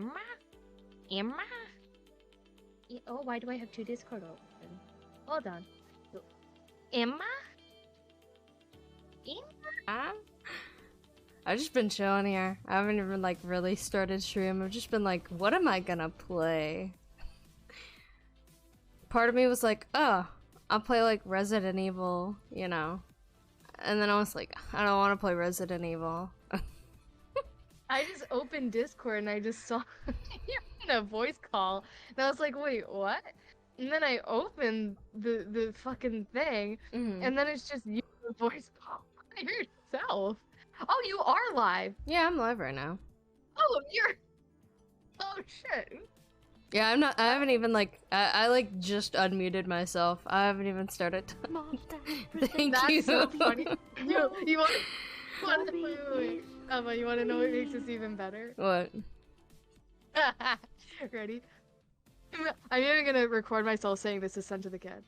Emma? Emma? Oh, why do I have two Discord open? Hold on. Emma? Emma? I've just been chilling here. I haven't even like really started stream. I've just been like, what am I gonna play? Part of me was like, oh, I'll play like Resident Evil, you know. And then I was like, I don't want to play Resident Evil. I just opened Discord and I just saw you in a voice call. And I was like, wait, what? And then I opened the fucking thing, and then it's just you in a voice call by yourself. Oh, you are live. Yeah, I'm live right now. Oh, you're... Oh, shit. Yeah, I'm not- I haven't even like- I like just unmuted myself. I haven't even started to- Thank That's you! so funny. You want wait. Emma, you want to know what makes this even better? What? Ready? I'm even gonna record myself saying this to send to the kid.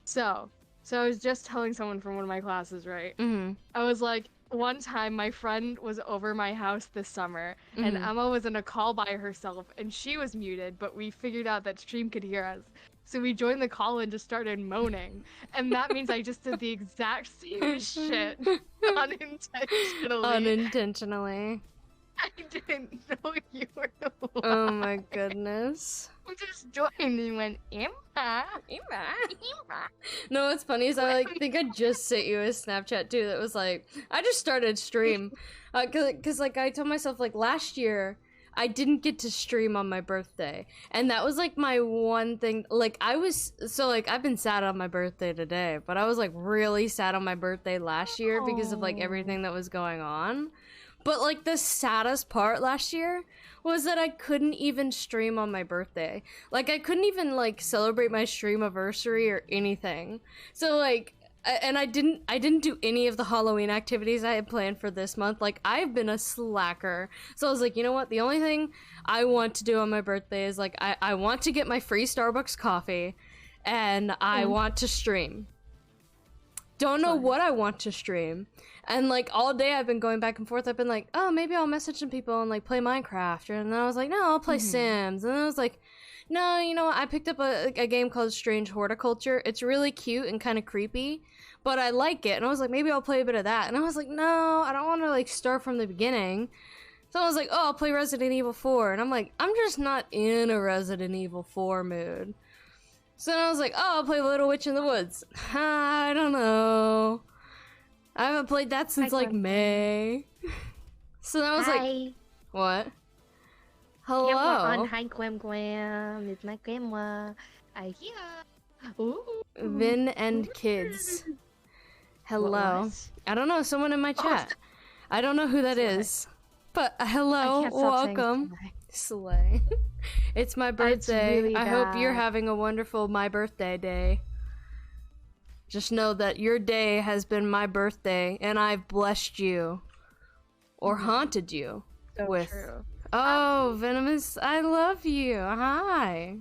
So I was just telling someone from one of my classes, right? I was like, one time my friend was over my house this summer, and Emma was in a call by herself, and she was muted, but we figured out that stream could hear us. So we joined the call and just started moaning. And that means I just did the exact same shit unintentionally. Unintentionally. I didn't know you were alive. Oh my goodness. I just joined and went, Emma? Emma? No, what's funny is I like think I just sent you a Snapchat too that was like, I just started stream. Cause like I told myself like last year, I didn't get to stream on my birthday. And that was like my one thing, like I was, so like I've been sad on my birthday today, but I was like really sad on my birthday last year because of like everything that was going on. But like the saddest part last year was that I couldn't even stream on my birthday. Like I couldn't even like celebrate my stream anniversary or anything. So like, and I didn't do any of the Halloween activities I had planned for this month. Like I've been a slacker. So I was like, you know what? The only thing I want to do on my birthday is like, I want to get my free Starbucks coffee and I want to stream. Don't know what I want to stream. And like all day I've been going back and forth. I've been like, oh, maybe I'll message some people and like play Minecraft. And then I was like, no, I'll play Sims. And then I was like, no, you know what? I picked up a game called Strange Horticulture. It's really cute and kind of creepy, but I like it. And I was like, maybe I'll play a bit of that. And I was like, no, I don't want to like start from the beginning. So I was like, oh, I'll play Resident Evil 4. And I'm like, I'm just not in a Resident Evil 4 mood. So then I was like, oh, I'll play Little Witch in the Woods. I don't know. I haven't played that since like May. So then I was like, what? Hello. Hi, Gwam Gwam. It's my grandma. I hear. Ooh. Vin and kids. Hello. I don't know, someone in my chat. I don't know who that is. But hello, welcome. Slay. It's my birthday. Really I hope you're having a wonderful my birthday day. Just know that your day has been my birthday and I've blessed you. Or haunted you with. True. Oh, Venomous, I love you. Hi.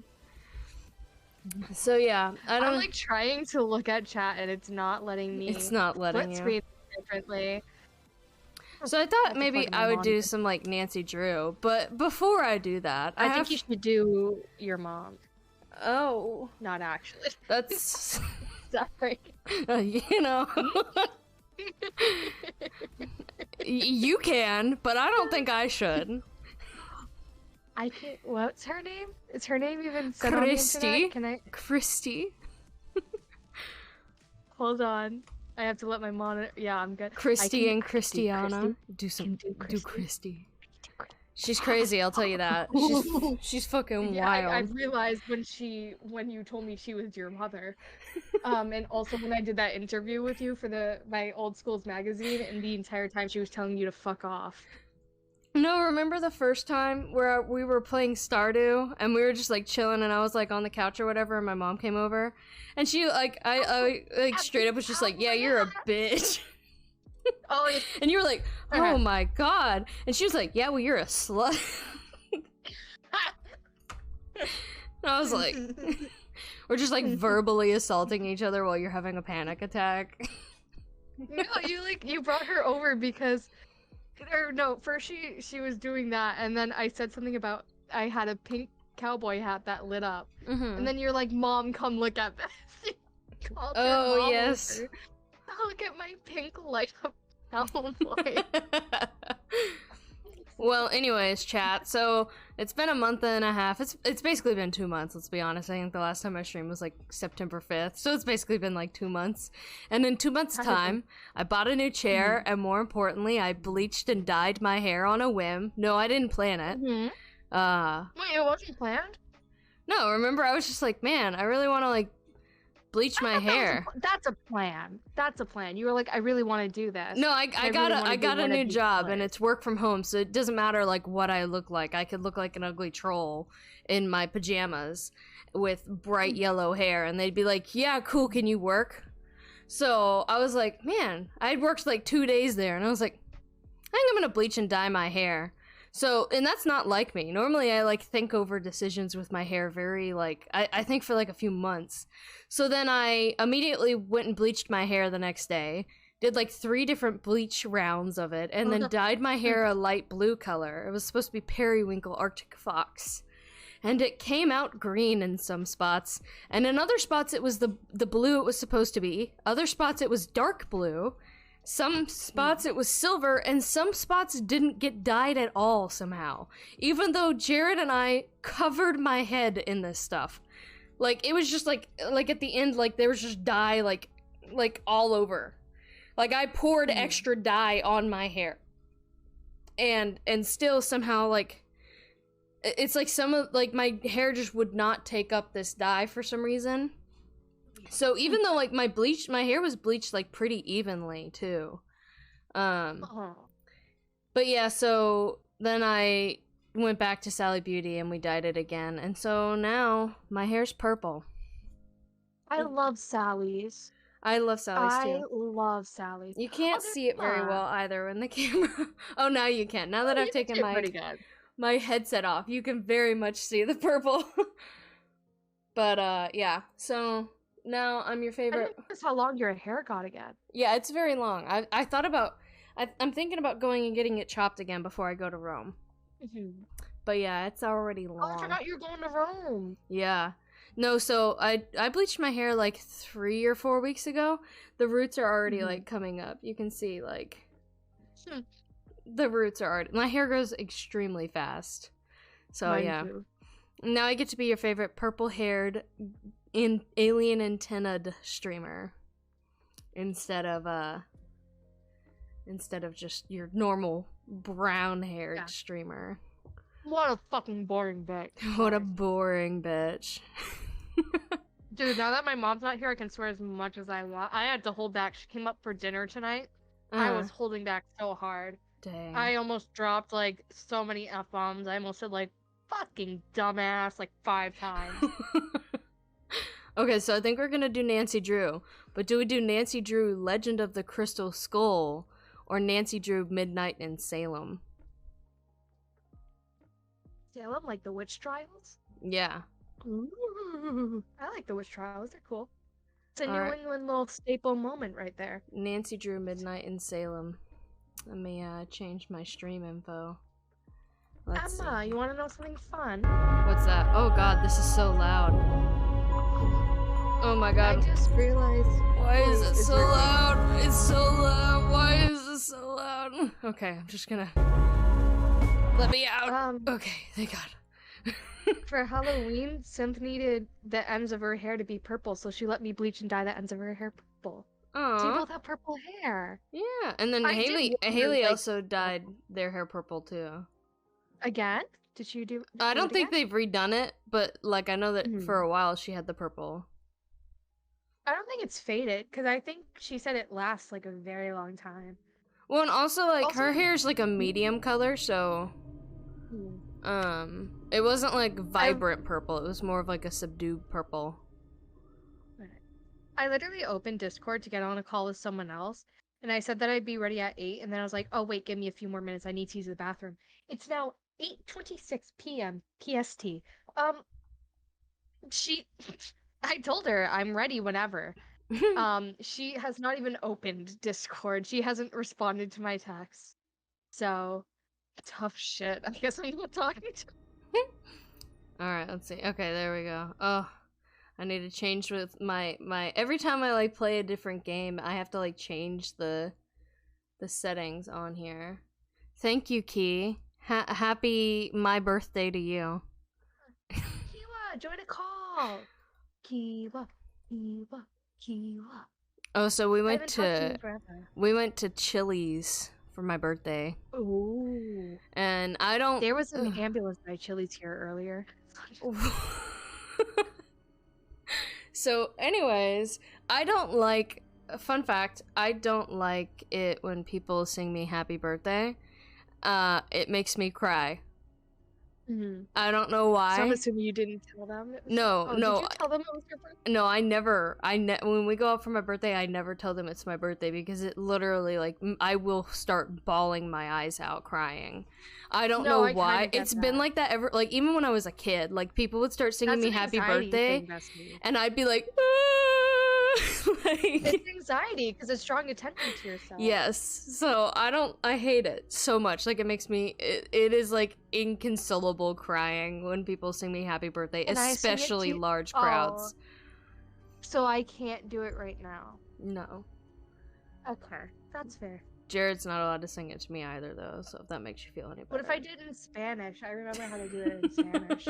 So yeah, I'm like trying to look at chat and it's not letting me. It's not letting you. Screen differently. So I thought maybe I would do some like Nancy Drew, but before I do that, I think you should do your mom. Oh, not actually. That's sorry. You know, you can, but I don't think I should. I can. What's her name? Is her name even said Christy? On the internet? Can I? Christy. Hold on. I have to let my monitor. Yeah, I'm good. Christy and Christiana. Do Christy. She's crazy, I'll tell you that. She's fucking wild. I realized when you told me she was your mother. And also when I did that interview with you for my old school's magazine, and the entire time she was telling you to fuck off. No, remember the first time where we were playing Stardew and we were just like chilling and I was like on the couch or whatever and my mom came over and she like I like straight up was just like, yeah, you're a bitch. Oh, yeah. And you were like, oh my god. And she was like, yeah, well, you're a slut. And I was like, we're just like verbally assaulting each other while you're having a panic attack. No, you brought her over because, or no, first she was doing that, and then I said something about I had a pink cowboy hat that lit up. Mm-hmm. And then you're like, Mom, come look at this. Oh, yes. Look at my pink light up cowboy. Well, anyways, chat, so it's been a month and a half. It's basically been 2 months, let's be honest. I think the last time I streamed was like September 5th, so it's basically been like 2 months. And in 2 months' time, I bought a new chair, and more importantly, I bleached and dyed my hair on a whim. No, I didn't plan it. Wait, it wasn't planned? No, remember, I was just like, man, I really want to, like, bleach my hair. That's a plan. That's a plan. You were like, I really want to do this. No, I got a new job, and it's work from home, so it doesn't matter like what I look like. I could look like an ugly troll in my pajamas with bright yellow hair, and they'd be like, yeah, cool, can you work? So I was like, man, I'd worked like 2 days there, and I was like, I think I'm gonna bleach and dye my hair. So, and that's not like me. Normally I like think over decisions with my hair very like, I think for like a few months. So then I immediately went and bleached my hair the next day, did like 3 different bleach rounds of it, and then dyed my hair a light blue color. It was supposed to be periwinkle Arctic fox. And it came out green in some spots, and in other spots it was the blue it was supposed to be. Other spots it was dark blue. Some spots it was silver, and some spots didn't get dyed at all somehow. Even though Jared and I covered my head in this stuff. Like, it was just like at the end, like, there was just dye, like all over. Like, I poured extra dye on my hair. And still somehow, like, it's like some of, like, my hair just would not take up this dye for some reason. So even though, like, my hair was bleached, like, pretty evenly, too. But yeah, so then I went back to Sally Beauty and we dyed it again. And so now my hair's purple. I love Sally's. I love Sally's, too. I love Sally's. You can't see it very well, either, in the camera. Oh, now you can. Now that I've taken my headset off, you can very much see the purple. But, yeah, so... Now I'm your favorite. That's how long your hair got again. Yeah, it's very long. I thought about... I'm thinking about going and getting it chopped again before I go to Rome. But yeah, it's already long. Oh, I forgot you're going to Rome. Yeah. No, so I bleached my hair like 3 or 4 weeks ago. The roots are already like coming up. You can see like... The roots are already... My hair grows extremely fast. So mine yeah. Too. Now I get to be your favorite purple-haired... alien antennaed streamer instead of just your normal brown-haired streamer. What a fucking boring bitch. What a boring bitch. Dude, now that my mom's not here, I can swear as much as I want. I had to hold back. She came up for dinner tonight. I was holding back so hard. Dang. I almost dropped like so many F-bombs. I almost said like fucking dumbass like 5 times. Okay, so I think we're gonna do Nancy Drew. But do we do Nancy Drew Legend of the Crystal Skull or Nancy Drew Midnight in Salem? Salem, like the witch trials? Yeah. Ooh, I like the witch trials. They're cool. It's a New England little staple moment right there. Nancy Drew Midnight in Salem. Let me change my stream info. Let's Emma, you want to know something fun? What's that? Oh god, this is so loud. Oh my god. I just realized... Why is it so loud? It's so loud. Why is it so loud? Okay, I'm just gonna... Let me out. Okay, thank god. For Halloween, Simp needed the ends of her hair to be purple, so she let me bleach and dye the ends of her hair purple. Aww. So you both have purple hair. Yeah, and then Haley also dyed their hair purple too. Again? Did she do? I don't think they've redone it, but like I know that for a while she had the purple. I don't think it's faded, because I think she said it lasts like a very long time. Well, and also like her hair's like a medium color, so it wasn't like vibrant purple. It was more of like a subdued purple. I literally opened Discord to get on a call with someone else, and I said that I'd be ready at 8, and then I was like, oh wait, give me a few more minutes. I need to use the bathroom. It's now 8:26 p.m. PST. I told her I'm ready whenever. She has not even opened Discord. She hasn't responded to my texts. So, tough shit. I guess I'm not talking to Alright, let's see. Okay, there we go. Oh, I need to change with my every time I like play a different game, I have to like change the settings on here. Thank you, Key. Happy my birthday to you. Kiwa, join a call. Kiwa. Oh, so we went to Chili's for my birthday. Ooh. And I don't. There was an ambulance by Chili's here earlier. So, anyways, I don't like. Fun fact: I don't like it when people sing me "Happy Birthday." It makes me cry. Mm-hmm. I don't know why. So I'm assuming you didn't tell them. No. Did you tell them it was your birthday? No, I never. When we go out for my birthday, I never tell them it's my birthday because it literally like I will start bawling my eyes out, crying. I don't know why. It's been like that ever. Like even when I was a kid, like people would start singing me "Happy Birthday," and I'd be like. It's anxiety because it's drawing attention to yourself. Yes, so I hate it so much. Like it makes me it is like inconsolable crying when people sing me happy birthday, and especially large crowds. So I can't do it right now. No. Okay, that's fair. Jared's not allowed to sing it to me either though, so if that makes you feel any better. What if I did it in Spanish? I remember how to do it in Spanish.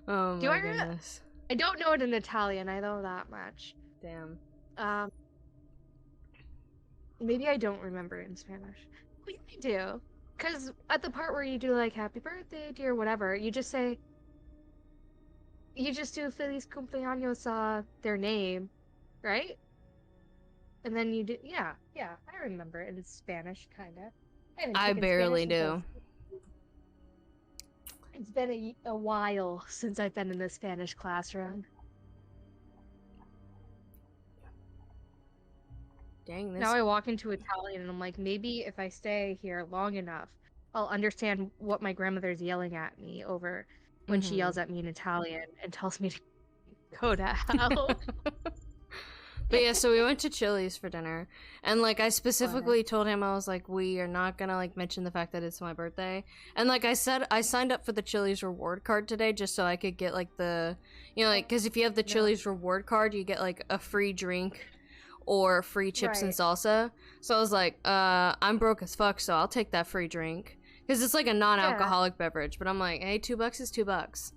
Oh my goodness. I don't know it in Italian, I know that much. Damn. Maybe I don't remember it in Spanish. Well, I do. Because at the part where you do, like, happy birthday, dear, whatever, you just say... You just do Feliz Cumpleaños, their name, right? And then you do... Yeah, I remember it in Spanish, kinda. I barely do. It's been a while since I've been in the Spanish classroom. Dang this. Now I walk into Italian and I'm like, maybe if I stay here long enough, I'll understand what my grandmother's yelling at me over when she yells at me in Italian and tells me to go to hell. But yeah, so we went to Chili's for dinner, and like I specifically told him, I was like, we are not gonna like mention the fact that it's my birthday, and like I said, I signed up for the Chili's reward card today just so I could get like the, you know, like because if you have the Chili's reward card, you get like a free drink or free chips and salsa. So I was like, I'm broke as fuck, so I'll take that free drink because it's like a non-alcoholic beverage. But I'm like, hey, $2 is $2.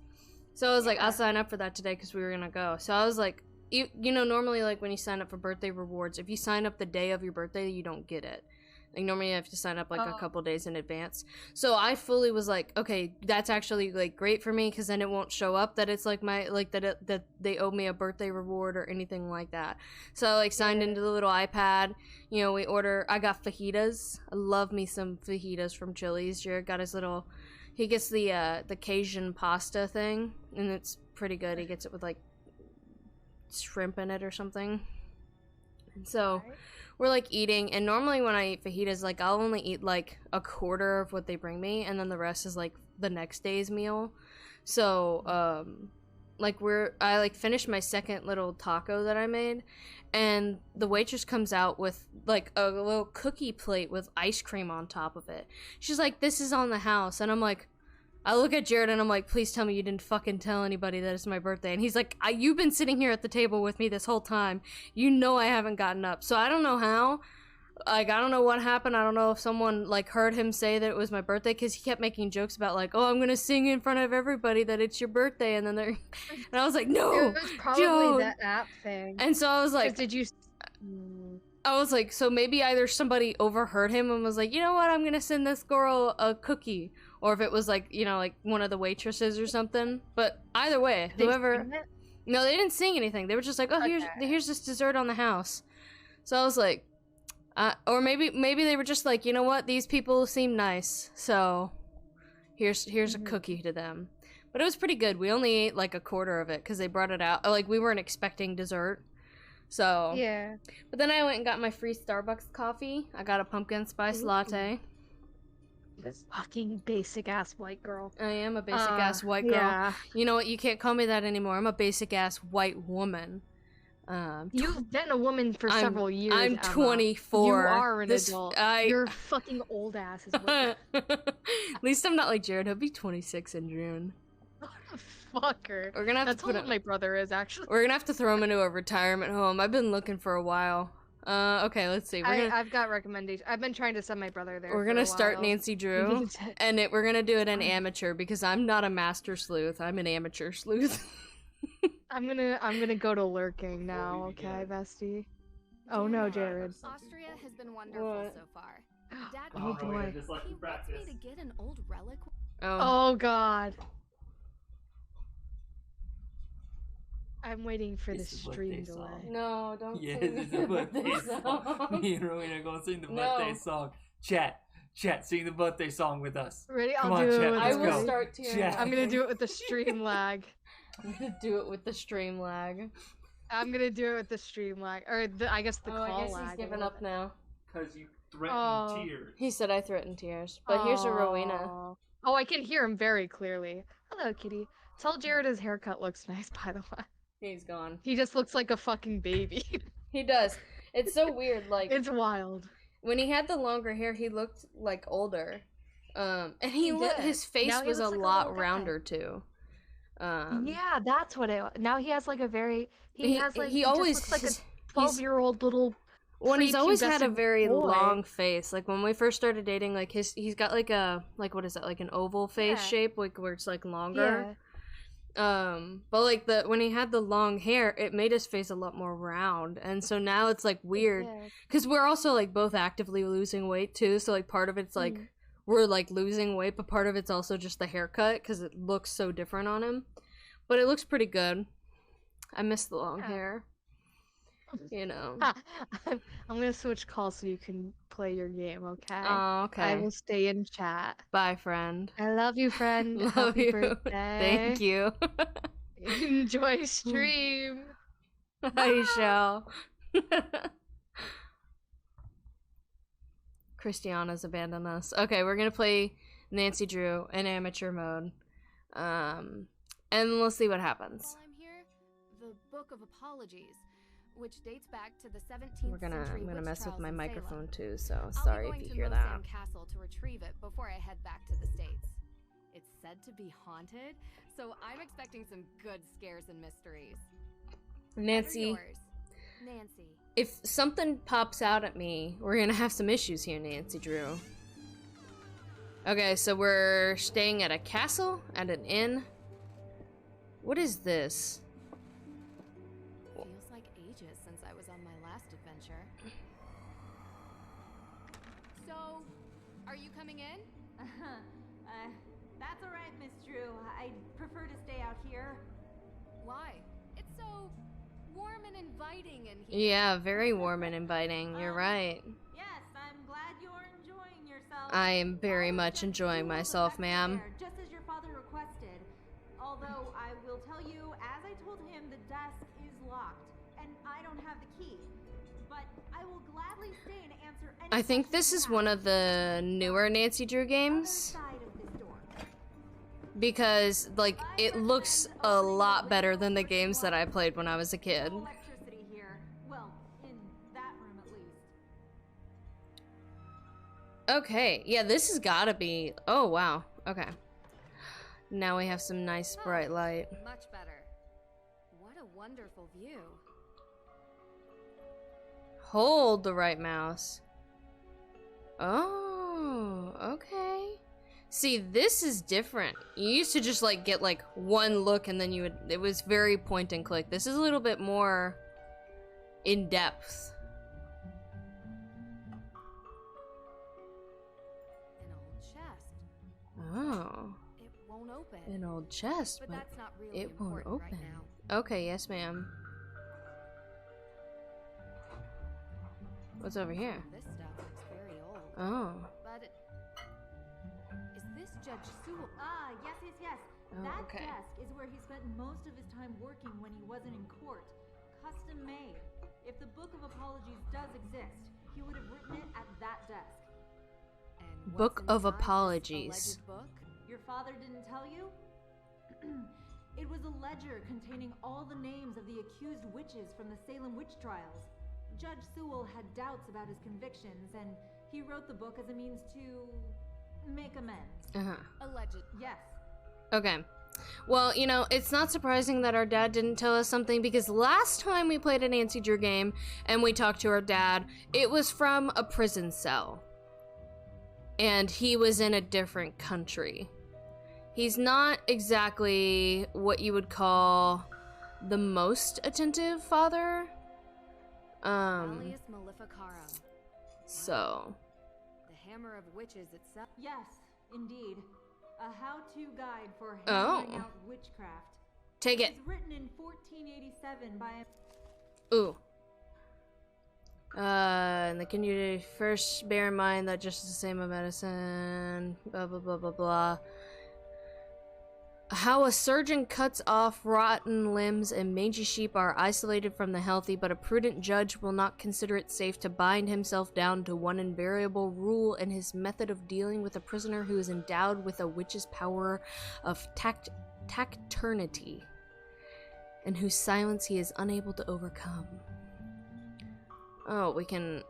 So I was like, I'll sign up for that today because we were gonna go. So I was like. You know, normally, like, when you sign up for birthday rewards, if you sign up the day of your birthday, you don't get it. Like, normally you have to sign up, like, a couple days in advance. So I fully was like, okay, that's actually, like, great for me, because then it won't show up that it's, like, my, like, that they owe me a birthday reward or anything like that. So I, like, signed into the little iPad. You know, I got fajitas. I love me some fajitas from Chili's. Jared got his little, he gets the Cajun pasta thing, and it's pretty good. He gets it with, like, shrimp in it or something. And so we're like eating, and normally when I eat fajitas, like I'll only eat like a quarter of what they bring me, and then the rest is like the next day's meal. So like I like finished my second little taco that I made, and the waitress comes out with like a little cookie plate with ice cream on top of it. She's like, this is on the house. And I'm like, I look at Jared and I'm like, please tell me you didn't fucking tell anybody that it's my birthday. And he's like, you've been sitting here at the table with me this whole time. You know I haven't gotten up. So I don't know how. Like, I don't know what happened. I don't know if someone, like, heard him say that it was my birthday, because he kept making jokes about, like, oh, I'm gonna sing in front of everybody that it's your birthday, and then they're... And I was like, no, it was probably that app thing. And so I was like... Did you... I was like, so maybe either somebody overheard him and was like, you know what, I'm gonna send this girl a cookie. Or if it was, like, you know, like, one of the waitresses or something. But either way, whoever... No, they didn't sing anything. They were just like, oh, here's this dessert on the house. So I was like... or maybe they were just like, you know what, these people seem nice, so here's a cookie to them. But it was pretty good. We only ate like a quarter of it because they brought it out. Like, we weren't expecting dessert. So yeah. But then I went and got my free Starbucks coffee. I got a pumpkin spice latte. This fucking basic ass white girl. I am a basic ass white girl. Yeah. You know what? You can't call me that anymore. I'm a basic ass white woman. You've been a woman for several years. I'm Emma. 24. You are an adult. You're fucking old ass. At least I'm not like Jared. He'll be 26 in June. What a fucker. We're gonna have That's to put how old my brother is, actually. We're gonna have to throw him into a retirement home. I've been looking for a while. Okay, let's see. I've got recommendations. I've been trying to send my brother there. We're gonna start Nancy Drew, and we're gonna do it in amateur because I'm not a master sleuth. I'm an amateur sleuth. I'm gonna go to lurking now. Okay, bestie. Oh no, Jared. Austria has been wonderful so far. Dad, Oh boy. he wants me to get an old relic. Oh god. I'm waiting for the stream delay. No, don't yes, sing it's the a birthday song. Me and Rowena are gonna sing the birthday song. Chat, sing the birthday song with us. Ready? Come I'll on, do chat, it with let's the go. Start tearing Chat. up. I'm gonna do it with the stream lag. I'm gonna do it with the stream lag. I'm gonna do it with the stream lag, or I guess the call I guess lag. he's giving up now. Cause you threatened tears. He said I threatened tears, but here's a Rowena. Oh, I can hear him very clearly. Hello, kitty. Tell Jared his haircut looks nice, by the way. He's gone. He just looks like a fucking baby. He does. It's so weird. Like it's wild. When he had the longer hair, he looked like older. And his face Now he was a looks like a lot little guy. rounder too. Yeah, that's what it. Now he has like a very. He has like. He just always looks like a 12-year-old little. Well, he's always had a prepubescent very boy. long face. Like when we first started dating, like he's got like a what is that, like an oval face shape, like where it's like longer. Yeah. But like when he had the long hair, it made his face a lot more round, and so now it's like weird because we're also like both actively losing weight too. So like part of it's like we're like losing weight, but part of it's also just the haircut because it looks so different on him. But it looks pretty good. I miss the long hair. You know. I'm gonna switch calls so you can play your game, okay? Oh, okay. I will stay in chat. Bye, friend. I love you, friend. Love Happy you. birthday. Thank you. Enjoy stream. I shall. Christiana's abandoned us. Okay, we're gonna play Nancy Drew in amateur mode. And let's see what happens. While I'm here, the Book of Apologies, which dates back to the 17th I'm century gonna witch mess with trials my in microphone Salem. too, so I'll sorry be going if you to hear Mosan that. Castle to retrieve it before I head back to the States. It's said to be haunted, so I'm expecting some good scares and mysteries. Nancy, Nancy. if something pops out at me, we're gonna have some issues here, Nancy Drew. Okay, so we're staying at a castle, at an inn. What is this? Feels like ages since I was on my last adventure. So, are you coming in? That's alright, Miss Drew. I'd prefer to stay out here. Why? It's so warm and inviting in here. Yeah, very warm and inviting. You're right. Yes, I'm glad you're enjoying yourself. I am very much enjoying myself, ma'am. Just as your father requested. Although I will tell you, as I told him, the desk is locked, and I don't have the key. But I will gladly stay and answer any I think this is one of the newer Nancy Drew games. side of this door. Because, like, it looks a lot better than the games that I played when I was a kid. Electricity here. Well, in that room at least. Okay, yeah, this has gotta be... Oh, wow. Okay. Now we have some nice bright light. Much better. What a wonderful view. Hold the right mouse. Oh, okay. See, this is different. You used to just, like, get, like, one look and then you would... It was very point and click. This is a little bit more in-depth. An old chest. Oh. It won't open. An old chest, But but that's not really it won't important open. right now. Okay, yes, ma'am. What's over here? This stuff looks very old. Oh. But is this Judge Sewell? Ah, yes. Oh, That okay. desk is where he spent most of his time working when he wasn't in court. Custom made. If the Book of Apologies does exist, he would have written it at that desk. And Book what's of inside this Apologies. alleged book? Your father didn't tell you? It was a ledger containing all the names of the accused witches from the Salem witch trials. Judge Sewell had doubts about his convictions, and he wrote the book as a means to make amends. Alleged. Yes. Okay. Well, you know, it's not surprising that our dad didn't tell us something, because last time we played a Nancy Drew game and we talked to our dad, it was from a prison cell. And he was in a different country. He's not exactly what you would call the most attentive father. Alias Maleficarum. So. The Hammer of Witches itself. Yes, indeed. A how-to guide for hammering out witchcraft. Take it. It was written in 1487 by Ooh. In the community, first bear in mind that just the same of medicine, blah, blah, blah, blah, blah. How a surgeon cuts off rotten limbs and mangy sheep are isolated from the healthy, but a prudent judge will not consider it safe to bind himself down to one invariable rule in his method of dealing with a prisoner who is endowed with a witch's power of taciturnity, and whose silence he is unable to overcome. Oh, we can...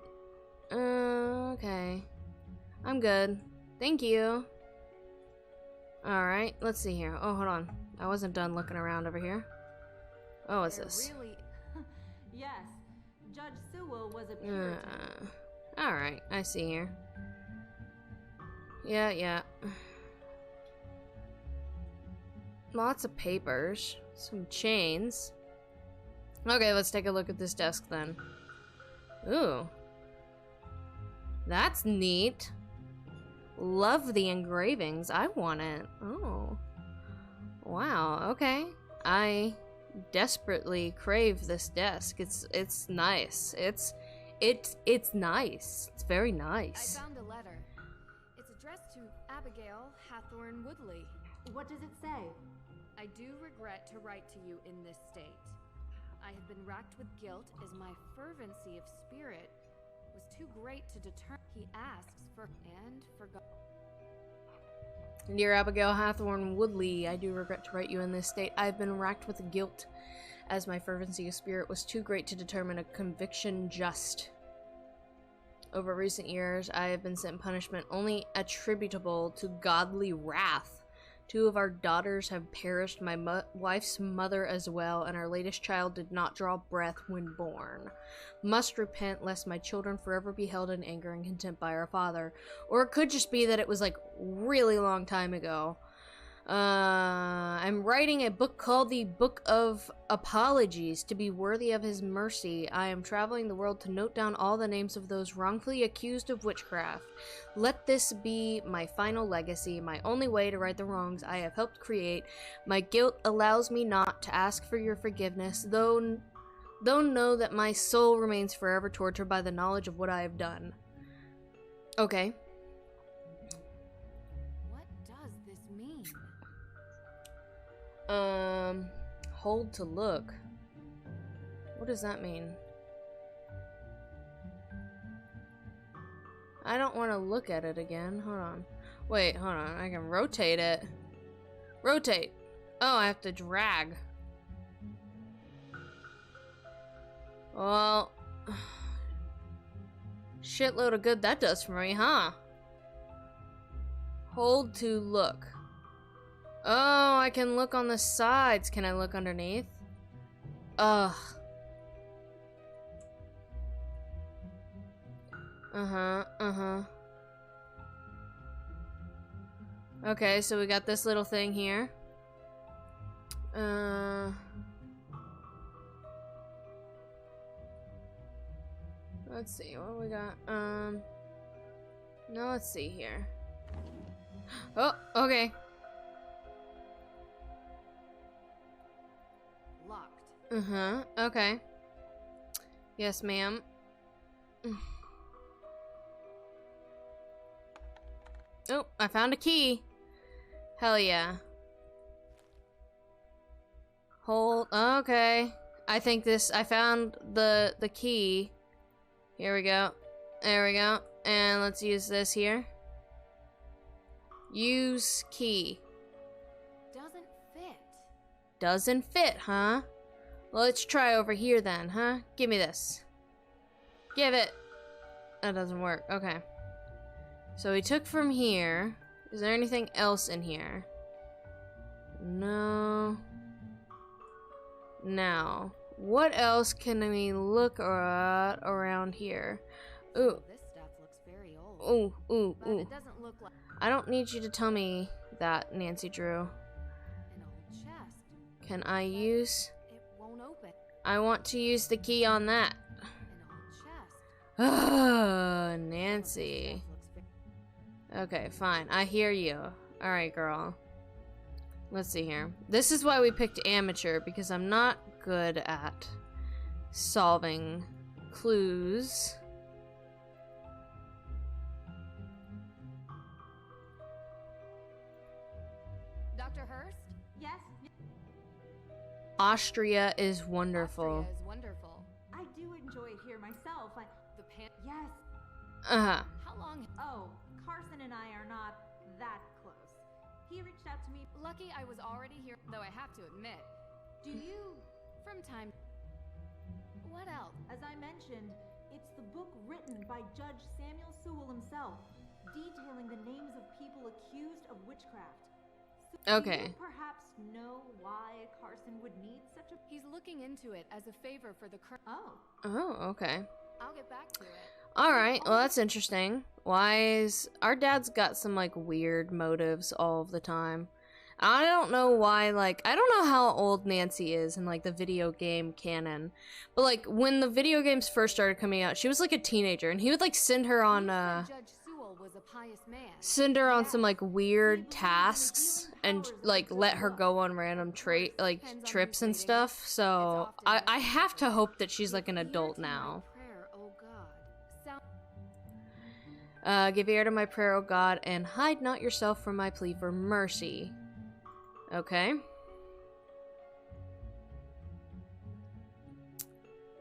okay. I'm good. Thank you. Alright, let's see here. Oh, hold on. I wasn't done looking around over here. Oh, what's this? Really... Yes. Judge Sewell was a Puritan. Alright, I see here. Yeah. Lots of papers. Some chains. Okay, let's take a look at this desk then. Ooh. That's neat. Love the engravings. I want it. Oh. Wow, okay. I desperately crave this desk. It's nice. It's nice. It's very nice. I found a letter. It's addressed to Abigail Hathorne Woodley. What does it say? I do regret to write to you in this state. I have been racked with guilt as my fervency of spirit was too great to deter. He asks for and forgot. Dear Abigail Hathorne Woodley, I do regret to write you in this state. I have been racked with guilt as my fervency of spirit was too great to determine a conviction just. Over recent years, I have been sent punishment only attributable to godly wrath. 2 of our daughters have perished, my wife's mother as well, and our latest child did not draw breath when born. Must repent lest my children forever be held in anger and contempt by our father. Or it could just be that it was like really long time ago. I'm writing a book called the Book of Apologies to be worthy of his mercy. I am traveling the world to note down all the names of those wrongfully accused of witchcraft. Let this be my final legacy, my only way to right the wrongs I have helped create. My guilt allows me not to ask for your forgiveness, though know that my soul remains forever tortured by the knowledge of what I have done. Okay. What does this mean? Hold to look. What does that mean? I don't want to look at it again. Hold on. Wait, hold on. I can rotate it. Rotate. Oh, I have to drag. Well, shitload of good that does for me, huh? Hold to look. Oh, I can look on the sides. Can I look underneath? Ugh. Okay, so we got this little thing here. Let's see, what do we got? No, let's see here. Oh, okay. Locked. Okay. Yes, ma'am. Oh, I found a key. Hell yeah. Hold, okay. I think I found the key. Here we go. There we go. And let's use this here. Use key. Doesn't fit. Doesn't fit, huh? Well, let's try over here then, huh? Give me this. Give it. That doesn't work. Okay. So we took from here. Is there anything else in here? No. Now, what else can we look at around here? Ooh. This stuff looks very old. Ooh. But it doesn't look like I don't need you to tell me that, Nancy Drew. an old chest. Can I use... It won't open. I want to use the key on that. An old chest. Oh, Nancy. This stuff looks very Okay, fine. I hear you. Alright, girl. Let's see here. This is why we picked amateur, because I'm not good at solving clues. Dr. Hurst? Yes? Austria is wonderful. Austria is wonderful. I do enjoy it here myself. The pan. Yes. Uh-huh. How long? Oh, Carson and I are not that close. He reached out to me. Lucky I was already here, though I have to admit. Do you, from time... What else? As I mentioned, it's the book written by Judge Samuel Sewell himself, detailing the names of people accused of witchcraft. So Okay. Do you perhaps know why Carson would need such a... He's looking into it as a favor for the current... Oh. Oh, okay. I'll get back to it. Alright, well that's interesting. Why is... Our dad's got some, like, weird motives all of the time. I don't know why, like... I don't know how old Nancy is in, like, the video game canon. But, like, when the video games first started coming out, she was, like, a teenager. And he would, like, send her on, He said Judge Sewell was a pious man. Send her on some, like, weird tasks. And, like, let her go on random trips and stuff. So, I have to hope that she's, like, an adult now. Prayer, oh God. Sound Give ear to my prayer, O God, and hide not yourself from my plea for mercy. Okay.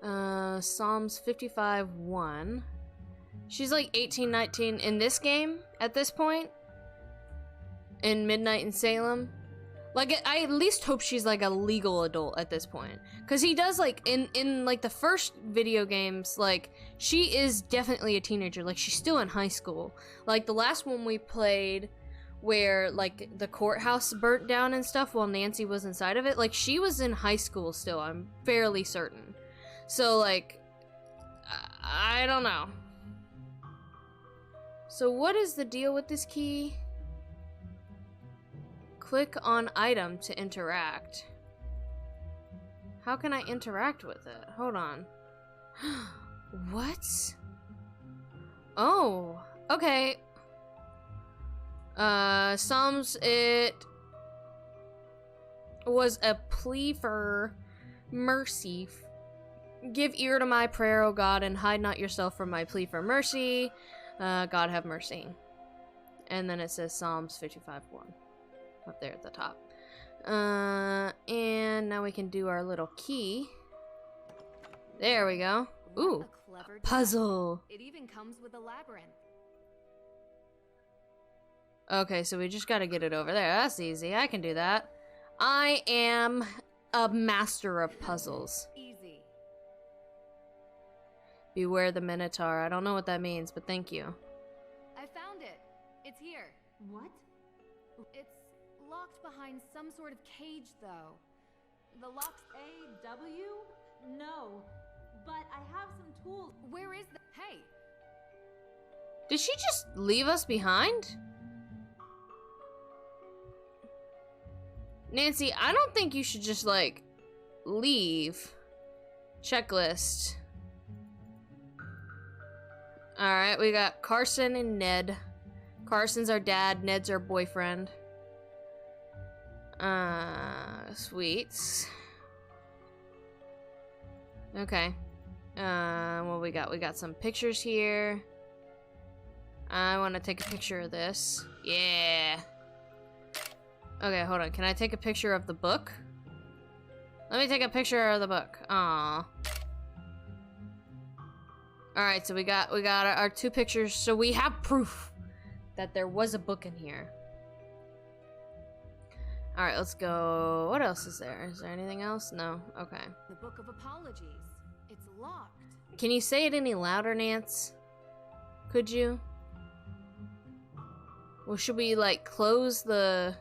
Psalms 55:1. She's like 18, 19 in this game at this point. In Midnight in Salem. Like, I at least hope she's like a legal adult at this point. Because he does, like, in like the first video games, like, she is definitely a teenager. Like, she's still in high school. Like, the last one we played where, like, the courthouse burnt down and stuff while Nancy was inside of it. Like, she was in high school still, I'm fairly certain. So, like, I don't know. So what is the deal with this key? Click on item to interact. How can I interact with it? Hold on. What? Oh, okay. Psalms, it was a plea for mercy. Give ear to my prayer, O God, and hide not yourself from my plea for mercy. God have mercy. And then it says Psalms 55:1 up there at the top. And now we can do our little key. There we go. Ooh, a clever puzzle. It even comes with a labyrinth. Okay, so we just gotta get it over there. That's easy. I can do that. I am a master of puzzles. Easy. Beware the Minotaur. I don't know what that means, but thank you. I found it. It's here. What? It's locked behind some sort of cage, though. The lock's... A-W? No. But I have some tools. Where is the... Hey! Did she just leave us behind? Nancy, I don't think you should just, like, leave. Checklist. Alright, we got Carson and Ned. Carson's our dad, Ned's our boyfriend. Sweets. Okay. What we got? We got some pictures here. I want to take a picture of this. Yeah. Okay, hold on. Can I take a picture of the book? Let me take a picture of the book. Aww. Alright, so we got our two pictures. So we have proof that there was a book in here. Alright, let's go. What else is there? Is there anything else? No? Okay. The Book of Apologies. It's locked. Can you say it any louder, Nance? Could you? Well, should we, like, close the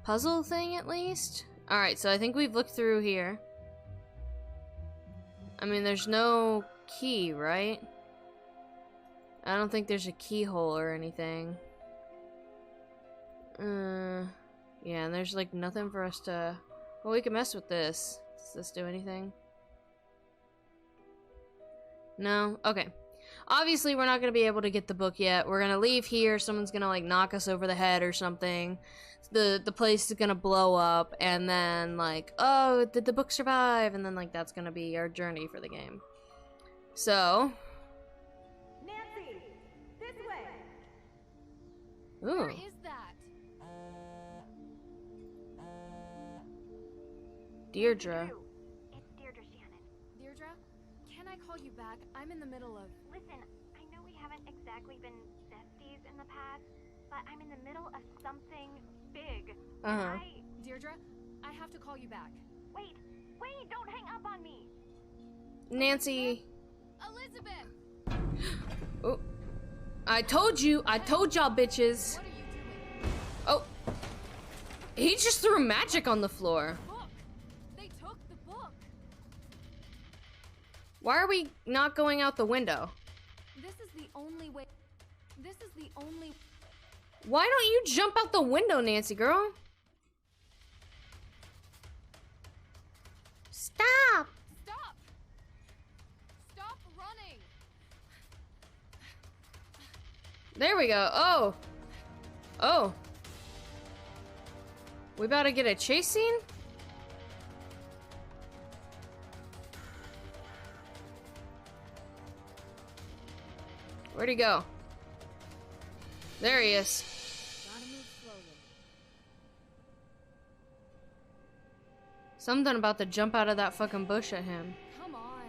puzzle thing at least? Alright, so I think we've looked through here. I mean, there's no key, right? I don't think there's a keyhole or anything. Yeah, and there's, like, nothing for us to... Well, we can mess with this. Does this do anything? No? Okay. Obviously, we're not going to be able to get the book yet. We're going to leave here. Someone's going to, like, knock us over the head or something. The place is going to blow up. And then, like, oh, did the book survive? And then, like, that's going to be our journey for the game. So... Nancy! This way! Ooh. Where is that? Deirdre. It's Deirdre Shannon. Deirdre, can I call you back? I'm in the middle of... Listen, I know we haven't exactly been besties in the past, but I'm in the middle of something big. Uh-huh. Deirdre, I have to call you back. Wait, don't hang up on me. Nancy. Elizabeth! Oh. I told y'all, bitches. What are you doing? Oh. He just threw magic on the floor. Book! They took the book! Why are we not going out the window? This is the only way... This is the only... Why don't you jump out the window, Nancy girl? Stop! Stop! Stop running! There we go. Oh. Oh. We about to get a chase scene? Where'd he go? There he is. Gotta move slowly. Something about to jump out of that fucking bush at him. Come on.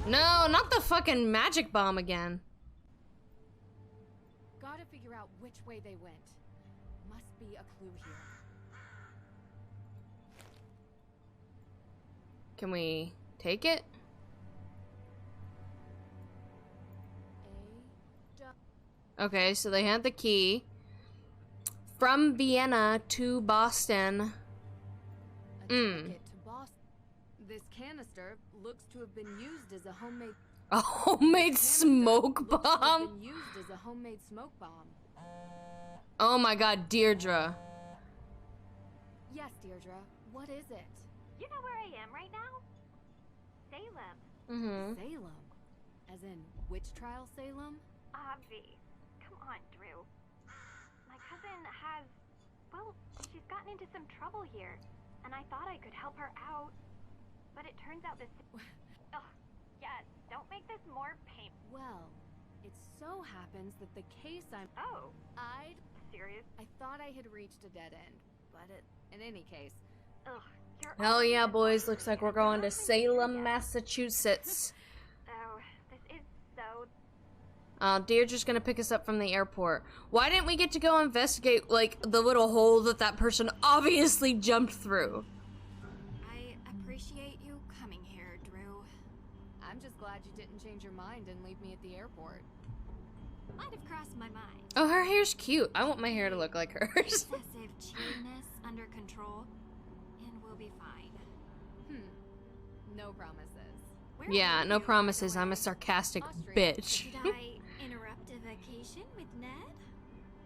No, not the fucking magic bomb again. Gotta figure out which way they went. Must be a clue here. Can we take it? Okay, so they had the key. From Vienna to Boston. A ticket to Boston. This canister looks to have been used as a homemade... A homemade smoke looks to have bomb? been used as a homemade smoke bomb. Oh my god, Deirdre. Yes, Deirdre. What is it? You know where I am right now? Salem. Mm-hmm. Salem. As in, witch trial Salem? Obvi. Come on, Drew. My cousin has... Well, she's gotten into some trouble here, and I thought I could help her out. But it turns out this... Ugh, yes, don't make this more pain... Well, it so happens that the case I'm... Oh, serious? I thought I had reached a dead end, but in any case... Ugh, you're Hell always yeah, the boys. best. Looks like we're going to Salem, Massachusetts. Oh, this is so... Deirdre's gonna pick us up from the airport. Why didn't we get to go investigate, like, the little hole that person obviously jumped through? I appreciate you coming here, Drew. I'm just glad you didn't change your mind and leave me at the airport. Might have crossed my mind. Oh, her hair's cute. I want my hair to look like hers. Excessive cheeriness under control, and we'll be fine. No promises. Where Yeah, were no you, promises. by the I'm a way? sarcastic Austria. bitch. Did I interrupt a vacation with Ned?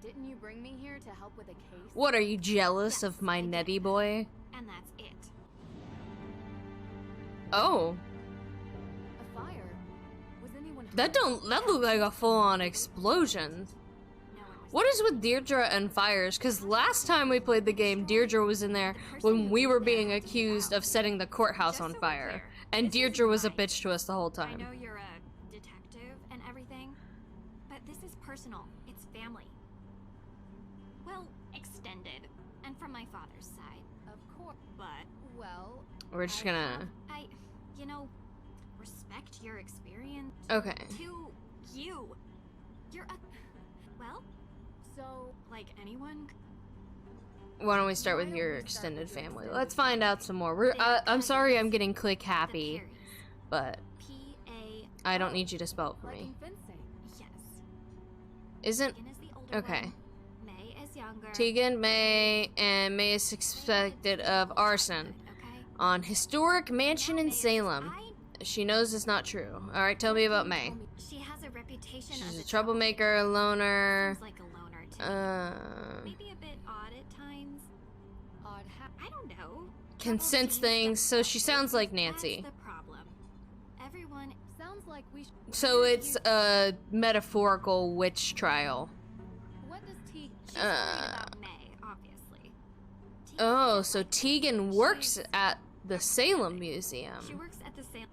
Didn't you bring me here to help with a case? What, are you jealous Yes, of my I did. netty boy? And that's it. Oh, A fire? Was anyone that looked like a full-on explosion. No one was What is with Deirdre and fires? Because last time we played the game, Deirdre was in there when we were being accused of setting the courthouse Just on so we're fire. clear, And this Deirdre was a isn't mine. bitch to us the whole I time. know you're a detective and everything, but this is personal. It's family. Well, extended, and from my father's side. Of course. But Well, We're just gonna... you know, respect your experience. Okay. To you. You're a... Well, so like anyone, Why don't we start with your extended family? Let's find out some more. I'm sorry I'm getting click happy, but I don't need you to spell it for me. Yes. Isn't... Tegan is the older Okay. one. May is younger. Tegan, May, and May is suspected of arson Okay. on historic mansion in Salem. She knows it's not true. Alright, tell me about May. She has a reputation She's as a troublemaker, a loner. Seems like a loner to me. Maybe a bit odd at times. Odd I don't know. Can sense things, so she sounds like Nancy. That's the problem. Everyone sounds like we should. So it's a metaphorical witch trial. What does Tegan? She's worried about May, obviously. Oh, so Tegan works at the Salem Museum. She works at the Salem.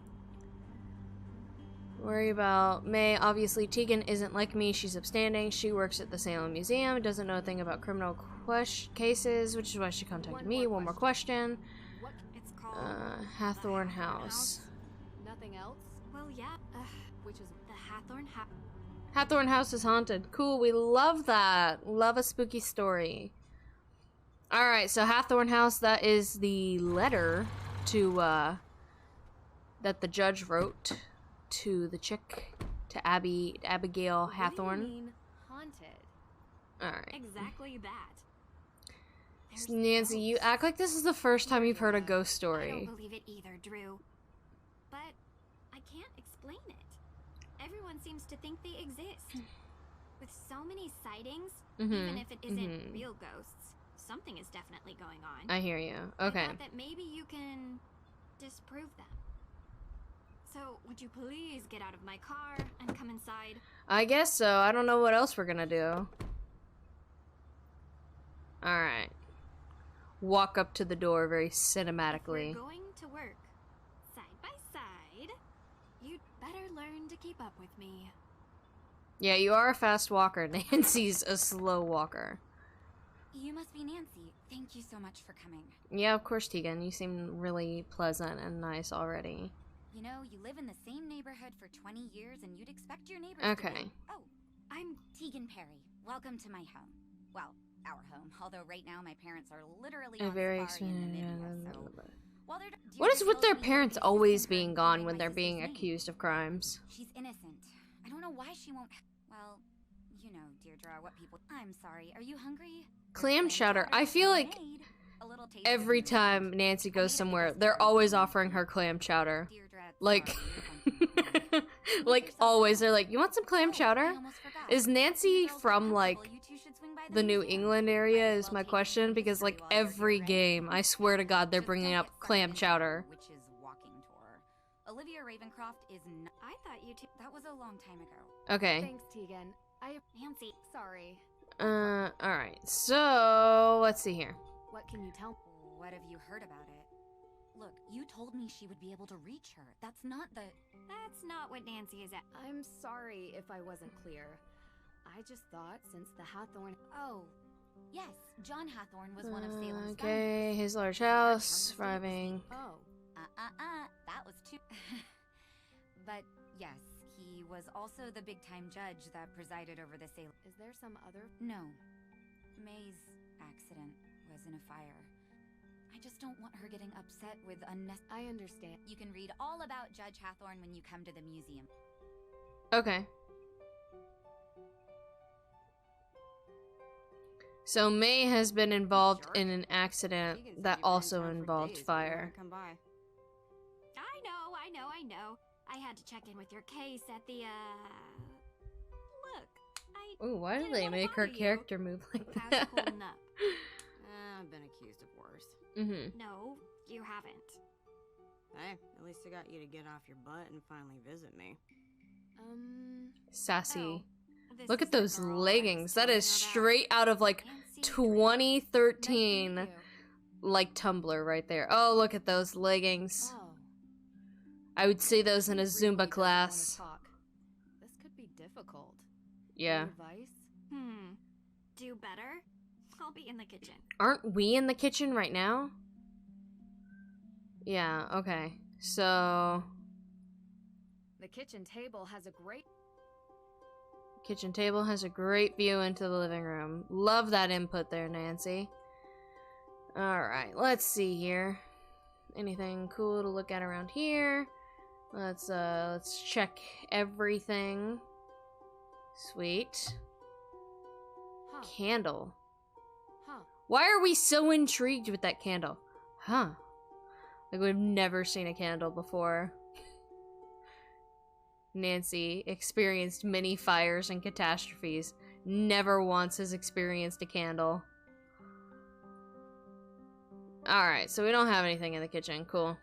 Worry about May. Obviously, Tegan isn't like me. She's upstanding. She works at the Salem Museum. Doesn't know a thing about criminal cases, which is why she contacted me. One more question. What? It's called Hathorn House. Nothing else? Well, yeah. Which is The Hathorn House. Hathorn House is haunted. Cool. We love that. Love a spooky story. Alright, so Hathorn House, that is the letter to, that the judge wrote to the chick, to Abigail Hathorn. What do you mean, haunted? Alright. Exactly that. There's Nancy, you act like this is the first time you've heard a ghost I story. don't believe it either, Drew. But I can't explain it. Everyone seems to think they exist. With so many sightings, even if it isn't real ghosts, something is definitely going on. I hear you. I Okay. thought that maybe you can disprove them. So, would you please get out of my car and come inside? I guess so. I don't know what else we're gonna do. Alright. Walk up to the door very cinematically. If we're going to work side by side, you'd better learn to keep up with me. Yeah, you are a fast walker. Nancy's a slow walker. You must be Nancy. Thank you so much for coming. Yeah, of course, Tegan. You seem really pleasant and nice already. You know, you live in the same neighborhood for 20 years and you'd expect your neighbors Okay. to be... Oh, I'm Tegan Perry. Welcome to my home. Well, our home. Although right now my parents are literally on safari in Namibia, so... While they're... What is with their Dear parents Jill, always sister, being including gone my when they're sister's being name. accused of crimes? She's innocent. I don't know why she won't... Well, you know, Deirdre, what people... I'm sorry. Are you hungry? Clam chowder. I feel like every time Nancy goes somewhere, they're always offering her clam chowder. Like, like always, they're like, you want some clam chowder? Is Nancy from, like, the New England area is my question, because, like, every game, I swear to God, they're bringing up clam chowder. Olivia Ravencroft is not... I thought you two. That was a long time ago. Okay. Thanks, Tegan. Nancy. Sorry. Alright, so, let's see here. What can you tell me? What have you heard about it? Look, you told me she would be able to reach her. That's not the... That's not what Nancy is at. I'm sorry if I wasn't clear. I just thought since the Hathorn... Oh, yes, John Hathorn was one of Salem's Okay, founders. his large house, surviving. Oh. That was too... But, yes, he was also the big-time judge that presided over the Salem... Is there some other... No. May's accident was in a fire. I just don't want her getting upset with unnecessary... I understand. You can read all about Judge Hathorn when you come to the museum. Okay. So May has been involved in an accident that also involved fire. I know. I had to check in with your case at the, Look, Ooh, why did didn't they wanna make her bother you. character move like How's that? it holding up? I've been accused of worse. Mm-hmm. No, you haven't. Hey, at least I got you to get off your butt and finally visit me. Sassy. This Look is at the those girl I was leggings. That telling is you about. straight out of like Nancy 2013, Nice to meet like Tumblr right there. Oh, look at those leggings. Oh. I would see those in a Really Zumba doesn't class. wanna talk. This could be difficult. Yeah. Any advice? Do better? I'll be in the kitchen. Aren't we in the kitchen right now? Yeah, okay. So, The kitchen table has a great... kitchen table has a great view into the living room. Love that input there, Nancy. Alright, let's see here. Anything cool to look at around here? Let's check everything. Sweet. Huh. Candle. Huh. Why are we so intrigued with that candle? Huh. Like, we've never seen a candle before. Nancy experienced many fires and catastrophes. Never once has experienced a candle. Alright, so we don't have anything in the kitchen. Cool.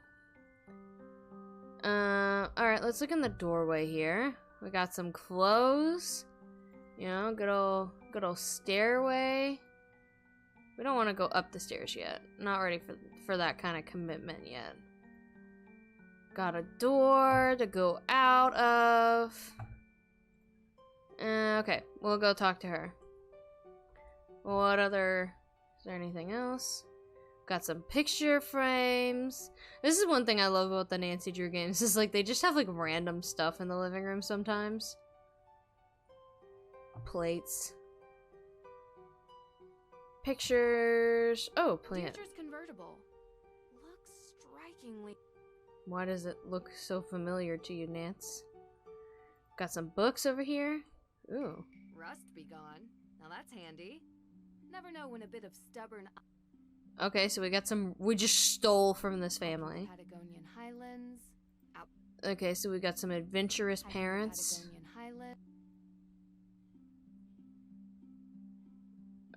Alright, let's look in the doorway here. We got some clothes. You know, good old stairway. We don't want to go up the stairs yet. Not ready for that kind of commitment yet. Got a door to go out of. Okay, we'll go talk to her. What other... Is there anything else? Got some picture frames. This is one thing I love about the Nancy Drew games, is like they just have like random stuff in the living room sometimes. Plates. Pictures. Oh, plant. Teacher's convertible. Looks strikingly. Why does it look so familiar to you, Nance? Got some books over here. Ooh. Rust be gone. Now that's handy. Never know when a bit of stubborn. Okay, so we got some. We just stole from this family. Patagonian Highlands. Out. Okay, so we got some adventurous parents. Patagonian Highlands.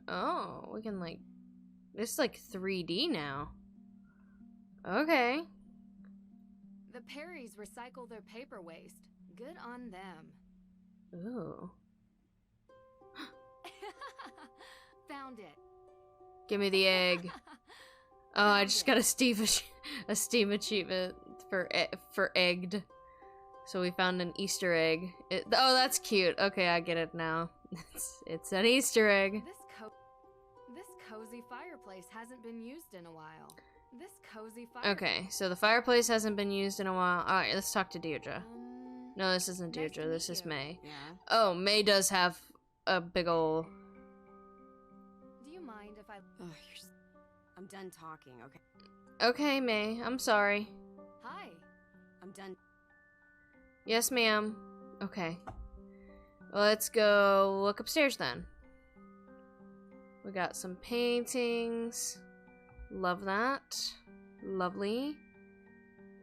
Oh, we can like. This is like 3D now. Okay. The Perrys recycle their paper waste. Good on them. Ooh. Found it. Give me the egg. Oh, I just got a Steam achievement for egged. So we found an Easter egg. Oh, that's cute. Okay, I get it now. It's an Easter egg. This cozy fireplace hasn't been used in a while. This cozy Okay, so the fireplace hasn't been used in a while. Alright, let's talk to Deirdre. No, this isn't Deirdre. This is May. Yeah. Oh, May does have a big ol'... Do you mind if I... Ugh, I'm done talking, okay? Okay, May. I'm sorry. Hi. I'm done. Yes, ma'am. Okay. Let's go look upstairs then. We got some paintings. Love that. Lovely.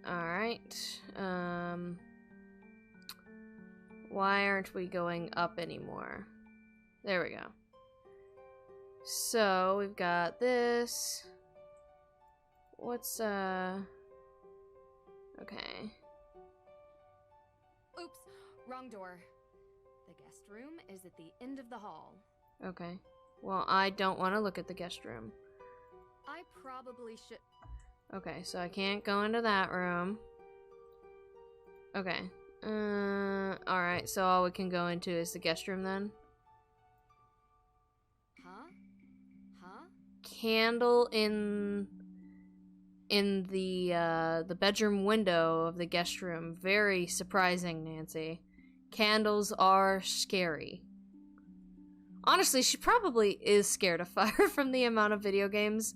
Alright. Why aren't we going up anymore? There we go. So, we've got this. What's, okay. Oops, wrong door. The guest room is at the end of the hall. Okay. Well, I don't want to look at the guest room. I probably should... Okay, so I can't go into that room. Okay. Alright, so all we can go into is the guest room then? Huh? Huh? Candle in the bedroom window of the guest room. Very surprising, Nancy. Candles are scary. Honestly, she probably is scared of fire from the amount of video games,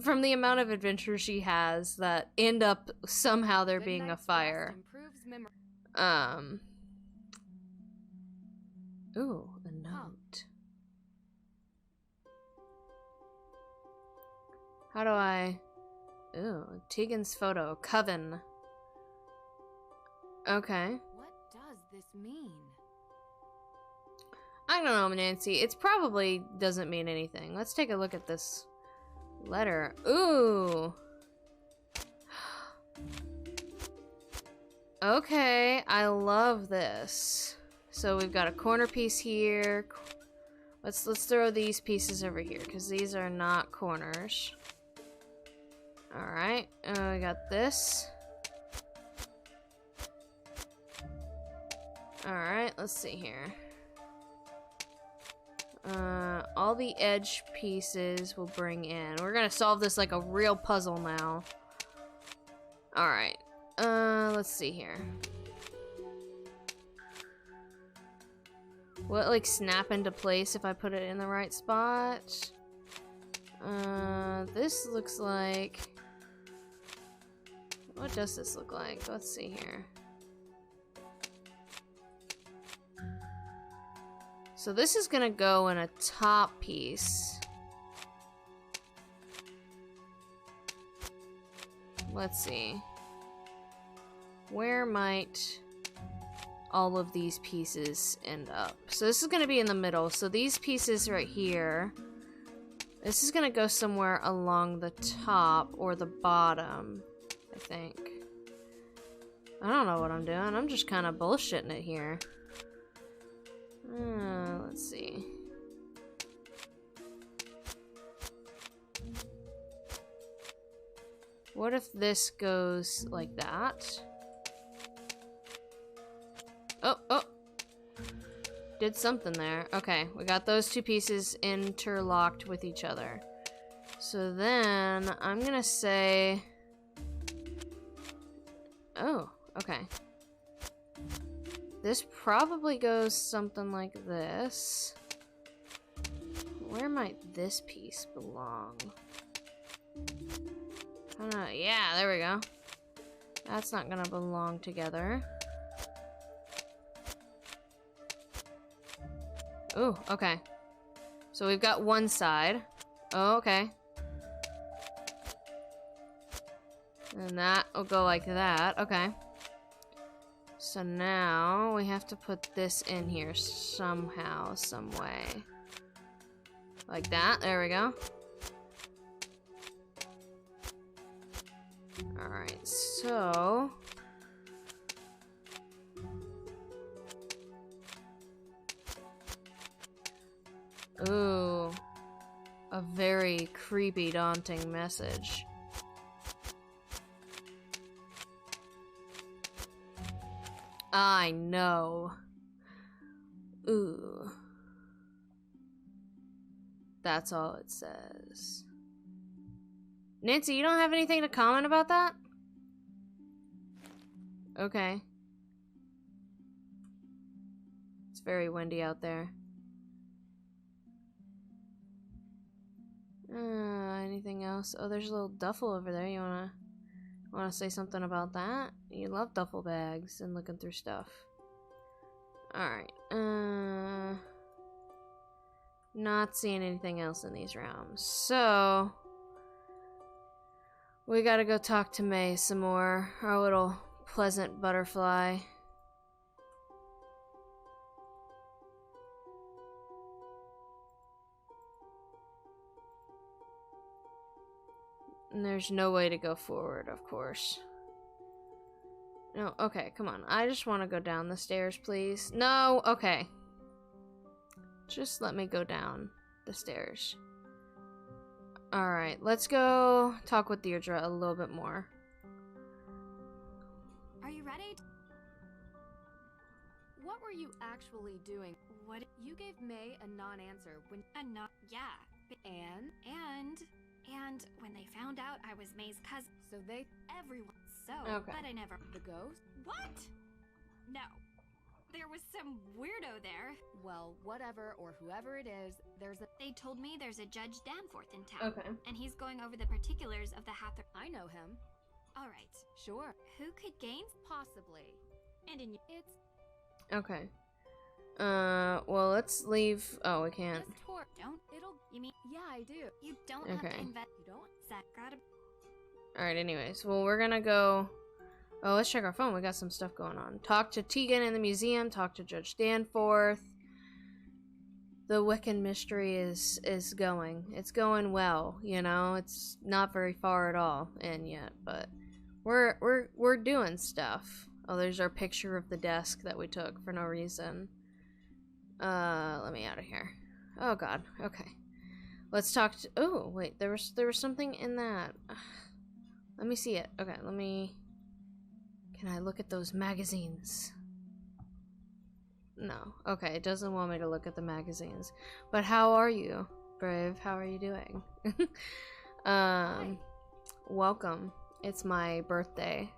from the amount of adventures she has that end up somehow there being a fire. Ooh, a note. How do I... Ooh, Tegan's photo. Coven. Okay. What does this mean? I don't know, Nancy. It probably doesn't mean anything. Let's take a look at this letter. Ooh. Okay, I love this. So we've got a corner piece here. Let's throw these pieces over here because these are not corners. All right, we got this. All right, let's see here. All the edge pieces we'll bring in. We're gonna solve this like a real puzzle now. All right. Let's see here. Will it, like, snap into place if I put it in the right spot? This this looks like... What does this look like? Let's see here. So this is gonna go in a top piece. Let's see. Where might all of these pieces end up? So this is gonna be in the middle. So these pieces right here, this is gonna go somewhere along the top or the bottom, I think. I don't know what I'm doing. I'm just kind of bullshitting it here. Let's see. What if this goes like that? Oh! Did something there. Okay, we got those two pieces interlocked with each other. So then, I'm gonna say... Oh, okay. This probably goes something like this. Where might this piece belong? Yeah, there we go. That's not gonna belong together. Ooh, okay. So we've got one side. Oh, okay. And that will go like that. Okay. So now we have to put this in here somehow, some way. Like that. There we go. Alright, so... Ooh. A very creepy, daunting message. I know. Ooh. That's all it says. Nancy, you don't have anything to comment about that? Okay. It's very windy out there. Anything else? Oh, there's a little duffel over there. You wanna say something about that? You love duffel bags and looking through stuff. Alright. Not seeing anything else in these realms. So... we gotta go talk to May some more. Our little pleasant butterfly. And there's no way to go forward, of course. No, okay, come on. I just want to go down the stairs, please. No, okay. Just let me go down the stairs. Alright, let's go talk with Deirdre a little bit more. Are you ready? What were you actually doing? What? You gave May a non-answer when... Yeah. And when they found out I was May's cousin... So they... Everyone... So... Okay. But I never... The ghost? What? No. There was some weirdo there. Well, whatever or whoever it is, there's a... They told me there's a Judge Danforth in town. Okay. And he's going over the particulars of the Hathor... I know him. Alright. Sure. Who could gain... Possibly. And in... It's... Okay. Well, let's leave... Oh, we can't. This tour... Don't... It'll... You mean... Yeah, I do. You don't have Okay. to invest... You don't? Zach gotta... Alright, anyways. Well, we're gonna go... Oh, let's check our phone. We got some stuff going on. Talk to Tegan in the museum. Talk to Judge Danforth. The Wiccan mystery is going. It's going well, you know? It's not very far at all in yet, but... We're doing stuff. Oh, there's our picture of the desk that we took for no reason. Let me out of here. Oh god, okay. Let's talk to... Oh, wait, there was something in that. Let me see it. Okay, let me... Can I look at those magazines? No. Okay, it doesn't want me to look at the magazines. But how are you, Brave? How are you doing? Welcome. It's my birthday.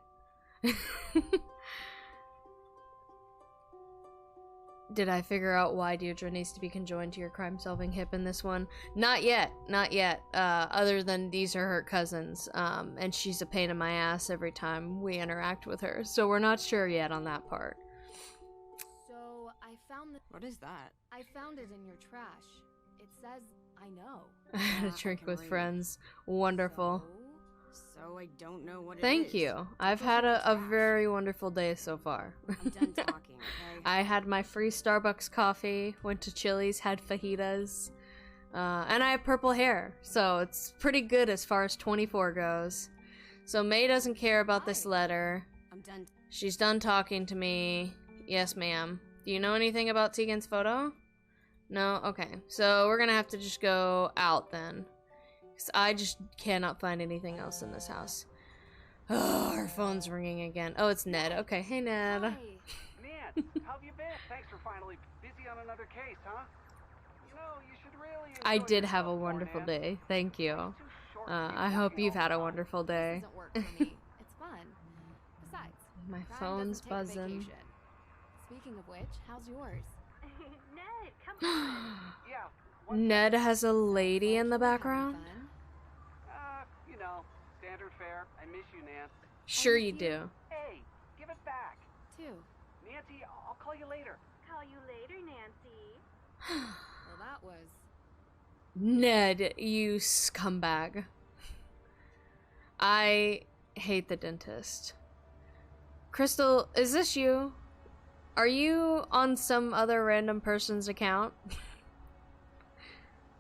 Did I figure out why Deirdre needs to be conjoined to your crime-solving hip in this one? Not yet. Not yet. Other than these are her cousins. And she's a pain in my ass every time we interact with her. So we're not sure yet on that part. So, I found the... What is that? I found it in your trash. It says, I know. I had a drink with friends. Wonderful. So I don't know what it is. Thank you. I've had a very wonderful day so far. I'm done talking, okay? I had my free Starbucks coffee, went to Chili's, had fajitas, and I have purple hair, so it's pretty good as far as 24 goes. So May doesn't care about this letter. I'm done. She's done talking to me. Yes, ma'am. Do you know anything about Tegan's photo? No? Okay. So we're gonna have to just go out then. Because I just cannot find anything else in this house. Oh, our phone's ringing again. Oh, it's Ned. Okay, hey Ned. Hi. Ned, how have you been? Thanks for finally busy on another case, huh? You know, you should really I enjoy did have a yourself more, wonderful Ned. day. Thank you. Life's too short to be I hope working you've all had the a time. wonderful This day. doesn't work for me. It's fun. Besides, My crime phone's doesn't take a buzzing. vacation. Speaking of which, how's yours? Ned, come on. Yeah. one Ned has a lady in the Having background? fun? You know, standard fare. I miss you, Nance. Sure you do. Hey, give it back. Two. Nancy, I'll call you later. Call you later, Nancy. Well, that was... Ned, you scumbag. I hate the dentist. Crystal, is this you? Are you on some other random person's account? I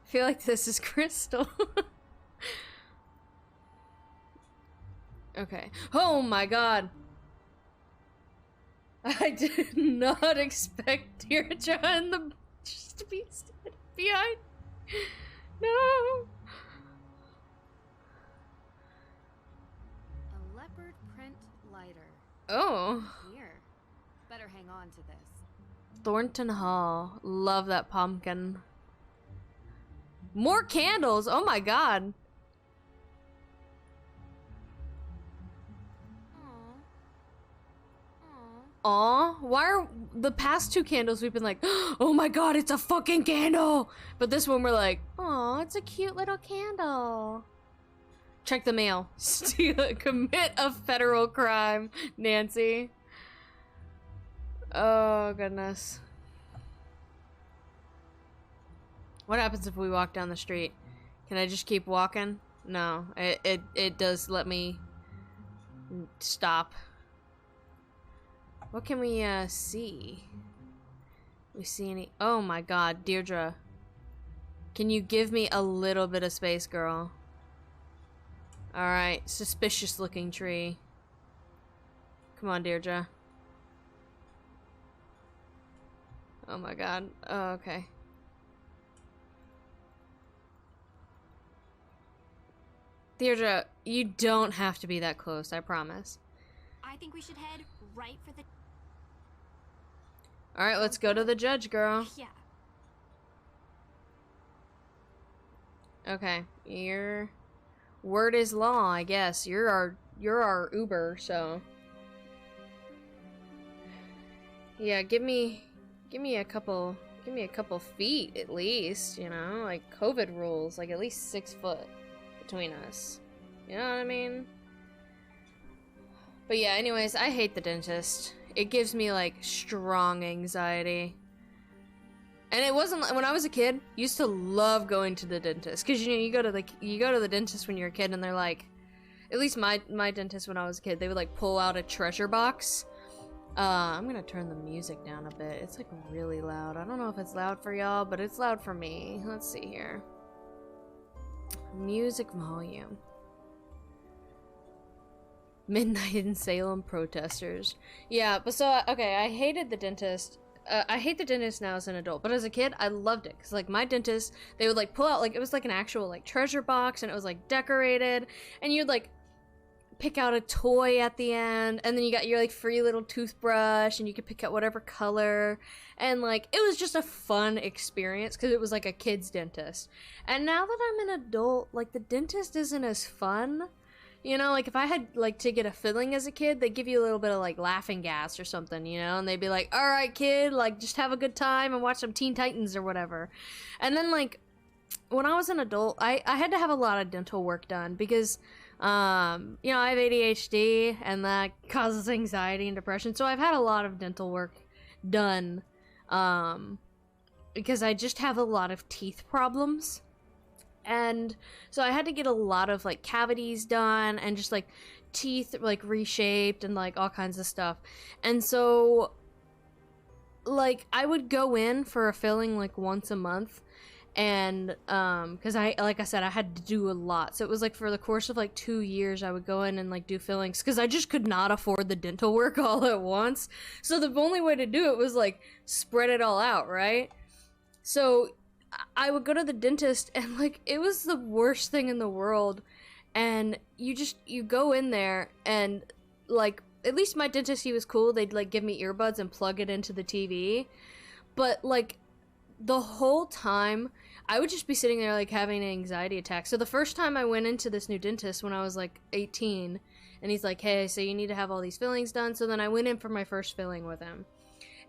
feel like this is Crystal. Okay. Oh my god. I did not expect Deirdre and the just to be standing behind. No. A leopard print lighter. Oh. Here. Better hang on to this. Thornton Hall. Love that pumpkin. More candles. Oh my god. Aw, why are the past two candles we've been like, oh my god, it's a fucking candle! But this one we're like, aw, it's a cute little candle. Check the mail. Steal, commit a federal crime, Nancy. Oh, goodness. What happens if we walk down the street? Can I just keep walking? No, it does let me stop. What can we, see? We see any- oh my god, Deirdre. Can you give me a little bit of space, girl? Alright, suspicious looking tree. Come on, Deirdre. Oh my god. Oh, okay. Deirdre, you don't have to be that close, I promise. I think we should head right for the... Alright, let's go to the judge, girl. Yeah. Okay, your word is law, I guess. You're our Uber, so yeah, give me a couple feet at least, you know, like COVID rules, like at least 6 foot between us. You know what I mean? But yeah, anyways, I hate the dentist. It gives me like strong anxiety. And it wasn't when I was a kid, used to love going to the dentist, cuz you know, you go to the dentist when you're a kid and they're like, at least my dentist when I was a kid, they would like pull out a treasure box. I'm going to turn the music down a bit. It's like really loud. I don't know if it's loud for y'all, but it's loud for me. Let's see here. Music volume. Midnight in Salem protesters. Yeah, but so, okay, I hated the dentist. I hate the dentist now as an adult, but as a kid, I loved it. Because, like, my dentist, they would, like, pull out, like, it was, like, an actual, like, treasure box, and it was, like, decorated, and you'd, like, pick out a toy at the end, and then you got your, like, free little toothbrush, and you could pick out whatever color, and, like, it was just a fun experience, because it was, like, a kid's dentist. And now that I'm an adult, like, the dentist isn't as fun. You know, like if I had like to get a filling as a kid, they'd give you a little bit of like laughing gas or something, you know, and they'd be like, all right, kid, like just have a good time and watch some Teen Titans or whatever. And then like when I was an adult, I had to have a lot of dental work done because, you know, I have ADHD and that causes anxiety and depression. So I've had a lot of dental work done, because I just have a lot of teeth problems. And so I had to get a lot of like cavities done and just like teeth like reshaped and like all kinds of stuff. And so like I would go in for a filling like once a month, and because like I said, I had to do a lot. So it was like for the course of like 2 years I would go in and like do fillings because I just could not afford the dental work all at once. So the only way to do it was like spread it all out, right? So I would go to the dentist and like it was the worst thing in the world. And you go in there and like, at least my dentist, he was cool. They'd like give me earbuds and plug it into the TV. But like the whole time I would just be sitting there like having an anxiety attack. So the first time I went into this new dentist when I was like 18, and he's like, hey, so you need to have all these fillings done. So then I went in for my first filling with him.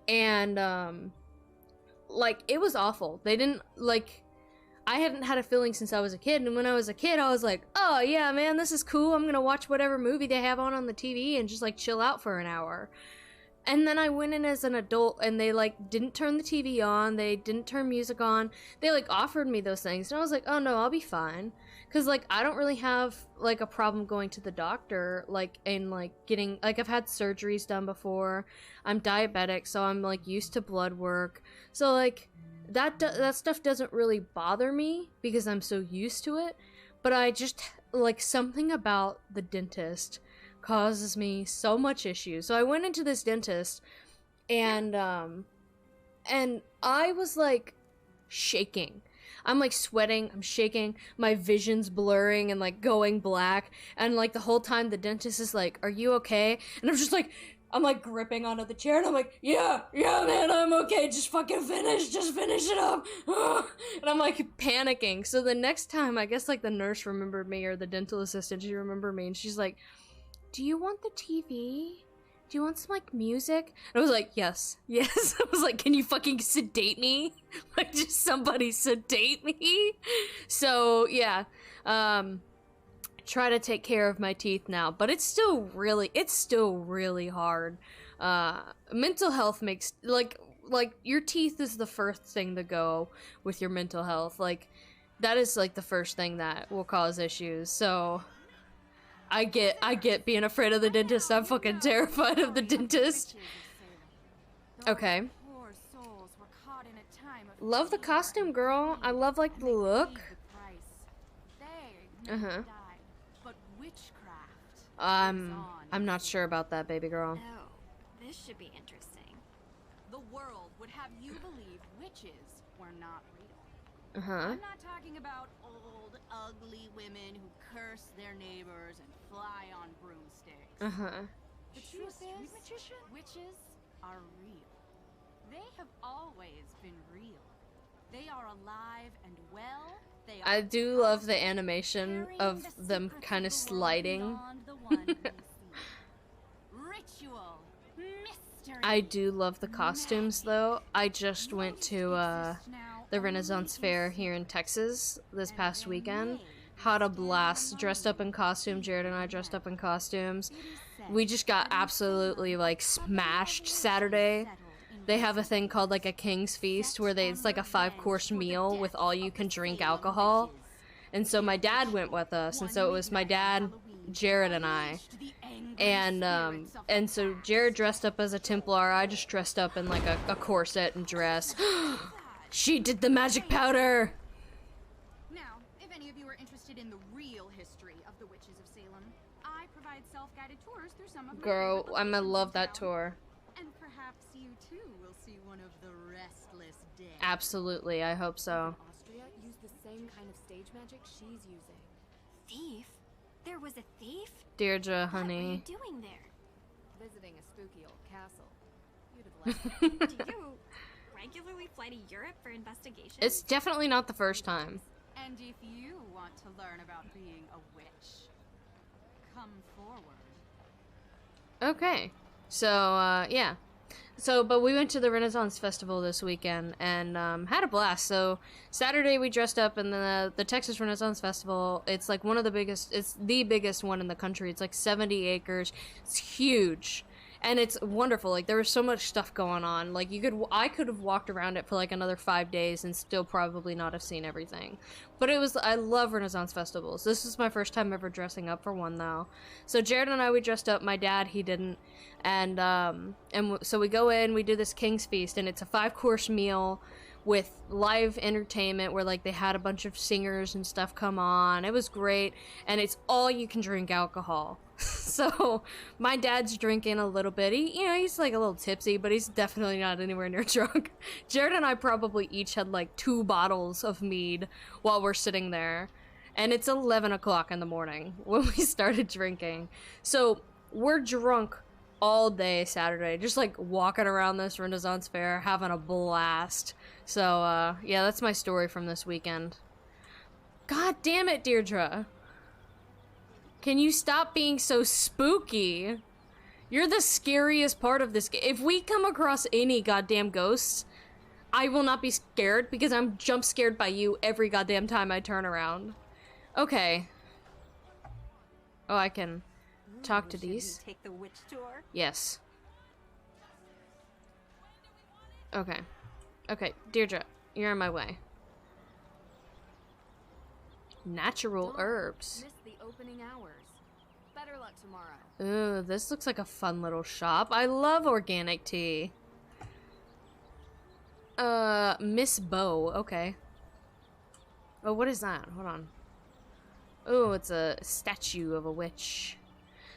And like it was awful. They didn't like, I hadn't had a filling since I was a kid, and when I was a kid I was like, oh yeah man, this is cool, I'm gonna watch whatever movie they have on the TV and just like chill out for an hour. And then I went in as an adult and they like didn't turn the TV on, they didn't turn music on, they like offered me those things and I was like, oh no, I'll be fine. Cause like I don't really have like a problem going to the doctor, like, and like getting, like I've had surgeries done before, I'm diabetic, so I'm like used to blood work, so like that stuff doesn't really bother me because I'm so used to it. But I just like something about the dentist causes me so much issue. So I went into this dentist and I was like shaking. I'm like sweating, I'm shaking, my vision's blurring and like going black, and like the whole time the dentist is like, are you okay? And I'm just like, I'm like gripping onto the chair and I'm like, yeah man, I'm okay, just fucking finish it up. And I'm like panicking. So the next time, I guess like the nurse remembered me, or the dental assistant, she remembered me, and she's like, do you want the TV? Do you want some like music? And I was like, yes. I was like, can you fucking sedate me? Like just somebody sedate me. So yeah, try to take care of my teeth now, but it's still really hard. Mental health makes like your teeth is the first thing to go with your mental health. Like that is like the first thing that will cause issues. So I get being afraid of the dentist. I'm fucking terrified of the dentist. Okay. Love the costume, girl. I love like the look. Uh-huh. I'm not sure about that, baby girl. Oh, this should be interesting. The world would have you believe witches were not real. Uh-huh. I'm not talking about old, ugly women who curse their neighbors and fly on broomsticks. Uh-huh. The truth is, witches are real. They have always been real. They are alive and well. They are I do love the animation of them kind of sliding. Ritual, mystery. I do love the costumes though. I just went to the Renaissance Fair here in Texas this past weekend. Had a blast, dressed up in costume. Jared and I dressed up in costumes. We just got absolutely like smashed Saturday. They have a thing called like a King's Feast where it's like a 5-course meal with all you can drink alcohol. And so my dad went with us, and so it was my dad, Jared, and I. And so Jared dressed up as a Templar. I just dressed up in like a corset and dress. She did the magic powder. Now, if any of you are interested in the real history of the witches of Salem, I provide self-guided tours through some of my Girl, favorite I'm gonna locations love in that town. tour. And perhaps you too will see one of the restless dead. Absolutely, I hope so. Austria used the same kind of stage magic she's using. Thief? There was a thief? Deirdre, What were you honey. doing there? Visiting a spooky old castle. You'd have left. Do you regularly fly to Europe for investigations? It's definitely not the first time. And if you want to learn about being a witch, come forward. Okay. So, yeah. So, but we went to the Renaissance Festival this weekend and had a blast. So, Saturday we dressed up in the Texas Renaissance Festival. It's like one of the biggest, it's the biggest one in the country. It's like 70 acres. It's huge. And it's wonderful. Like, there was so much stuff going on. Like, I could have walked around it for like another 5 days and still probably not have seen everything. But I love Renaissance festivals. This is my first time ever dressing up for one, though. So Jared and I, we dressed up. My dad, he didn't. And so we go in, we do this King's Feast, and it's a 5-course meal with live entertainment where, like, they had a bunch of singers and stuff come on. It was great. And it's all you can drink alcohol. So my dad's drinking a little bit. He's like a little tipsy, but he's definitely not anywhere near drunk. Jared and I probably each had like 2 bottles of mead while we're sitting there. And it's 11 o'clock in the morning when we started drinking. So we're drunk all day Saturday, just like walking around this Renaissance fair, having a blast. So, yeah, that's my story from this weekend. God damn it, Deirdre. Can you stop being so spooky? You're the scariest part of this game. If we come across any goddamn ghosts, I will not be scared because I'm jump scared by you every goddamn time I turn around. Okay. Oh, I can talk to these. Take the witch tour? Yes. Okay. Okay, Deirdre, you're in my way. Natural herbs. Missed the opening hours. Better luck tomorrow. Ooh, this looks like a fun little shop. I love organic tea. Miss Bow. Okay. Oh, what is that? Hold on. Oh, it's a statue of a witch.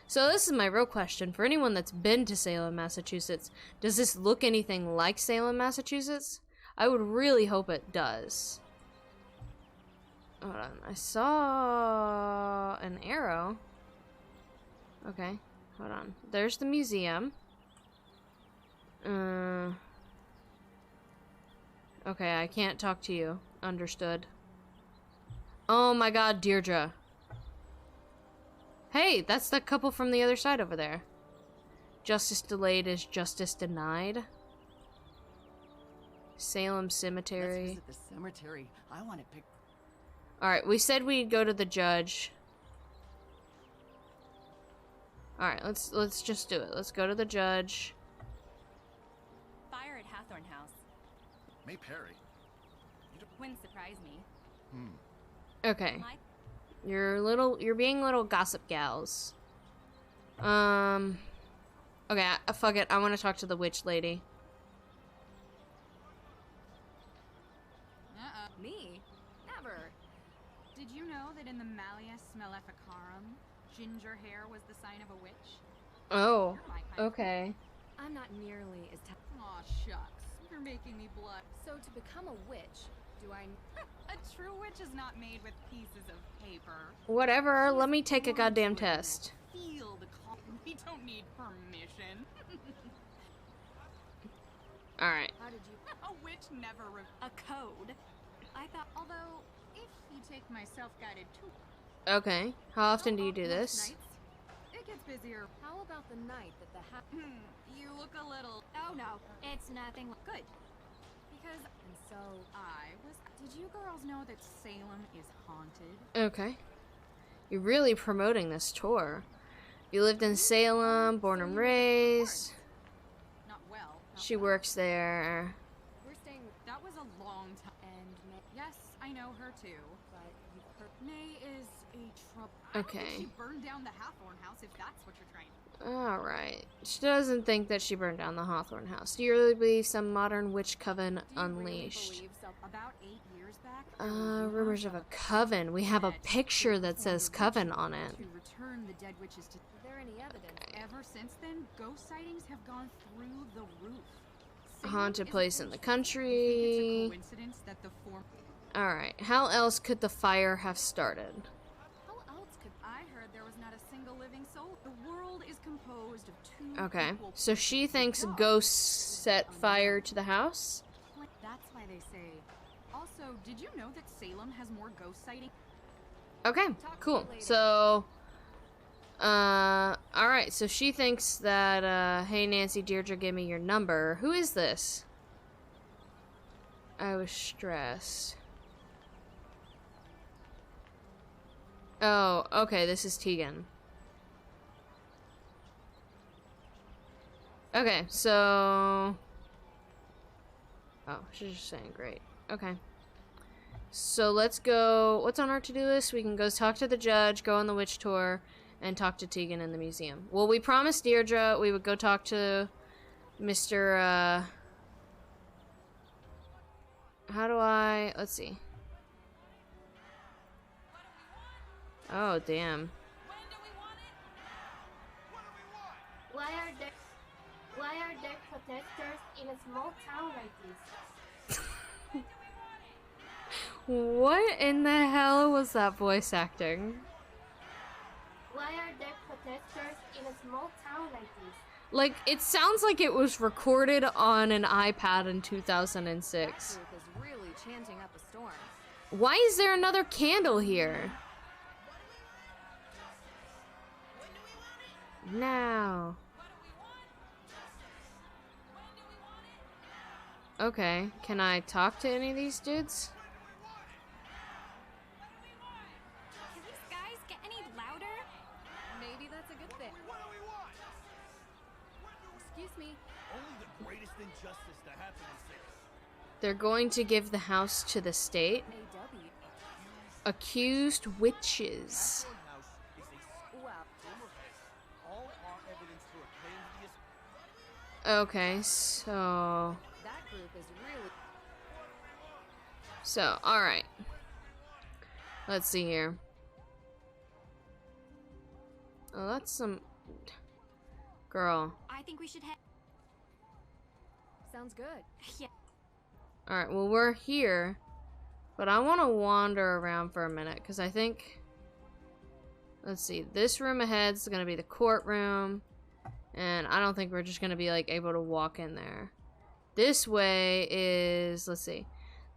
So this is my real question. For anyone that's been to Salem, Massachusetts, does this look anything like Salem, Massachusetts? I would really hope it does. Hold on. I saw an arrow. Okay. Hold on. There's the museum. Okay, I can't talk to you. Understood. Oh my god, Deirdre. Hey, that's the couple from the other side over there. Justice delayed is justice denied. Salem Cemetery. Let's visit the cemetery. I want to pick. Alright, we said we'd go to the judge. Alright, let's just do it. Let's go to the judge. Fire at Hathorn House. May Perry. Wouldn't surprise me. Okay. You're being little gossip gals. Okay, fuck it. I want to talk to the witch lady. Me? Never. Did you know that in the Malleus Maleficarum, ginger hair was the sign of a witch? Oh, okay. I'm not nearly as Aw, shucks. You're making me blush. So to become a witch, do I... A true witch is not made with pieces of paper. Whatever, let me take a goddamn test. Feel the call. We don't need permission. Alright. How did you... A witch never... A code. I thought... Although, if you take my self-guided tour... Okay. How often do you do this? It gets busier. How about the night that the You look a little... Oh no, it's nothing. Good. Because... And so, I was... Did you girls know that Salem is haunted? Okay. You're really promoting this tour. You lived in Salem, born and raised. Not well. She works there. We're staying... That was a long time. And May... Yes, I know her too. But you've heard... May is a trouble... Okay. I don't think she burned down the Hathorn House, if that's what you're trying to... Alright. She doesn't think that she burned down the Hawthorne House. Do you really believe some modern witch coven unleashed? Really about 8 years back, Rumors of a coven. We have a picture that says coven on it. to return the dead witches to... Is there any evidence? Ever since then, ghost sightings have gone through the roof. A haunted place in the It's a country. coincidence that the form... Alright. How else could the fire have started? How else could... I heard there was not a single living soul. The world is composed of two... Okay. equal So she thinks ghosts set fire to the house? That's why they say... Also, did you know that Salem has more ghost sightings? Okay, cool. So Alright, so she thinks that, hey Nancy, Deirdre, give me your number. Who is this? I was stressed. Oh, okay, this is Tegan. Okay, so... Oh, she's just saying great. Okay. So let's go... What's on our to-do list? We can go talk to the judge, go on the witch tour, and talk to Tegan in the museum. Well, we promised Deirdre we would go talk to Mr. How do I... Let's see. Oh, damn. Why are there protesters in a small town like this? What in the hell was that voice acting? Why are there protesters in a small town like this? Like, it sounds like it was recorded on an iPad in 2006. That group is really chanting up a storm. Why is there another candle here? Now. Okay, can I talk to any of these dudes? Can these guys get any louder? Maybe that's a good thing. Excuse me. Only the greatest injustice to happen is this. They're going to give the house to the state. Accused witches. Okay, so... That group is really... So, alright. Let's see here. Oh, that's some... Girl. I think we should head. Sounds good. Yeah. Alright, well, we're here. But I want to wander around for a minute, because I think... Let's see, this room ahead is going to be the courtroom. And I don't think we're just going to be, like, able to walk in there. This way is... Let's see.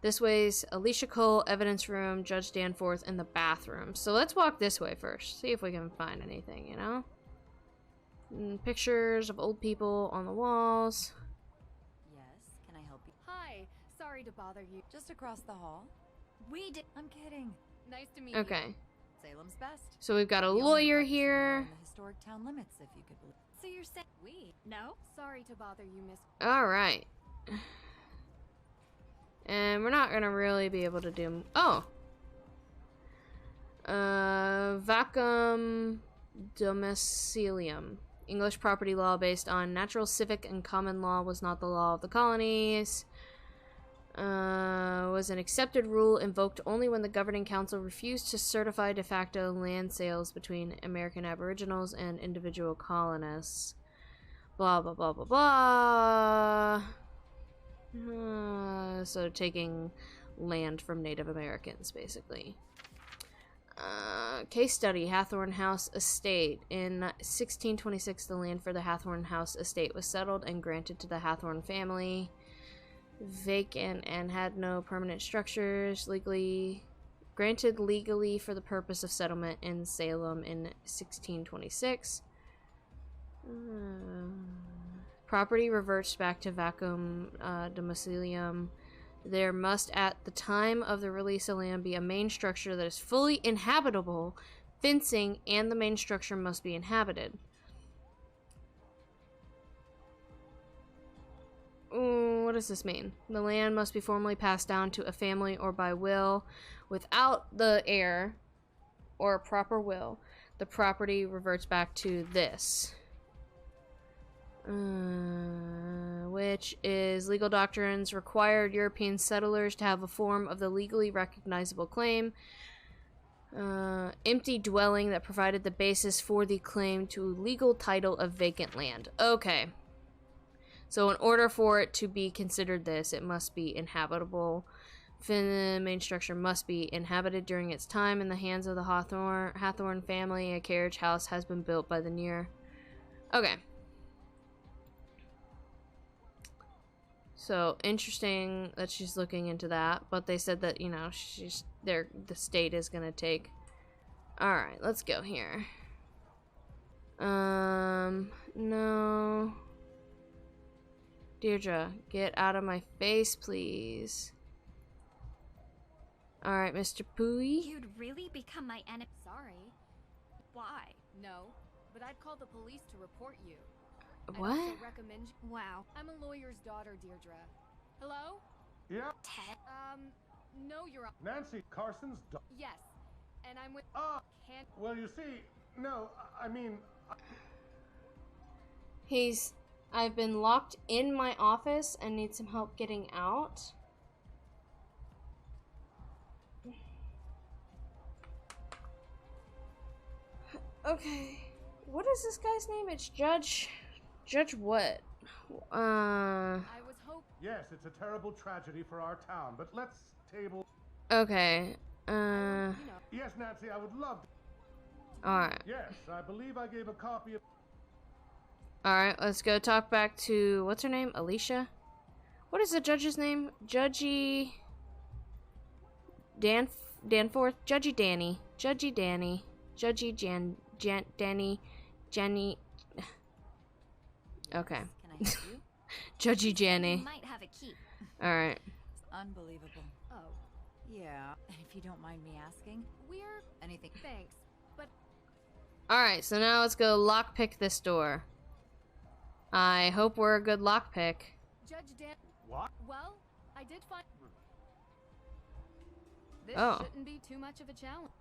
This way's Alicia Cole, evidence room, Judge Danforth, and the bathroom. So let's walk this way first. See if we can find anything, you know? Pictures of old people on the walls. Yes, can I help you? Hi, sorry to bother you. Just across the hall. We did. I'm kidding. Nice to meet you. Okay. Salem's best. So we've got a lawyer here. In the historic town limits, if you could believe. So you're saying we? No? Sorry to bother you, Miss. Alright. And we're not gonna really be able to do... Oh! Vacum domicilium. English property law based on natural, civic, and common law was not the law of the colonies. Was an accepted rule invoked only when the governing council refused to certify de facto land sales between American Aboriginals and individual colonists. Blah, blah, blah, blah, blah. So taking land from Native Americans, basically. Case study, Hathorne House Estate. In 1626, the land for the Hathorne House Estate was settled and granted to the Hathorne family. Vacant and had no permanent structures. Granted legally for the purpose of settlement in Salem in 1626. Property reverts back to vacum domicilium. There must, at the time of the release of land, be a main structure that is fully inhabitable, fencing, and the main structure must be inhabited. What does this mean? The land must be formally passed down to a family or by will. Without the heir or a proper will, the property reverts back to this. Which is legal doctrines required European settlers to have a form of the legally recognizable claim. Empty dwelling that provided the basis for the claim to legal title of vacant land. Okay. So in order for it to be considered this, it must be inhabitable. The main structure must be inhabited during its time in the hands of the Hathorne family. A carriage house has been built by the near... Okay. So, interesting that she's looking into that, but they said that, you know, the state is gonna take... Alright, let's go here. No. Deirdre, get out of my face, please. Alright, Mr. Pooey. You'd really become my enemy. Sorry. Why? No, but I'd call the police to report you. What? I'd also recommend. Wow. I'm a lawyer's daughter, Deirdre. Hello? Yeah. Ted. No, you're. Nancy, Carson's Yes, and I'm with. Can't. Well, you see, no, I mean. I've been locked in my office and need some help getting out. Okay. What is this guy's name? It's Judge what? I was hoping. Yes, it's a terrible tragedy for our town, but let's table. Okay. Yes, Nancy, I would love to. Alright. Yes, I believe I gave a copy of. Alright, let's go talk back to, what's her name? Alicia? What is the judge's name? Judgy Danforth? Judgy Danny. Judgy Danny. Judgy Danny. Jenny. Okay. Can I help you? Judgy Jenny. You might have a key. Alright. Unbelievable. Oh. Yeah, and if you don't mind me asking, We're. anything. Thanks, but. Alright, so now let's go lockpick this door. I hope we're a good lockpick. Judge Dan. What? Well, I did find. This Oh. shouldn't be too much of a challenge.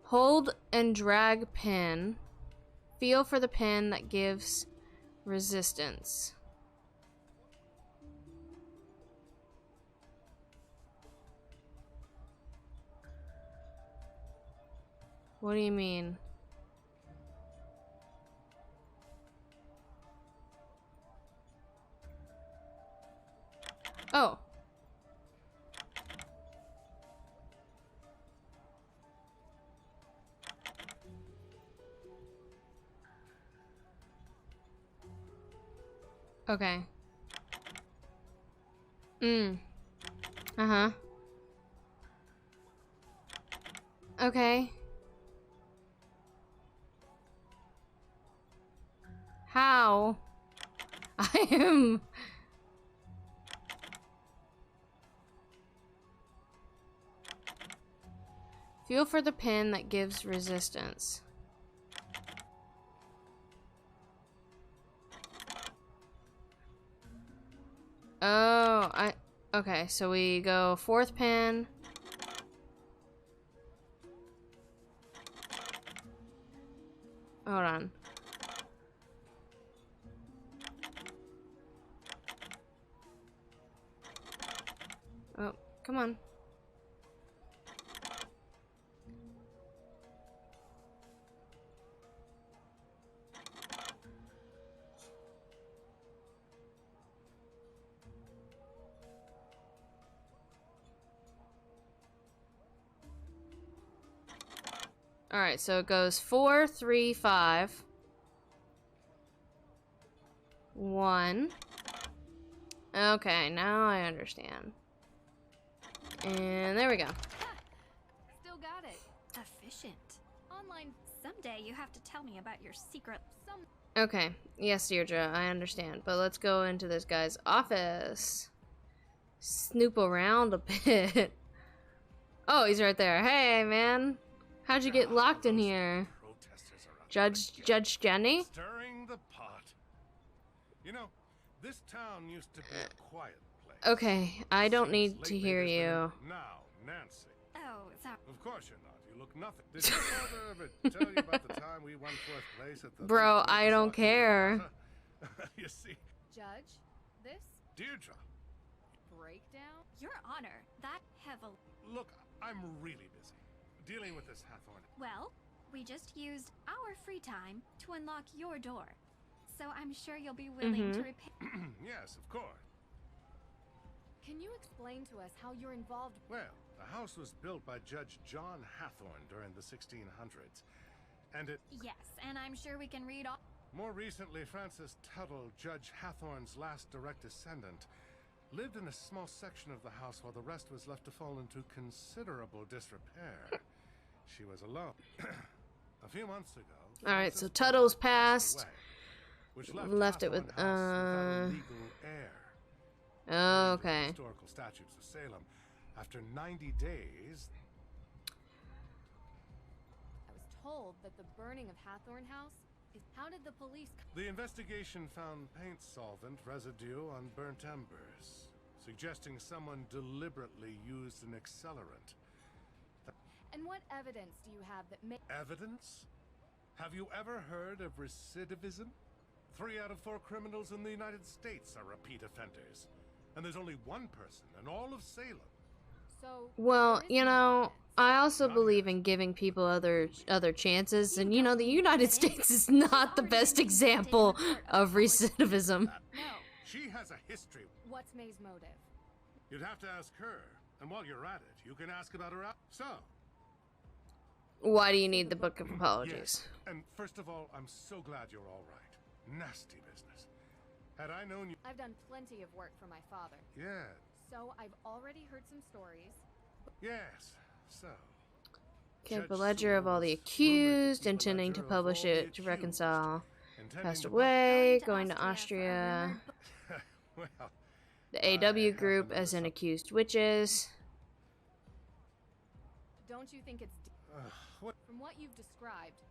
Hold and drag pin. Feel for the pin that gives resistance. What do you mean? Oh. Okay. Uh-huh. Okay. How? I am... Feel for the pin that gives resistance. Oh, okay, so we go fourth pin. Hold on. Oh, come on. Alright, so it goes 4, 3, 5. 1. Okay, now I understand. And there we go. Still got it. Efficient. Online. Someday you have to tell me about your secret. Okay, yes, Deirdre, I understand. But let's go into this guy's office. Snoop around a bit. Oh, he's right there. Hey, man. How'd you get locked in here? Judge Jenny? Stirring the pot. You know, this town used to be a quiet place. Okay, I don't need to hear you. Now, Nancy. Oh, sorry. Of course you're not. You look nothing. Did your father ever tell you about the time we won fourth place at the... Bro, I don't care. You see, Judge, this Deirdre, breakdown. Your Honor, that heavily. look, I'm really busy dealing with this Hathorn. Well, we just used our free time to unlock your door. So I'm sure you'll be willing to repair. Yes, of course. Can you explain to us how you're involved? Well, the house was built by Judge John Hathorn during the 1600s. And it... Yes, and I'm sure we can read all. More recently, Francis Tuttle, Judge Hathorn's last direct descendant, lived in a small section of the house while the rest was left to fall into considerable disrepair. She was alone. A few months ago. Alright, so Tuttle's passed. Which Left it with legal heir. Okay. Historical statutes of Salem. After 90 days. I was told that the burning of Hathorn House is. How did the police? The investigation found paint solvent residue on burnt embers, suggesting someone deliberately used an accelerant. And what evidence do you have that may? Evidence? Have you ever heard of recidivism? 3 out of 4 criminals in the United States are repeat offenders. And there's only one person in all of Salem. So, well, you know, I also believe in giving people other chances, and you know, the United States is not the best example of recidivism. No. She has a history. What's May's motive? You'd have to ask her. And while you're at it, you can ask about her. So, why do you need the Book of Apologies? Yes. And first of all, I'm so glad you're all right. Nasty business. Had I known you... I've done plenty of work for my father. Yeah. So I've already heard some stories. Yes. So... Kept a ledger of all the accused, intending to publish it to reconcile. Passed away, going to Austria. Well, the AW group as in accused witches. Don't you think it's... From what you've described...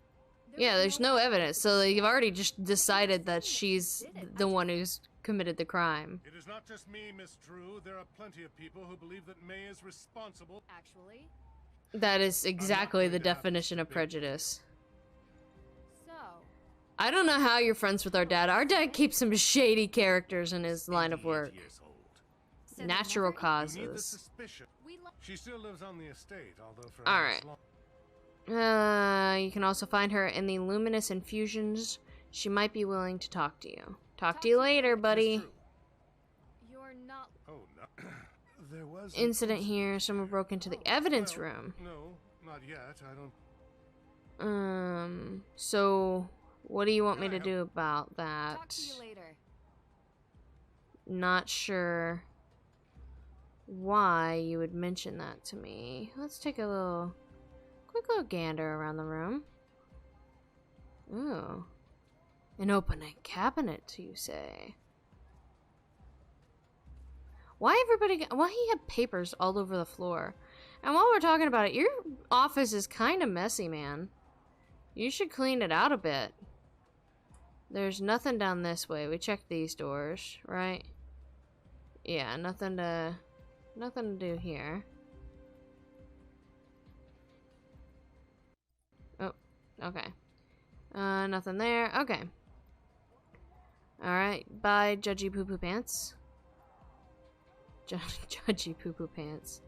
Yeah, there's no evidence, so you've already just decided that she's the one who's committed the crime. It is not just me, Miss Drew. There are plenty of people who believe that May is responsible. Actually? That is exactly the definition of prejudice. So... I don't know how you're friends with our dad. Our dad keeps some shady characters in his line of work. Natural causes. She still lives on the estate, although for Alright. You can also find her in the Luminous Infusions. She might be willing to talk to you. Talk to you later, buddy. You're not... Oh, no. There was Incident here. Someone broke into the evidence room. No, not yet. I don't... So, what do you want me to do about that? Talk to you later. Not sure why you would mention that to me. Let's take a quick little gander around the room. Ooh. An opening cabinet, you say? Why he have papers all over the floor? And while we're talking about it, your office is kind of messy, man. You should clean it out a bit. There's nothing down this way. We checked these doors, right? Yeah, nothing to do here. Oh, okay. Nothing there. Okay. Alright, bye, Judgy Poo Poo Pants. Judgy Poo Poo Pants.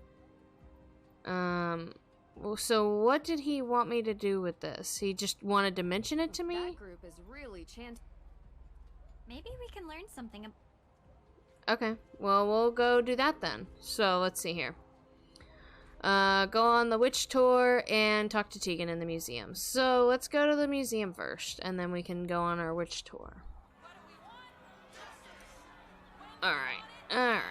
Well, so what did he want me to do with this? He just wanted to mention it to me? That group is really Maybe we can learn something. Okay, well, we'll go do that then. So, let's see here. Go on the witch tour and talk to Tegan in the museum. So, let's go to the museum first, and then we can go on our witch tour. Alright.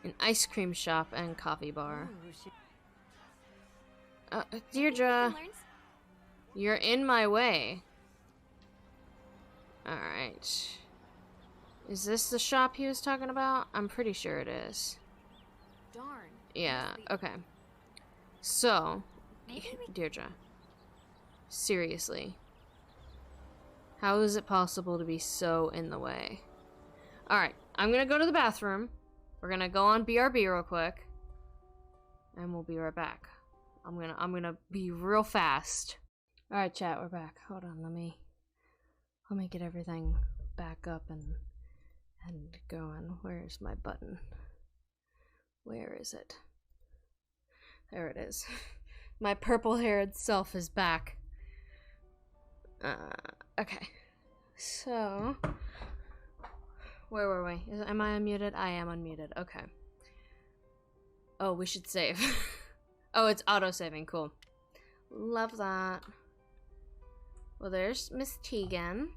An ice cream shop and coffee bar. Deirdre, you're in my way. Alright. Is this the shop he was talking about? I'm pretty sure it is. Darn. Yeah, okay. So, Deirdre. Seriously. How is it possible to be so in the way? Alright, I'm gonna go to the bathroom. We're gonna go on BRB real quick. And we'll be right back. I'm gonna be real fast. Alright, chat, we're back. Hold on, let me get everything back up and going. Where's my button? Where is it? There it is. My purple-haired self is back. Okay. So, where were we? Am I unmuted? I am unmuted. Okay. Oh, we should save. Oh, it's auto-saving. Cool. Love that. Well, there's Miss Tegan.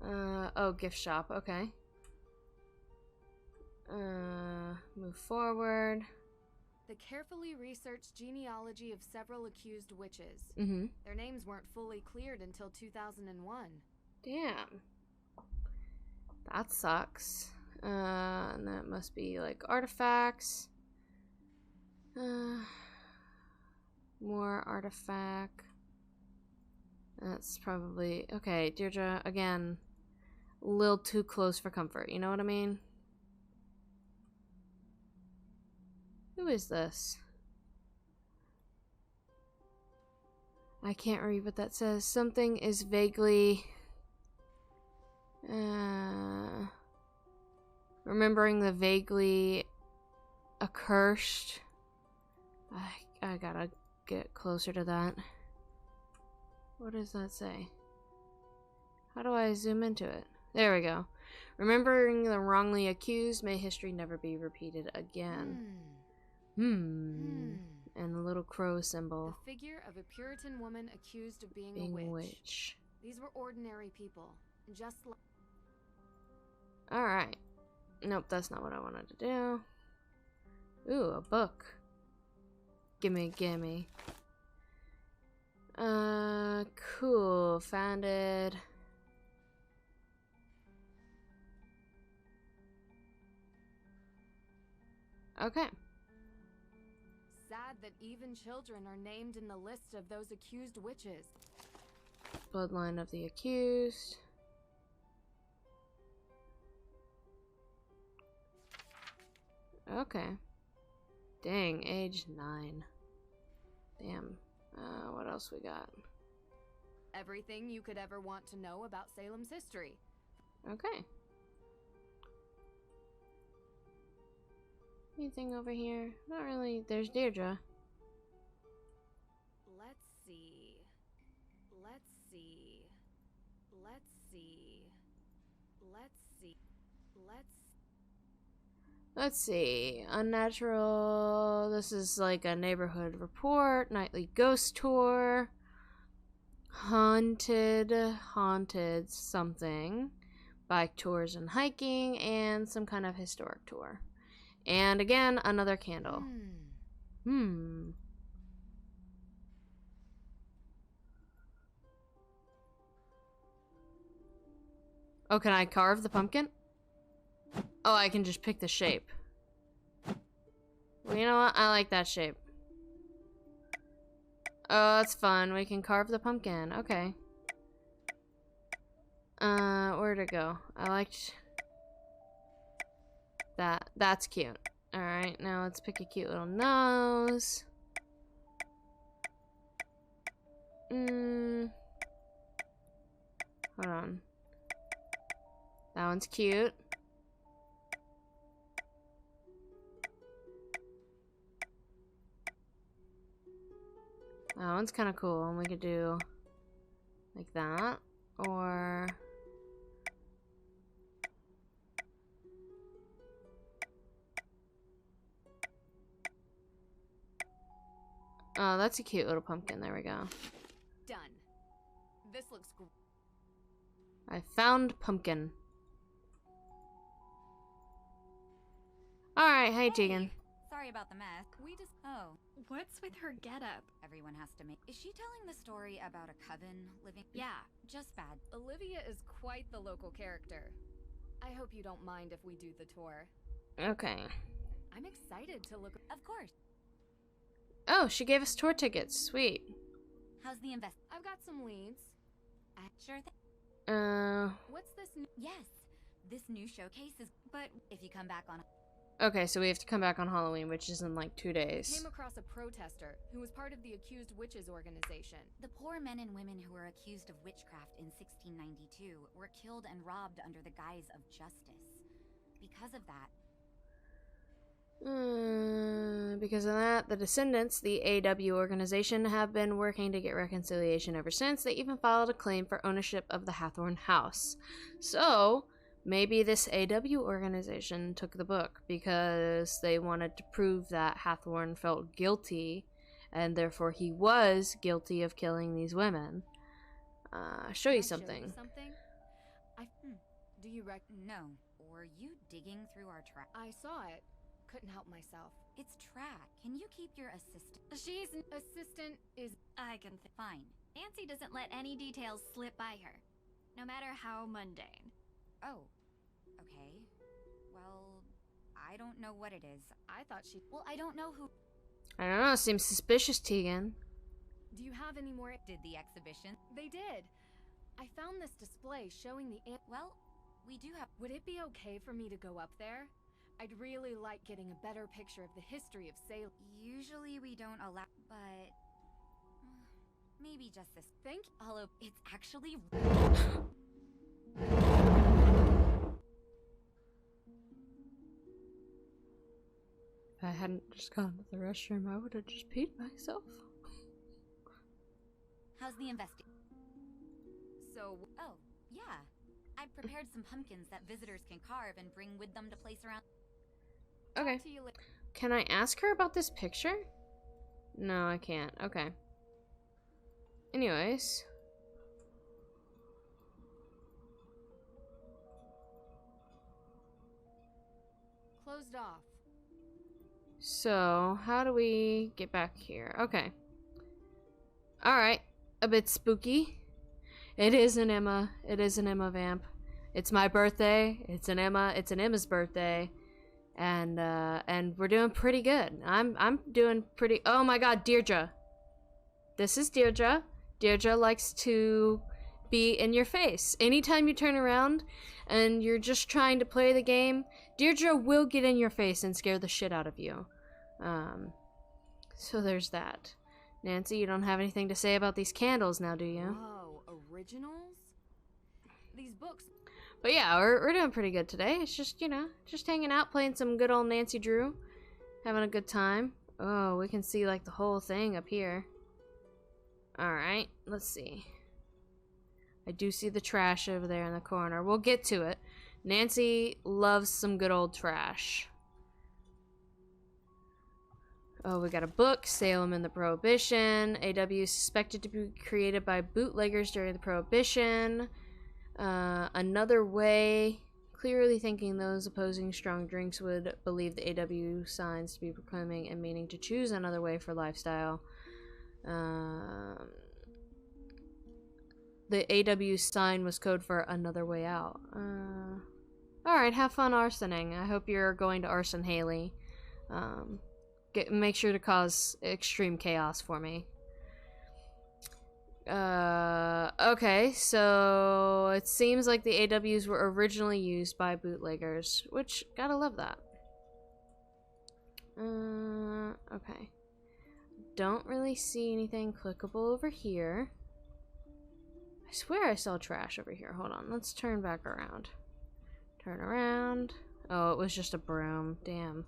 Oh, gift shop. Okay. Move forward. The carefully researched genealogy of several accused witches. Their names weren't fully cleared until 2001. Damn. That sucks. And that must be like artifacts. More artifact. That's probably... Okay, Deirdre, again, a little too close for comfort. You know what I mean? Who is this? I can't read what that says. Something is vaguely... remembering the vaguely accursed. I gotta get closer to that. What does that say? How do I zoom into it? There we go. Remembering the wrongly accused, may history never be repeated again. And the little crow symbol. The figure of a Puritan woman accused of being a witch. These were ordinary people, just like... Alright. Nope, that's not what I wanted to do. Ooh, a book. Gimme, gimme. Cool. Founded. Okay. Sad that even children are named in the list of those accused witches. Bloodline of the accused. Okay. Dang, age 9. Damn. What else we got? Everything you could ever want to know about Salem's history. Okay. Anything over here? Not really. There's Deirdre. Let's see. Let's see. Let's see. Let's see. Let's see. Unnatural. This is like a neighborhood report. Nightly ghost tour. Haunted something. Bike tours and hiking. And some kind of historic tour. And again, another candle. Oh, can I carve the pumpkin? Oh, I can just pick the shape. Well, you know what? I like that shape. Oh, that's fun. We can carve the pumpkin. Okay. Where'd it go? I liked that. That's cute. Alright, now let's pick a cute little nose. Hold on. That one's cute. That one's kind of cool, and we could do like that, or oh, that's a cute little pumpkin. There we go. Done. This looks great. I found pumpkin. All right, hey, Tegan. Sorry about the mess. Oh. What's with her getup? Everyone has to make... Is she telling the story about a coven living... Yeah. Just bad. Olivia is quite the local character. I hope you don't mind if we do the tour. Okay. I'm excited to look... Of course. Oh, she gave us tour tickets. Sweet. How's the invest... I've got some leads. Sure thing. What's this new... Yes. This new showcase is... But if you come back on... Okay, so we have to come back on Halloween, which is in like 2 days. I came across a protester who was part of the Accused Witches organization. The poor men and women who were accused of witchcraft in 1692 were killed and robbed under the guise of justice. Because of that... Because of that, the descendants, the AW organization, have been working to get reconciliation ever since. They even filed a claim for ownership of the Hathorn house. So... maybe this AW organization took the book because they wanted to prove that Hathorn felt guilty and therefore he was guilty of killing these women. Show you something. Do you No. Were you digging through our trash? I saw it. Couldn't help myself. It's track. Can you keep your assistant? She's an assistant is... I can Fine. Nancy doesn't let any details slip by her, no matter how mundane. Oh. Okay. Well, I don't know what it is. I thought she... Well, I don't know who... I don't know, seems suspicious, Tegan. Do you have any more... Did the exhibition? They did. I found this display showing the... Well, we do have... Would it be okay for me to go up there? I'd really like getting a better picture of the history of Salem. Usually we don't allow... But... maybe just this. Thank you. Although, it's actually... If I hadn't just gone to the restroom, I would have just peed myself. How's the investigation? So... Oh, yeah. I prepared some pumpkins that visitors can carve and bring with them to place around... Okay. Can I ask her about this picture? No, I can't. Okay. Anyways. Closed off. So, how do we get back here? Okay. Alright. A bit spooky. It is an Emma. It is an Emma vamp. It's my birthday. It's an Emma's birthday. And we're doing pretty good. I'm doing pretty... Oh my god, Deirdre. This is Deirdre. Deirdre likes to be in your face. Anytime you turn around and you're just trying to play the game, Deirdre will get in your face and scare the shit out of you. So there's that. Nancy, you don't have anything to say about these candles now, do you? Whoa, originals? These books... But yeah, we're doing pretty good today. It's just, you know, just hanging out, playing some good old Nancy Drew. Having a good time. Oh, we can see, like, the whole thing up here. Alright, let's see. I do see the trash over there in the corner. We'll get to it. Nancy loves some good old trash. Oh, we got a book, Salem and the Prohibition. AW suspected to be created by bootleggers during the Prohibition. Another way, clearly thinking those opposing strong drinks would believe the AW signs to be proclaiming and meaning to choose another way for lifestyle. The AW sign was code for another way out. Alright, have fun arsoning. I hope you're going to arson Haley. Make sure to cause extreme chaos for me. Okay, so it seems like the AWs were originally used by bootleggers, which, gotta love that. Okay. Don't really see anything clickable over here. I swear I saw trash over here. Hold on, let's turn back around. Turn around. Oh, it was just a broom. Damn.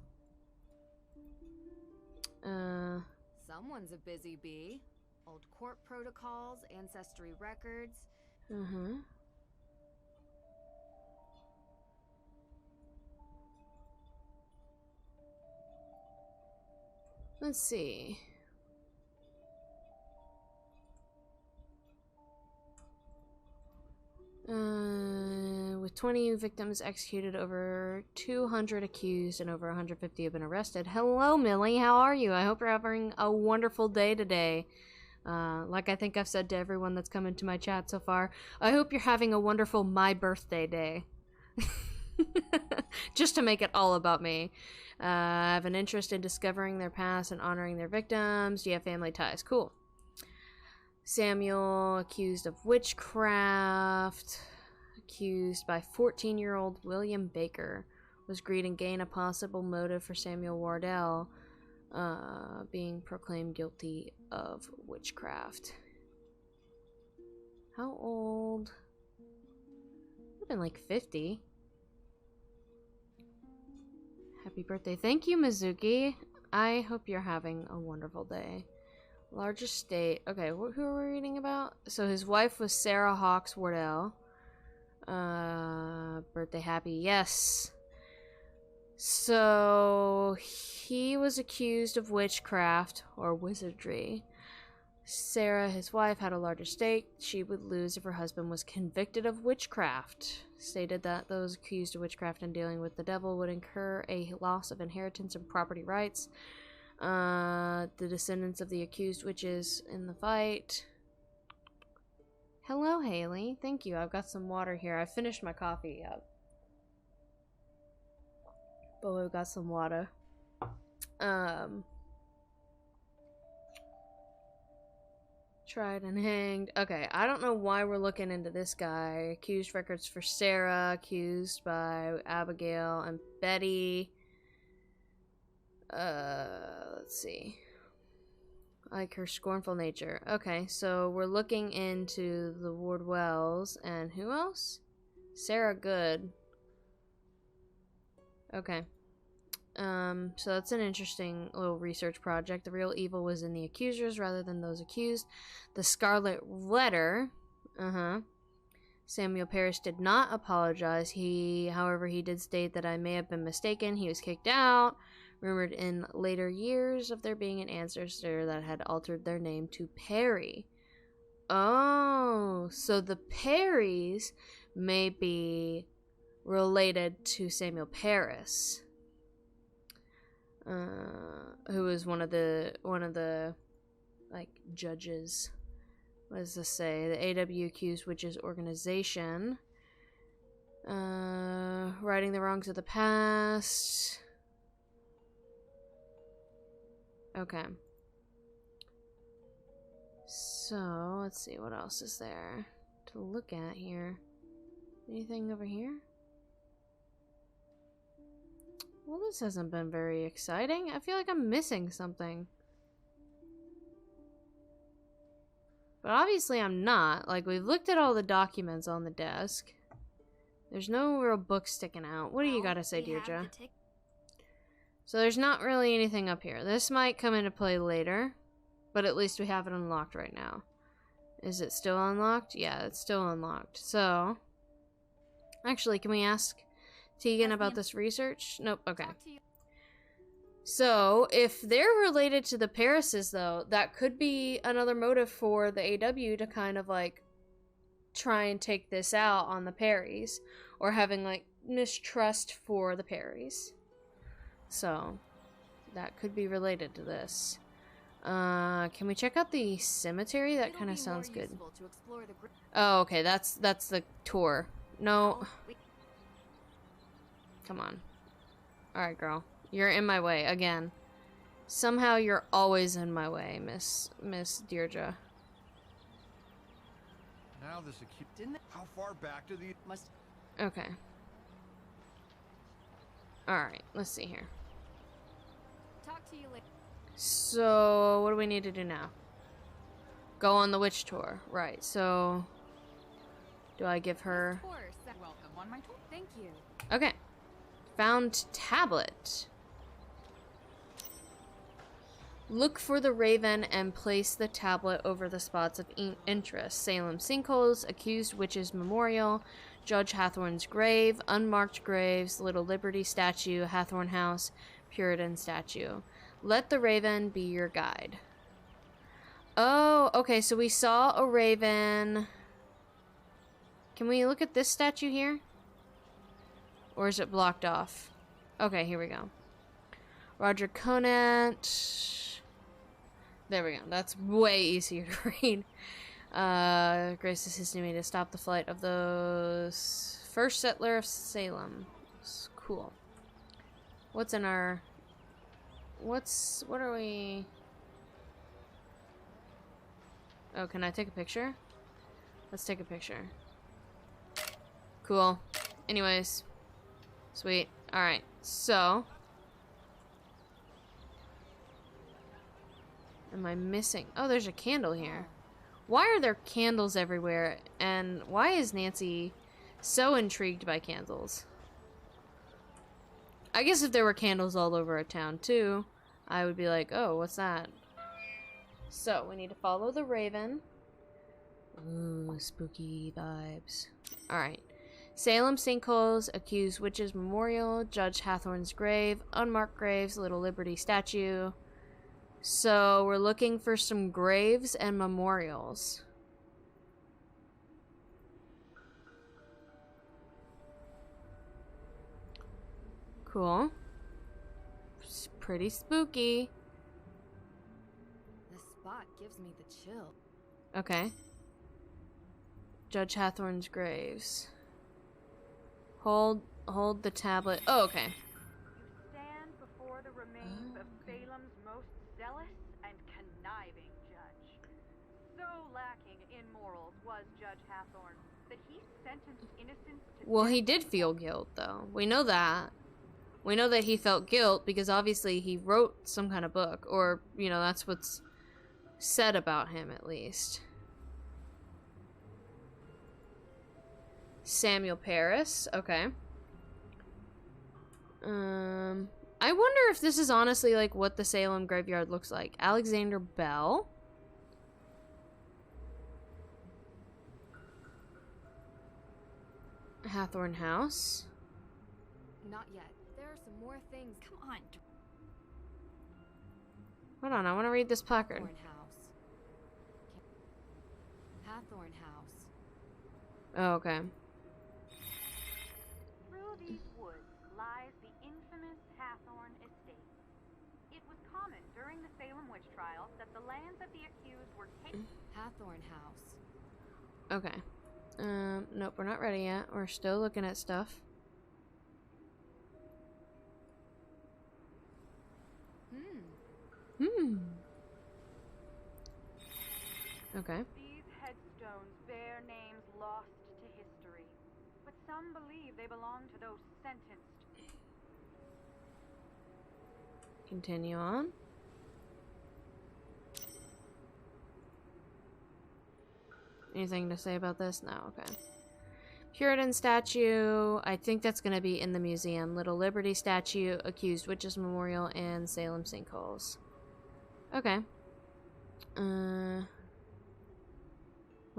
Someone's a busy bee. Old court protocols, ancestry records. Let's see. With 20 victims executed, over 200 accused, and over 150 have been arrested. Hello, Millie. How are you? I hope you're having a wonderful day today. Like I think I've said to everyone that's come into my chat so far, I hope you're having a wonderful my birthday day. Just to make it all about me. I have an interest in discovering their past and honoring their victims. Do you have family ties? Cool. Samuel, accused of witchcraft. Accused by 14-year-old William Baker. Was greed and gain a possible motive for Samuel Wardell being proclaimed guilty of witchcraft. How old? I've been like 50. Happy birthday. Thank you, Mizuki. I hope you're having a wonderful day. Largest state. Okay, who are we reading about? So his wife was Sarah Hawks Wardell. Birthday happy. Yes. So he was accused of witchcraft or wizardry. Sarah, his wife, had a larger stake she would lose if her husband was convicted of witchcraft. Stated that those accused of witchcraft and dealing with the devil would incur a loss of inheritance and property rights. The descendants of the accused witches in the fight. Hello, Haley. Thank you. I've got some water here. I finished my coffee up. But we've got some water. Tried and hanged. Okay, I don't know why we're looking into this guy. Accused records for Sarah. Accused by Abigail and Betty. Let's see. Like her scornful nature. Okay, so we're looking into the Wardwells. And who else? Sarah Good. Okay. So that's an interesting little research project. The real evil was in the accusers rather than those accused. The Scarlet Letter. Samuel Parrish did not apologize. However, he did state that I may have been mistaken. He was kicked out. Rumored in later years of there being an ancestor that had altered their name to Perry. Oh, so the Perrys may be related to Samuel Parris. Who was one of the like judges. What does this say? The AW Accused Witches Organization. Righting the wrongs of the past. Okay. So let's see, what else is there to look at here? Anything over here? Well, this hasn't been very exciting. I feel like I'm missing something. But obviously I'm not. Like, we've looked at all the documents on the desk. There's no real book sticking out. What do you gotta say, Deirdre? So there's not really anything up here. This might come into play later, but at least we have it unlocked right now. Is it still unlocked? Yeah, it's still unlocked. So, actually, can we ask Tegan about this research? Nope, okay. So, if they're related to the Parrises, though, that could be another motive for the AW to kind of, like, try and take this out on the Perrys. Or having, like, mistrust for the Perrys. So, that could be related to this. Can we check out the cemetery? That kind of sounds good. Oh, okay, that's the tour. No. Come on. Alright, girl. You're in my way, again. Somehow you're always in my way, Miss Deirdre. Now this didn't. How far back do the must? Okay. Alright, let's see here. Talk to you later. So, what do we need to do now? Go on the witch tour. Right, so... Do I give her... Of course. Welcome on my tour. Thank you. Okay. Found tablet. Look for the raven and place the tablet over the spots of interest. Salem sinkholes, accused witches memorial, Judge Hathorne's grave, unmarked graves, Little Liberty statue, Hathorne House, Puritan statue. Let the raven be your guide. Oh, okay, so we saw a raven. Can we look at this statue here? Or is it blocked off? Okay, here we go. Roger Conant. There we go. That's way easier to read. Grace assisted me to stop the flight of those first settler of Salem. It's cool. What's in our... what are we... Oh, can I take a picture? Let's take a picture. Cool. Anyways. Sweet. Alright, so... Am I missing... Oh, there's a candle here. Why are there candles everywhere? And why is Nancy so intrigued by candles? I guess if there were candles all over a town, too, I would be like, oh, what's that? So, we need to follow the raven. Ooh, spooky vibes. Alright. Salem sinkholes, accused witches memorial, Judge Hathorne's grave, unmarked graves, Little Liberty statue. So we're looking for some graves and memorials. Cool. It's pretty spooky. This spot gives me the chill. Okay. Judge Hathorne's graves. Hold the tablet. Oh, okay. You stand before the remains of Salem's most zealous and conniving judge. So lacking in morals was Judge Hathorne that he sentenced innocents to Well, death. he did feel guilt, though. We know that. We know that he felt guilt because obviously he wrote some kind of book, or, you know, that's what's said about him, at least. Samuel Paris, okay. I wonder if this is honestly like what the Salem graveyard looks like. Alexander Bell. Hathorne House. Not yet. There are some more things. Come on. Hold on, I want to read this placard. Hathorne House. Hathorne House. Oh, okay. Through these woods lies the infamous Hathorne estate. It was common during the Salem witch trials that the lands of the accused were taken. Hathorne House. Okay. Nope, we're not ready yet. We're still looking at stuff. Okay. These headstones bear names lost to history, but some believe they belong to those sentenced. Continue on. Anything to say about this? No, okay. Puritan statue. I think that's going to be in the museum. Little Liberty statue, accused witches memorial, and Salem sinkholes. Okay. We're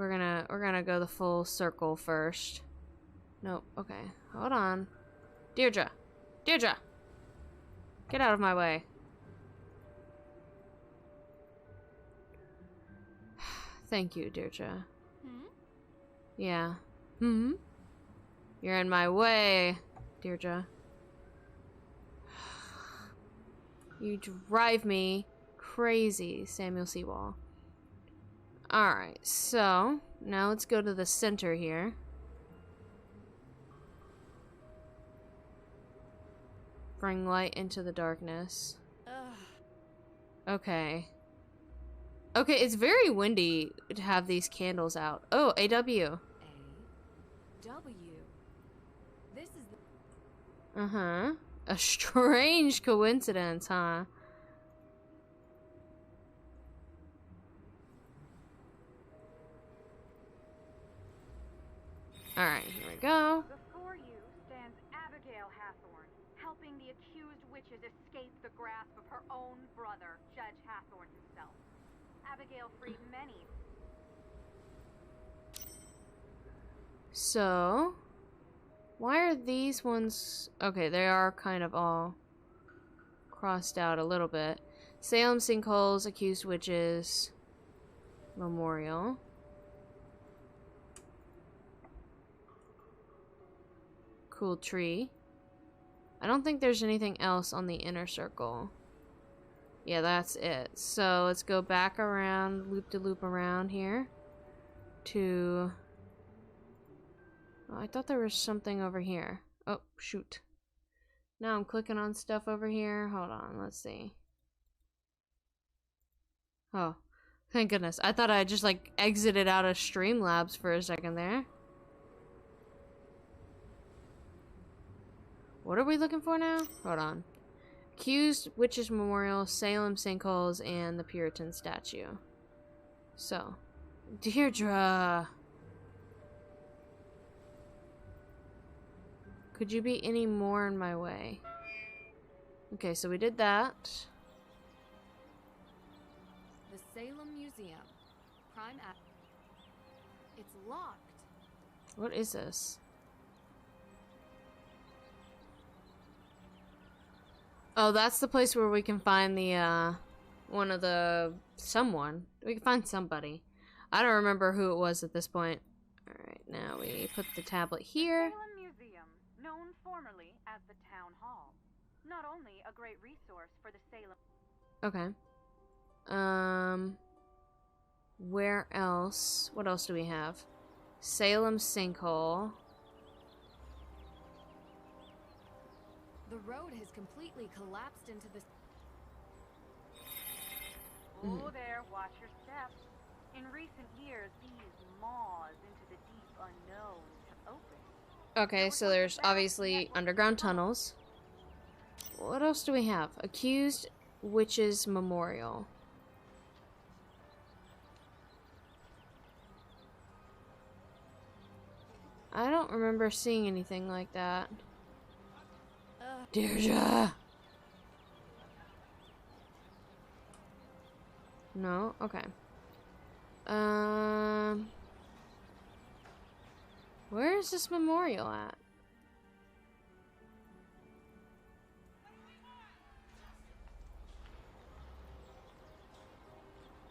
gonna go the full circle first. Nope. Okay. Hold on. Deirdre. Deirdre! Get out of my way. Thank you, Deirdre. Yeah. You're in my way, Deirdre. You drive me crazy, Samuel Seawall. Alright, so now let's go to the center here. Bring light into the darkness. Okay. Okay, it's very windy to have these candles out. Oh, AW. W. This is the... Uh-huh. A strange coincidence, huh? Alright, here we go. Before you stands Abigail Hathorne, helping the accused witches escape the grasp of her own brother, Judge Hathorne himself. Abigail freed many. So, why are these ones... Okay, they are kind of all crossed out a little bit. Salem sinkholes, accused witches, memorial. Cool tree. I don't think there's anything else on the inner circle. Yeah, that's it. So let's go back around, loop-de-loop around here to... Oh, I thought there was something over here. Oh, shoot. Now I'm clicking on stuff over here. Hold on, let's see. Oh, thank goodness. I thought I just like exited out of Streamlabs for a second there. What are we looking for now? Hold on. Accused Witches Memorial, Salem sinkholes, and the Puritan statue. So, Deirdre. Could you be any more in my way? Okay, so we did that. The Salem Museum. Prime at... It's locked. What is this? Oh, that's the place where we can find the, one of the someone. We can find somebody. I don't remember who it was at this point. All right, now we put the tablet here. Salem Museum, known formerly as the Town Hall, not only a great resource for the Salem. Okay. Where else? What else do we have? Salem Sinkhole. The road has completely collapsed into the. Mm. Oh, there, watch your steps. In recent years, these maws into the deep unknown have opened. Okay, so there's obviously underground tunnels. What else do we have? Accused Witches Memorial. I don't remember seeing anything like that. Deirdre! No? Okay. Where is this memorial at?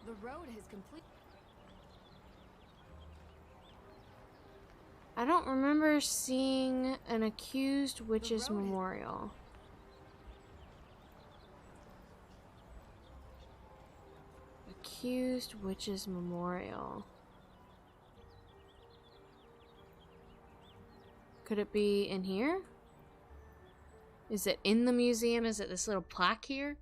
The road has complete. I don't remember seeing an accused witches memorial. Accused witches memorial. Could it be in here? Is it in the museum? Is it this little plaque here?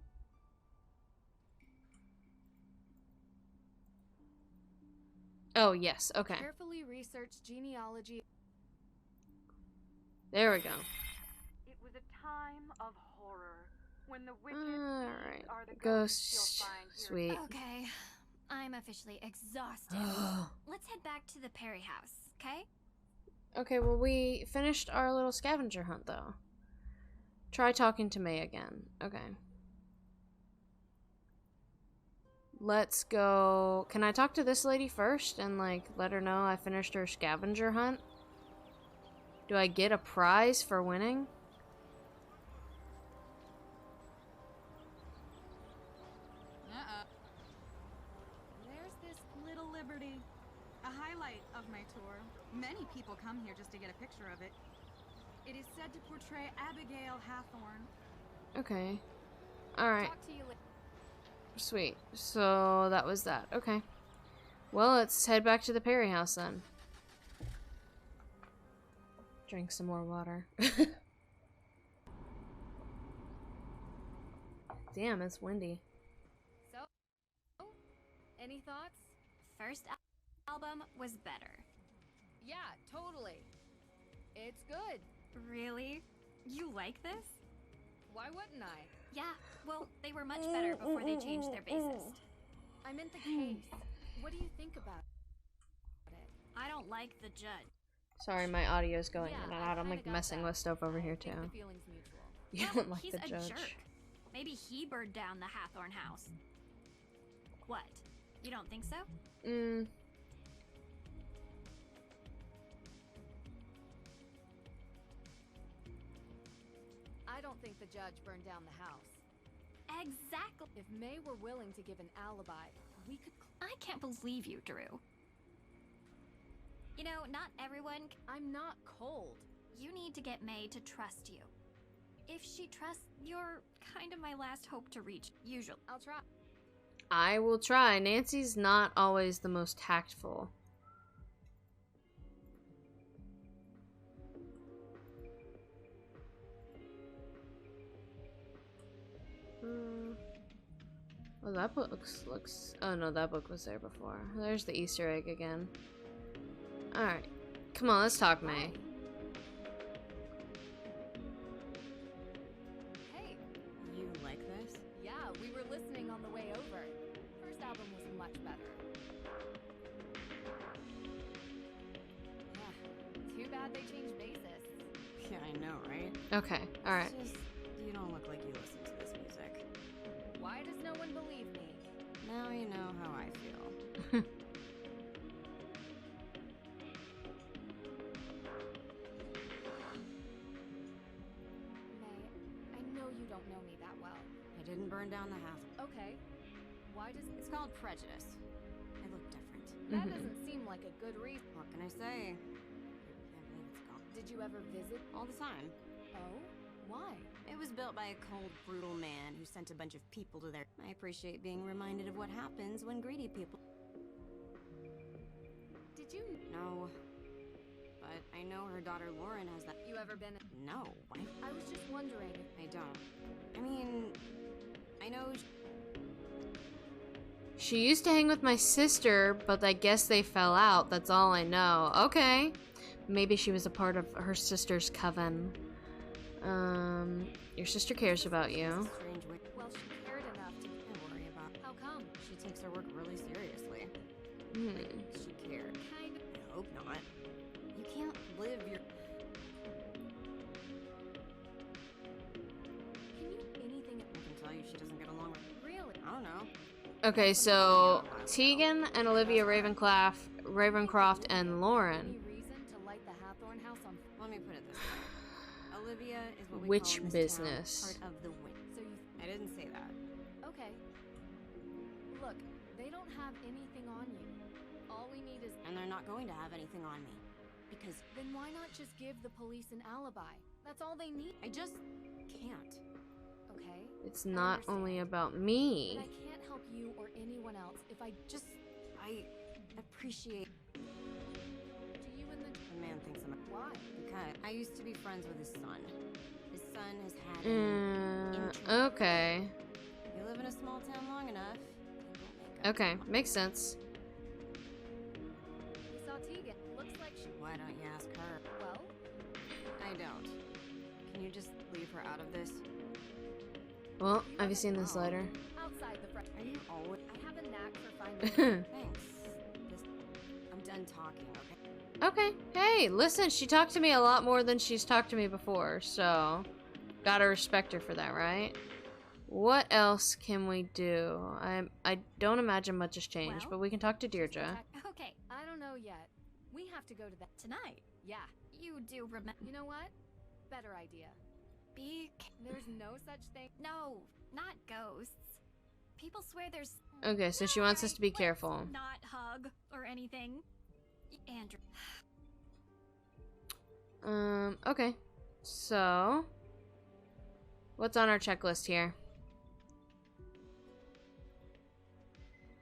Oh, yes. Okay. Carefully researched genealogy. There we go. It was a time of horror when the witches Alright. are the Ghost. Sweet. Okay. I'm officially exhausted. Let's head back to the Perry house, okay? Okay, well, we finished our little scavenger hunt, though. Try talking to May again. Okay. Let's go. Can I talk to this lady first and, like, let her know I finished her scavenger hunt? Do I get a prize for winning? There's this little liberty. A highlight of my tour. Many people come here just to get a picture of it. It is said to portray Abigail Hathorne. Okay. Alright. Talk to you later. Sweet. So that was that. Okay. Well, let's head back to the Perry house then. Drink some more water. Damn, it's windy. So, any thoughts? First album was better. Yeah, totally. It's good. Really? You like this? Why wouldn't I? Yeah, well, they were much better before they changed their bassist. I meant the case. What do you think about it? I don't like the judge. Sorry, my audio's going Yeah, in and I out. I'm kinda like got messing that. with stuff over here too. I think the feeling's mutual. You No, don't like he's the a judge. jerk. Maybe he burned down the Hathorne house. What? You don't think so? I don't think the judge burned down the house. Exactly. If May were willing to give an alibi, we could. I can't believe you, Drew. You know, not everyone. I'm not cold. You need to get May to trust you. If she trusts, you're kind of my last hope to reach. Usually. I'll try. I will try. Nancy's not always the most tactful. Well, that book looks. Oh no, that book was there before. There's the Easter egg again. Alright. Come on, let's talk, May. Hey. You like this? Yeah, we were listening on the way over. First album was much better. Yeah, too bad they changed bassists. Yeah, I know, right? Okay, alright. It's just, you don't look like you listen to this music. Why does no one believe me? Now you know how I feel. May, I know you don't know me that well. I didn't burn down the house. Okay, Why does It's called prejudice. I look different. that doesn't seem like a good reason? What can I say? Can't believe it's gone. Did you ever visit? All the time. Oh, why? It was built by a cold, brutal man who sent a bunch of people to their... I appreciate being reminded of what happens when greedy people... Did you? No. But I know her daughter Lauren has that... You ever been? No. Why? I was just wondering. I don't. I mean... I know... She used to hang with my sister, but I guess they fell out. That's all I know. Okay. Maybe she was a part of her sister's coven. Your sister cares about you. Strange way. Well, she cared enough to worry about. How come? She takes her work really seriously. She cared. Kind of. I hope not. You can't live your... Can you anything? I can tell you she doesn't get along with... Really? I don't know. Okay, so Tegan and Olivia Ravencroft and Lauren. Any reason to light the Hathorn house on? Let me put it this way. Olivia is what we Witch call in this business. town, part of the witch. So you? I didn't say that. Okay. Look, they don't have anything on you. All we need is. And they're not going to have anything on me. Because... Then why not just give the police an alibi? That's all they need. I just can't. Okay. It's not only about me. But I can't help you or anyone else if I just. I appreciate... Do you and the man thinks I'm... Why? Because I used to be friends with his son. His son has had... Okay. You live in a small town long enough. Okay, makes sense. We saw Tegan. Looks like she. Why don't you ask her? Well, I don't. Can you just leave her out of this? Well, have you seen this letter? outside the front. Are you always... I have a knack for finding. Thanks. I'm done talking, okay? Okay. Hey, listen, she talked to me a lot more than she's talked to me before, so gotta respect her for that, right? What else can we do? I don't imagine much has changed, but we can talk to Deirdre. Okay, I don't know yet. We have to go to that Tonight? Yeah. You do remember. You know what? Better idea. There's no such thing. No, not ghosts. People swear there's. Okay, so she wants us to be careful. Not hug or anything. Andrew. Okay. So, what's on our checklist here?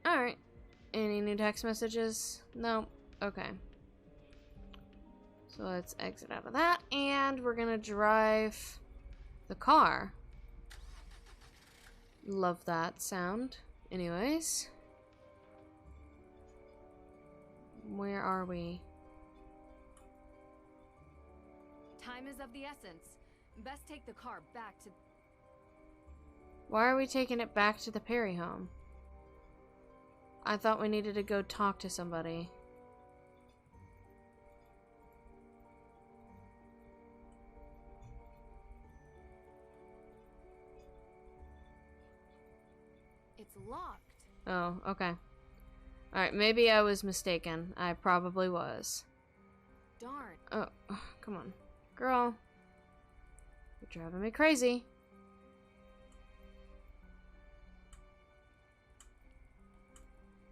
Alright. Any new text messages? No. Okay. So let's exit out of that, and we're gonna drive the car. Love that sound. Anyways. Where are we? Time is of the essence. Best take the car back to. Why are we taking it back to the Perry home? I thought we needed to go talk to somebody. It's locked. Oh, okay. Alright, maybe I was mistaken. I probably was. Darn. Oh, come on. Girl. You're driving me crazy.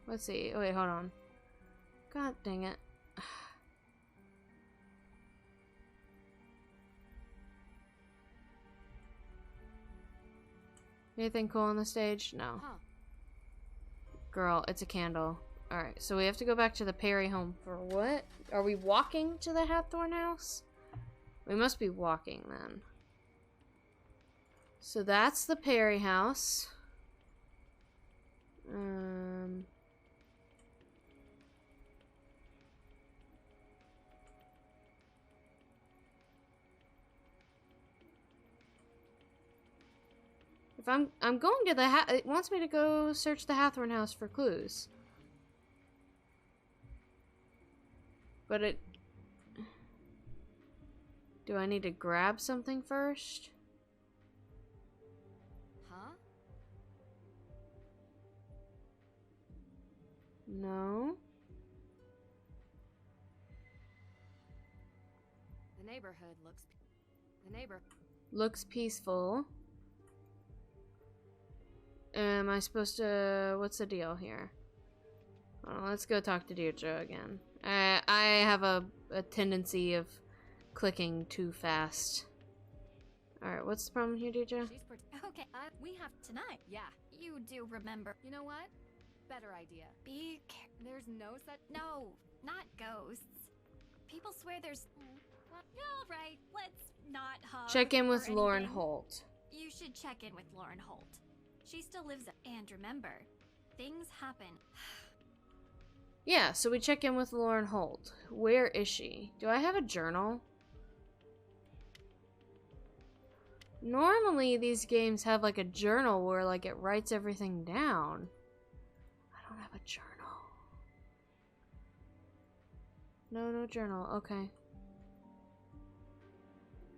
Let's see. Oh, wait, hold on. God dang it. Anything cool on the stage? No. Huh. Girl, it's a candle. Alright, so we have to go back to the Perry home for what? Are we walking to the Hathorn house? We must be walking then. So that's the Perry house. If I'm going to the it wants me to go search the Hathorn house for clues. But it... Do I need to grab something first? Huh? No. The neighborhood looks. The neighbor. Looks peaceful. Am I supposed to... What's the deal here? Let's go talk to Deirdre again. I have a tendency of clicking too fast. Alright, what's the problem here, Deirdre? Okay, we have tonight. Yeah, you do remember. You know what? Better idea. There's no such. No, not ghosts. People swear there's. All right, let's not hug. Check in with or Lauren anything. Holt. You should check in with Lauren Holt. She still lives. And remember, things happen. Yeah, so we check in with Lauren Holt. Where is she? Do I have a journal? Normally these games have like a journal where like it writes everything down. I don't have a journal. No journal. Okay.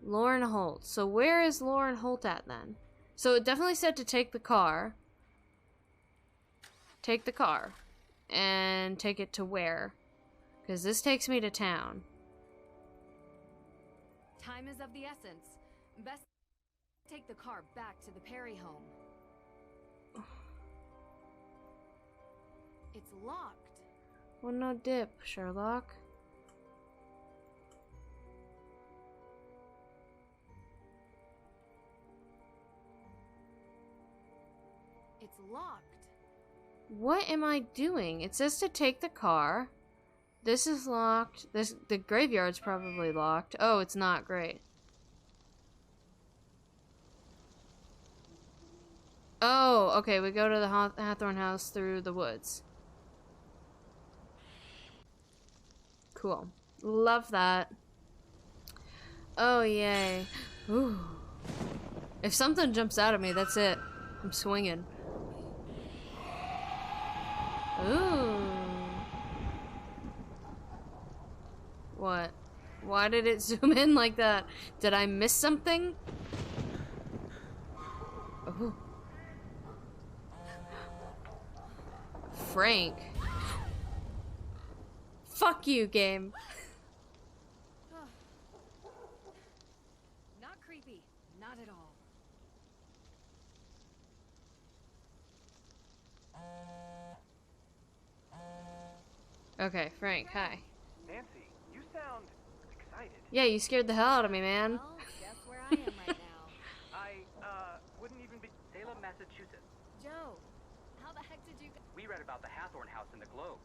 Lauren Holt. So where is Lauren Holt at then? So it definitely said to take the car. Take the car. And take it to where? Because this takes me to town. Time is of the essence. Best take the car back to the Perry home. It's locked. Well, no dip, Sherlock. It's locked. What am I doing? It says to take the car. This is locked. The graveyard's probably locked. Oh, it's not. Great. Oh, okay. We go to the Hathorn house through the woods. Cool. Love that. Oh, yay. Ooh. If something jumps out at me, that's it. I'm swinging. Ooh. What? Why did it zoom in like that? Did I miss something? Ooh. Frank. Fuck you, game. Not creepy. Not at all. Okay, Frank, hi. Nancy, you sound excited. Yeah, you scared the hell out of me, man. Well, guess where I am right now. I wouldn't even be Salem, Massachusetts. Joe, how the heck did you... We read about the Hathorn house in the Globe.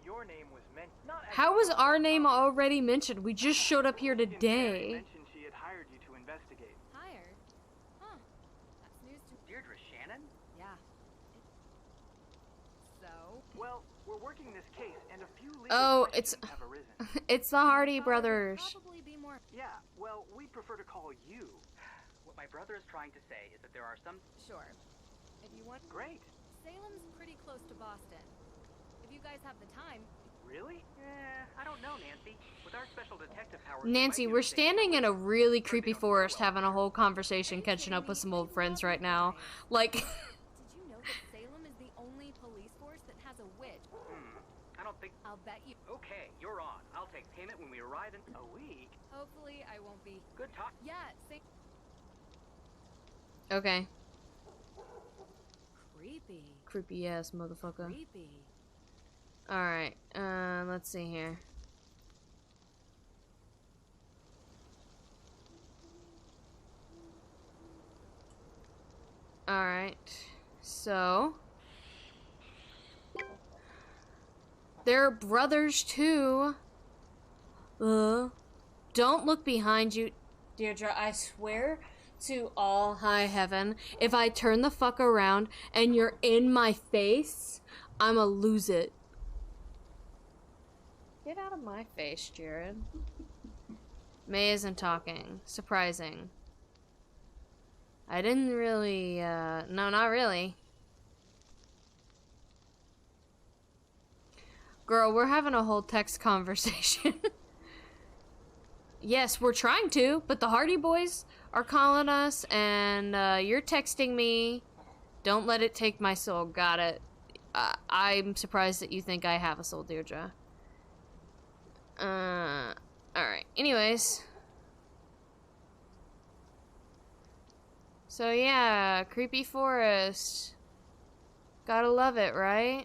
Your name was mentioned. Not How was our name already mentioned? We just showed up here today. mentioned she had hired you to investigate. Hired? Huh. That's news to... Deirdre Shannon? Yeah. So? Well, we're working this case, and a few legal Oh, questions have arisen. it's the Hardy brothers. Probably be more... Yeah, well, we prefer to call you. What my brother is trying to say is that there are some... Sure. If you want... Great. Salem's pretty close to Boston. If you guys have the time... Really? I don't know, Nancy. With our special detective powers... Nancy, we're standing in a really creepy forest having a whole conversation, catching up with some old friends right now. Like... Did you know that Salem is the only police force that has a witch? I don't think... I'll bet you... Okay, you're on. I'll take payment when we arrive in a week. Hopefully I won't be... Good talk. Yeah, Okay. Creepy. Creepy ass motherfucker. Creepy. Alright, let's see here. Alright, so... They're brothers too. Don't look behind you. Deirdre, I swear to all high heaven, if I turn the fuck around and you're in my face, I'ma lose it. Get out of my face, Jared. May isn't talking. Surprising. I didn't really, no, not really. Girl, we're having a whole text conversation. Yes, we're trying to, but the Hardy Boys are calling us, and you're texting me. Don't let it take my soul. Got it. I'm surprised that you think I have a soul, Deirdre. Alright. Anyways. So yeah, creepy forest. Gotta love it, right?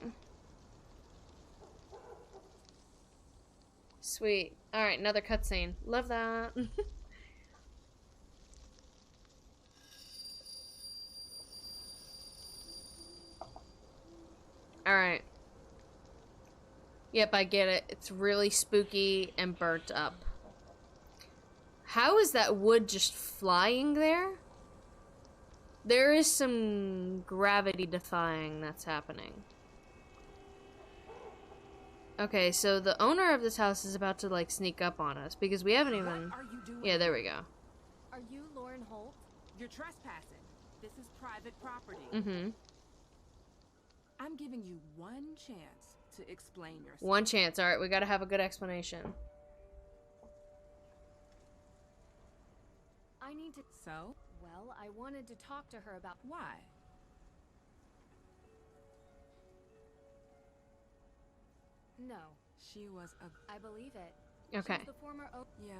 Sweet. Alright, another cutscene. Love that. Alright. Yep, I get it. It's really spooky and burnt up. How is that wood just flying there? There is some gravity defying that's happening. Okay, so the owner of this house is about to, like, sneak up on us because we haven't even... What are you doing? Yeah, there we go. Are you Lauren Holt? You're trespassing. This is private property. Mm-hmm. I'm giving you one chance to explain yourself. One chance. Alright, we gotta have a good explanation. I need to... So? Well, I wanted to talk to her about... Why? No. She was a... I believe it. Okay. She's the former Yeah.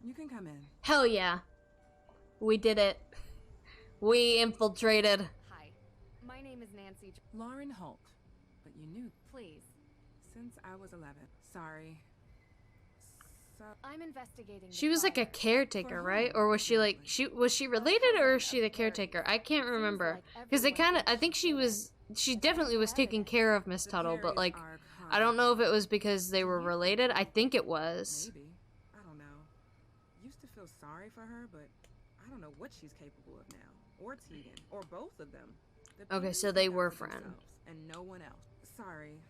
You can come in. Hell yeah. We did it. We infiltrated. Hi. My name is Nancy. Lauren Holt. But you knew... Please. Since I was 11. Sorry. So... I'm investigating. She was like a caretaker, right? Or was she like... Was she related or is she the caretaker? I can't remember. Because they kind of... I think she was... She definitely was taking care of Miss Tuttle, but like... I don't know if it was because they were related. I think it was. Maybe. I don't know. Used to feel sorry for her, but I don't know what she's capable of now. Or Tegan. Or both of them. Okay, so they were friends. And no one else. Sorry.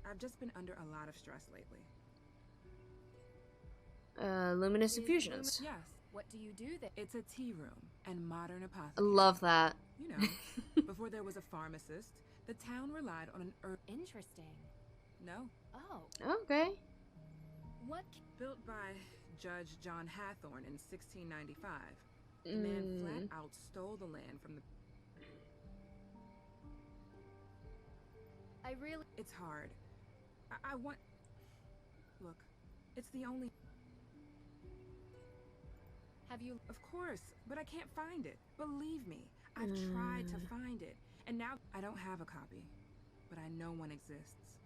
I've just been under a lot of stress lately. Luminous infusions. Yes. What do you do there? It's a tea room and modern I apothecary. love that. You know, before there was a pharmacist, the town relied on an herb. Interesting. No. Oh. Okay. What? Built by Judge John Hathorne in 1695. The man flat out stole the land from the... I really... It's hard. I want... Look, it's the only... Have you... Of course, but I can't find it. Believe me, I've tried to find it. And now I don't have a copy, but I know one exists.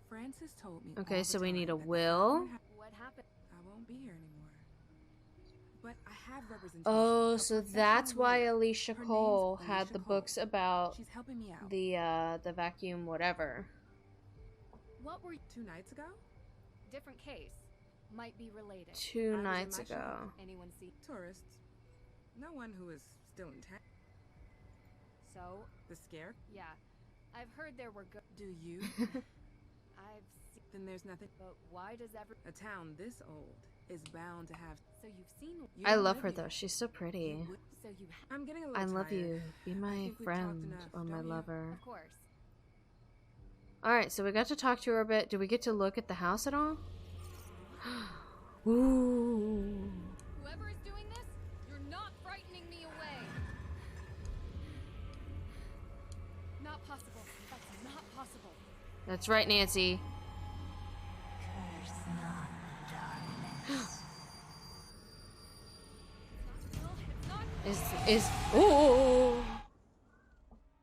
Francis told me. Okay, so we need a will. What happened? I won't be here anymore. But I have representation. Oh, so that's why Alicia Cole had the books about She's helping me out. the vacuum whatever. What were you... 2 nights ago? Different case. Might be related. 2 nights ago. Anyone see... Tourists. No one who is still in town. So? The scare? Yeah. I've heard there were good... Do you? I've seen... Then there's nothing... But why does A town this old is bound to have... So you've seen... I love her though. She's so pretty. So you... I'm getting a little I love tired. you. Be my friend or my lover. Of course. Alright, so we got to talk to her a bit. Did we get to look at the house at all? Ooh. Whoever is doing this, you're not frightening me away. Not possible. That's not possible. That's right, Nancy. Curse not the darkness. Is ooh.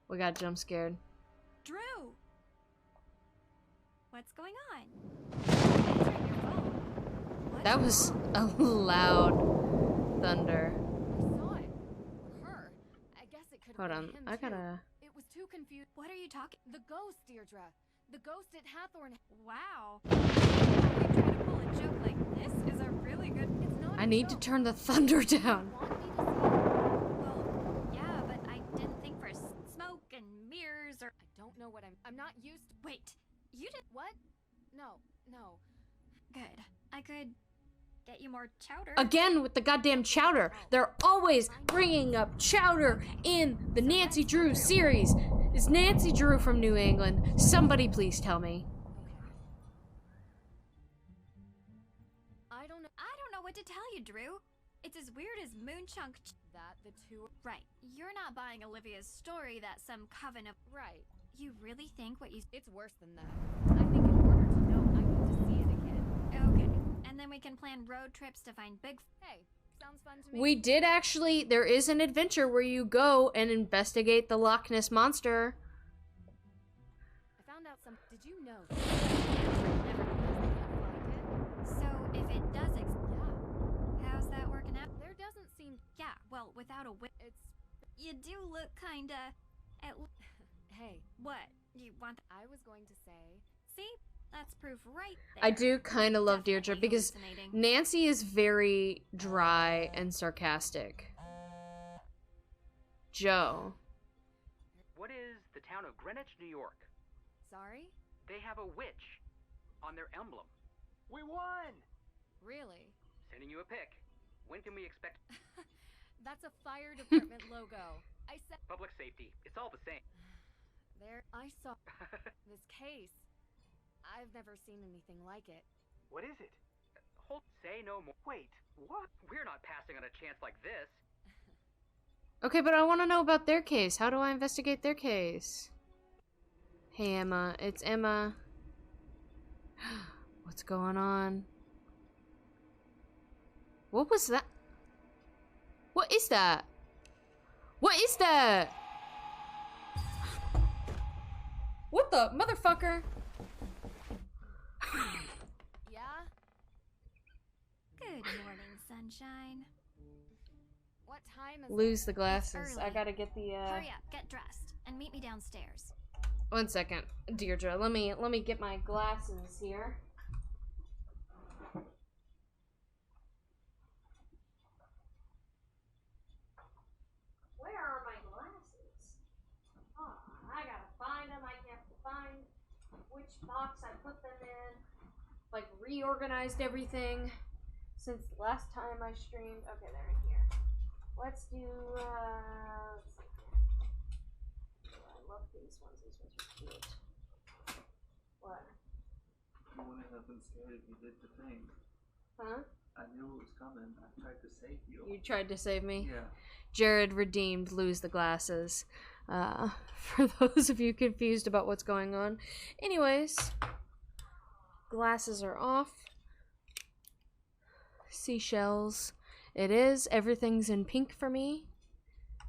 We got jump scared. Drew! What's going on? That was a loud thunder. I saw it. Her. I guess it could have Hold been on. him I too. gotta... It was too confused. What are you talking? The ghost, Deirdre. The ghost at Hathorne. Wow. When you try to pull a joke like this is a really good... It's not I need to turn the thunder down. Well, yeah, but I didn't think for smoke and mirrors or... I don't know what I'm not used to... Wait, you did... What? No. Good. I could get you more chowder. Again with the goddamn chowder. They're always bringing up chowder in the Nancy Drew series. Is Nancy Drew from New England? Somebody please tell me. I don't know. I don't know what to tell you, Drew. It's as weird as Moonchunk. That the two... Right. You're not buying Olivia's story that some coven of... Right. You really think what you... It's worse than that. I think in order to know, I need to see it again. Okay. And then we can plan road trips to find big... Hey, sounds fun to me. We did actually... There is an adventure where you go and investigate the Loch Ness Monster. found out some. Did you know? So if it does yeah. How's that working out? There doesn't seem. Yeah, well, without a It's. You do look kinda. Hey. What? You want? I was going to say. See? That's proof right there. I do kind of love Deirdre because Nancy is very dry and sarcastic. Joe. What is the town of Greenwich, New York? Sorry? They have a witch on their emblem. We won! Really? Sending you a pic. When can we expect? That's a fire department logo. I said Public safety. It's all the same. There, I saw this case. I've never seen anything like it. What is it? Hold. Say no more. Wait, what? We're not passing on a chance like this. Okay, but I want to know about their case. How do I investigate their case? Hey, Emma. It's Emma. What's going on? What was that? What is that? What is that? What the motherfucker? Yeah? Good morning, sunshine. What time is Lose it? the glasses. Early. I gotta get the Hurry up, get dressed, and meet me downstairs. 1 second, Deirdre. Let me get my glasses here. Where are my glasses? Oh, I gotta find them. I have to find which box I put them in. Like, reorganized everything since the last time I streamed. Okay, they're in here. Let's do, let's see here. Oh, I love these ones. These ones are cute. What? You wouldn't have been scared if you did the thing. Huh? I knew it was coming. I tried to save you. You tried to save me? Yeah. Jared redeemed Lose the Glasses. For those of you confused about what's going on. Anyways, glasses are off. Seashells. It is. Everything's in pink for me.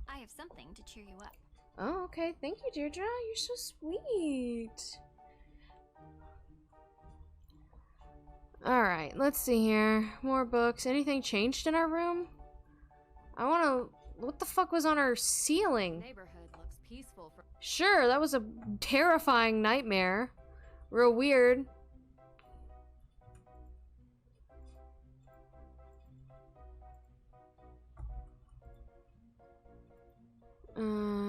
I have something to cheer you up. Oh, okay. Thank you, Deirdre. You're so sweet. Alright, let's see here. More books. Anything changed in our room? I wanna... What the fuck was on our ceiling? Neighborhood looks peaceful for Sure, that was a terrifying nightmare. Real weird.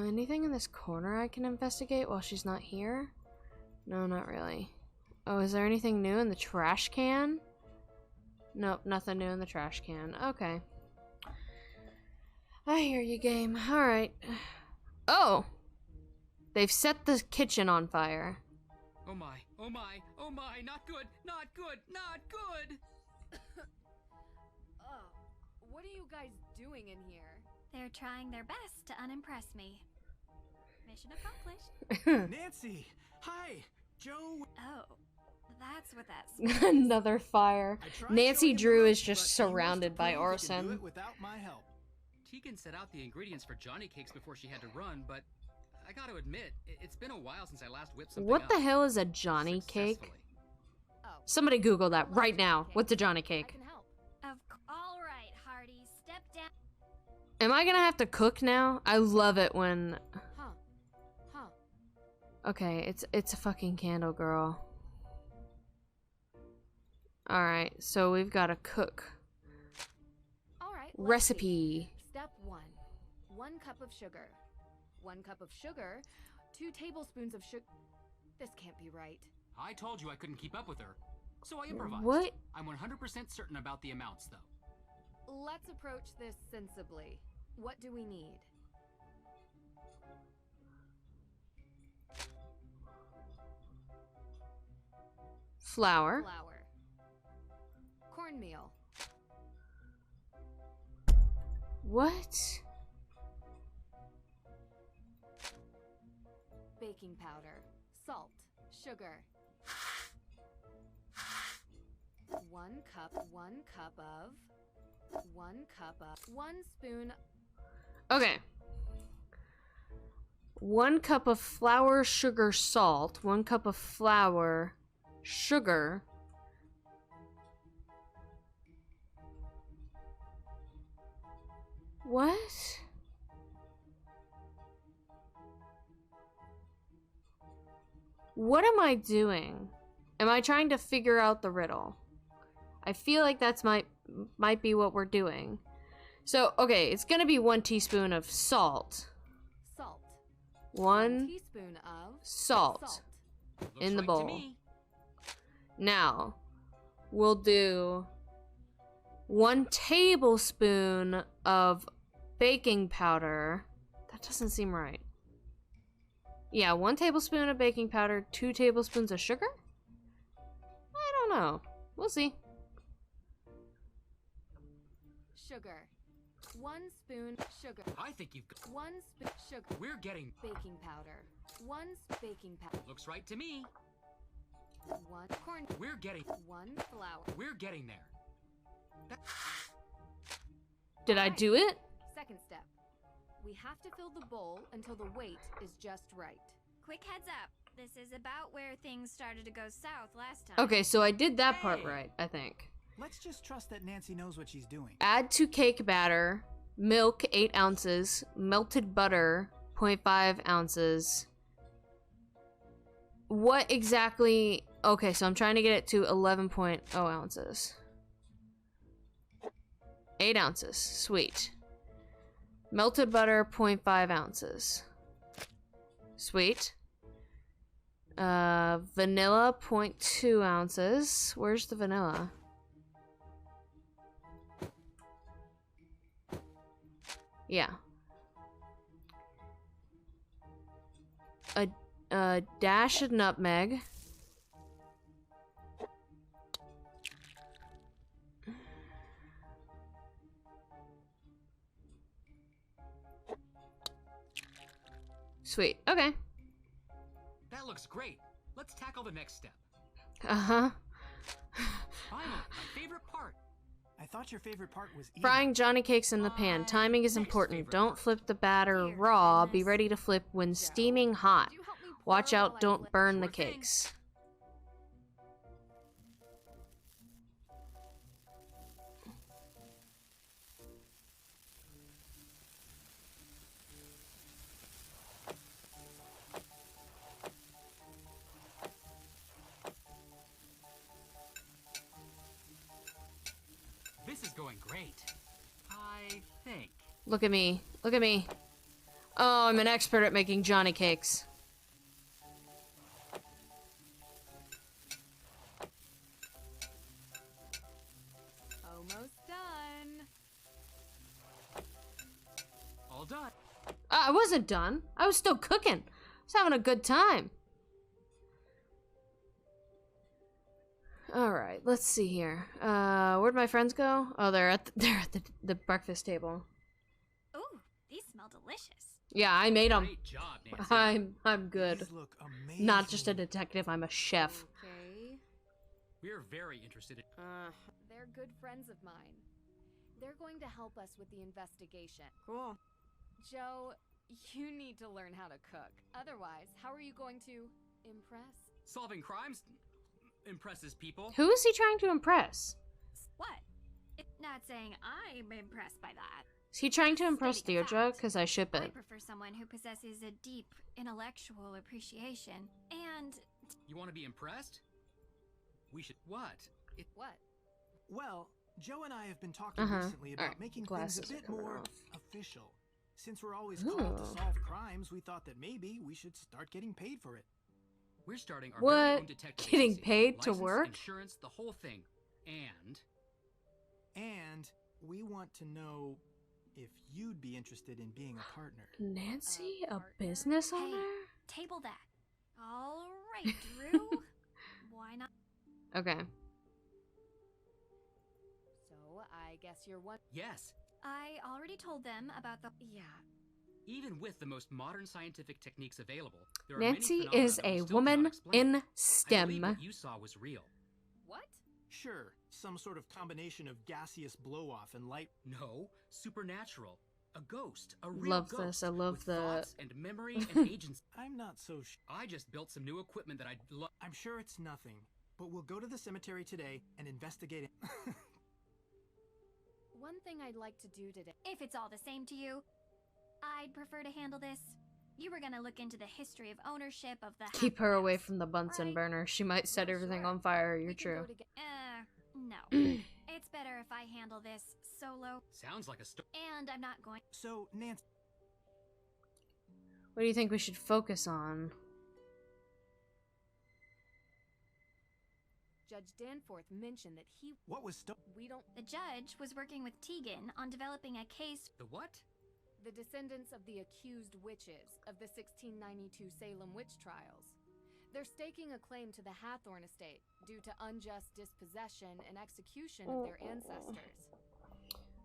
Anything in this corner I can investigate while she's not here? No, not really. Oh, is there anything new in the trash can? Nope, nothing new in the trash can. Okay. I hear you, game. Alright. Oh! They've set the kitchen on fire. Oh my, oh my, oh my, not good, not good, not good! What are you guys doing in here? They're trying their best to unimpress me. Mission accomplished. Nancy! Hi! Joe! Oh, that's what that's. Another fire. Nancy Drew is just surrounded by Do arson. it without my help. Tegan set out the ingredients for Johnny cakes before she had to run, but I gotta admit, it's been a while since I last whipped something What up. the hell is a Johnny cake? Somebody Google that right now. What's a Johnny cake? All right, Hardy, step down. Am I gonna have to cook now? I love it when... Okay, it's a fucking candle, girl. Alright, so we've got to cook. Alright. Recipe. Step 1. 1 cup of sugar. 1 cup of sugar. 2 tablespoons of sugar. This can't be right. I told you I couldn't keep up with her, so I improvised. What? I'm 100% certain about the amounts, though. Let's approach this sensibly. What do we need? Flour. Cornmeal. What? Baking powder. Salt. Sugar. 1 cup of 1 spoon. Okay. 1 cup of flour, sugar, salt. 1 cup of flour, sugar. What? What am I doing? Am I trying to figure out the riddle? I feel like that's might be what we're doing. So, okay, it's gonna be 1 teaspoon of salt. Salt. 1 teaspoon of salt in the bowl. Now, we'll do 1 tablespoon of baking powder. That doesn't seem right. Yeah, 1 tablespoon of baking powder, 2 tablespoons of sugar? I don't know. We'll see. Sugar. 1 spoon sugar. I think you've got 1 spoon sugar. We're getting Baking powder. 1 baking powder. looks right to me. 1 corn. We're getting 1 flour. We're getting there. Did I do it? Second step. We have to fill the bowl until the weight is just right. Quick heads up. This is about where things started to go south last time. Okay, so I did that part right, I think. Let's just trust that Nancy knows what she's doing. Add to cake batter, milk 8 ounces, melted butter 0.5 ounces. What exactly? Okay, so I'm trying to get it to 11.0 ounces. 8 ounces, sweet. Melted butter 0.5 ounces. Sweet. Vanilla 0.2 ounces. Where's the vanilla? Yeah. A dash of nutmeg. Sweet. Okay. That looks great. Let's tackle the next step. Uh-huh. Finally, my favorite part. I thought your favorite part was eating. Frying Johnny cakes in the pan. Timing is important. Don't flip the batter raw. Be ready to flip when steaming hot. Watch out, don't burn the cakes. This is going great. I think. Look at me. Look at me. Oh, I'm an expert at making Johnny cakes. Almost done. All done. I wasn't done. I was still cooking. I was having a good time. Alright, let's see here. Where'd my friends go? Oh, they're at the breakfast table. Ooh, these smell delicious. Yeah, I made them. Great job, Nancy. I'm good. These look amazing. Not just a detective, I'm a chef. Okay. We're very interested in. They're good friends of mine. They're going to help us with the investigation. Cool. Joe, you need to learn how to cook. Otherwise, how are you going to impress? Solving crimes impresses people. Who is he trying to impress? What? Not saying I'm impressed by that. Is he trying to impress Deirdre? Because I ship I it. prefer someone who possesses a deep intellectual appreciation and... You want to be impressed? We should. What? What? Well, Joe and I have been talking recently about making things a bit more official. Since we're always called to solve crimes, we thought that maybe we should start getting paid for it. We're starting our What? very own detective Getting agency. paid to License, work? Insurance, the whole thing. And we want to know if you'd be interested in being a partner. Nancy, a business owner? Hey, table that. All right, Drew. Why not? Okay. So, I guess you're one. Yes. I already told them about the... Yeah. Even with the most modern scientific techniques available, there are Nancy many is phenomena a we still woman cannot explain. in I STEM. believe what you saw was real. What? Sure, some sort of combination of gaseous blow-off and light... No, supernatural. A ghost. A real Love ghost. this. I love with the thoughts and memory and agency. I'm not so sure. I just built some new equipment that I love. I'm sure it's nothing, but we'll go to the cemetery today and investigate it. One thing I'd like to do today. If it's all the same to you, I'd prefer to handle this. You were gonna look into the history of ownership of the. Keep her away from the Bunsen burner. She might set everything on fire. You're true. No. It's better if I handle this solo. Sounds like a story. And I'm not going. So, Nancy. What do you think we should focus on? Judge Danforth mentioned that he. What was We don't. The judge was working with Tegan on developing a case. The what? The descendants of the accused witches of the 1692 Salem witch trials. They're staking a claim to the Hathorn estate due to unjust dispossession and execution of their ancestors.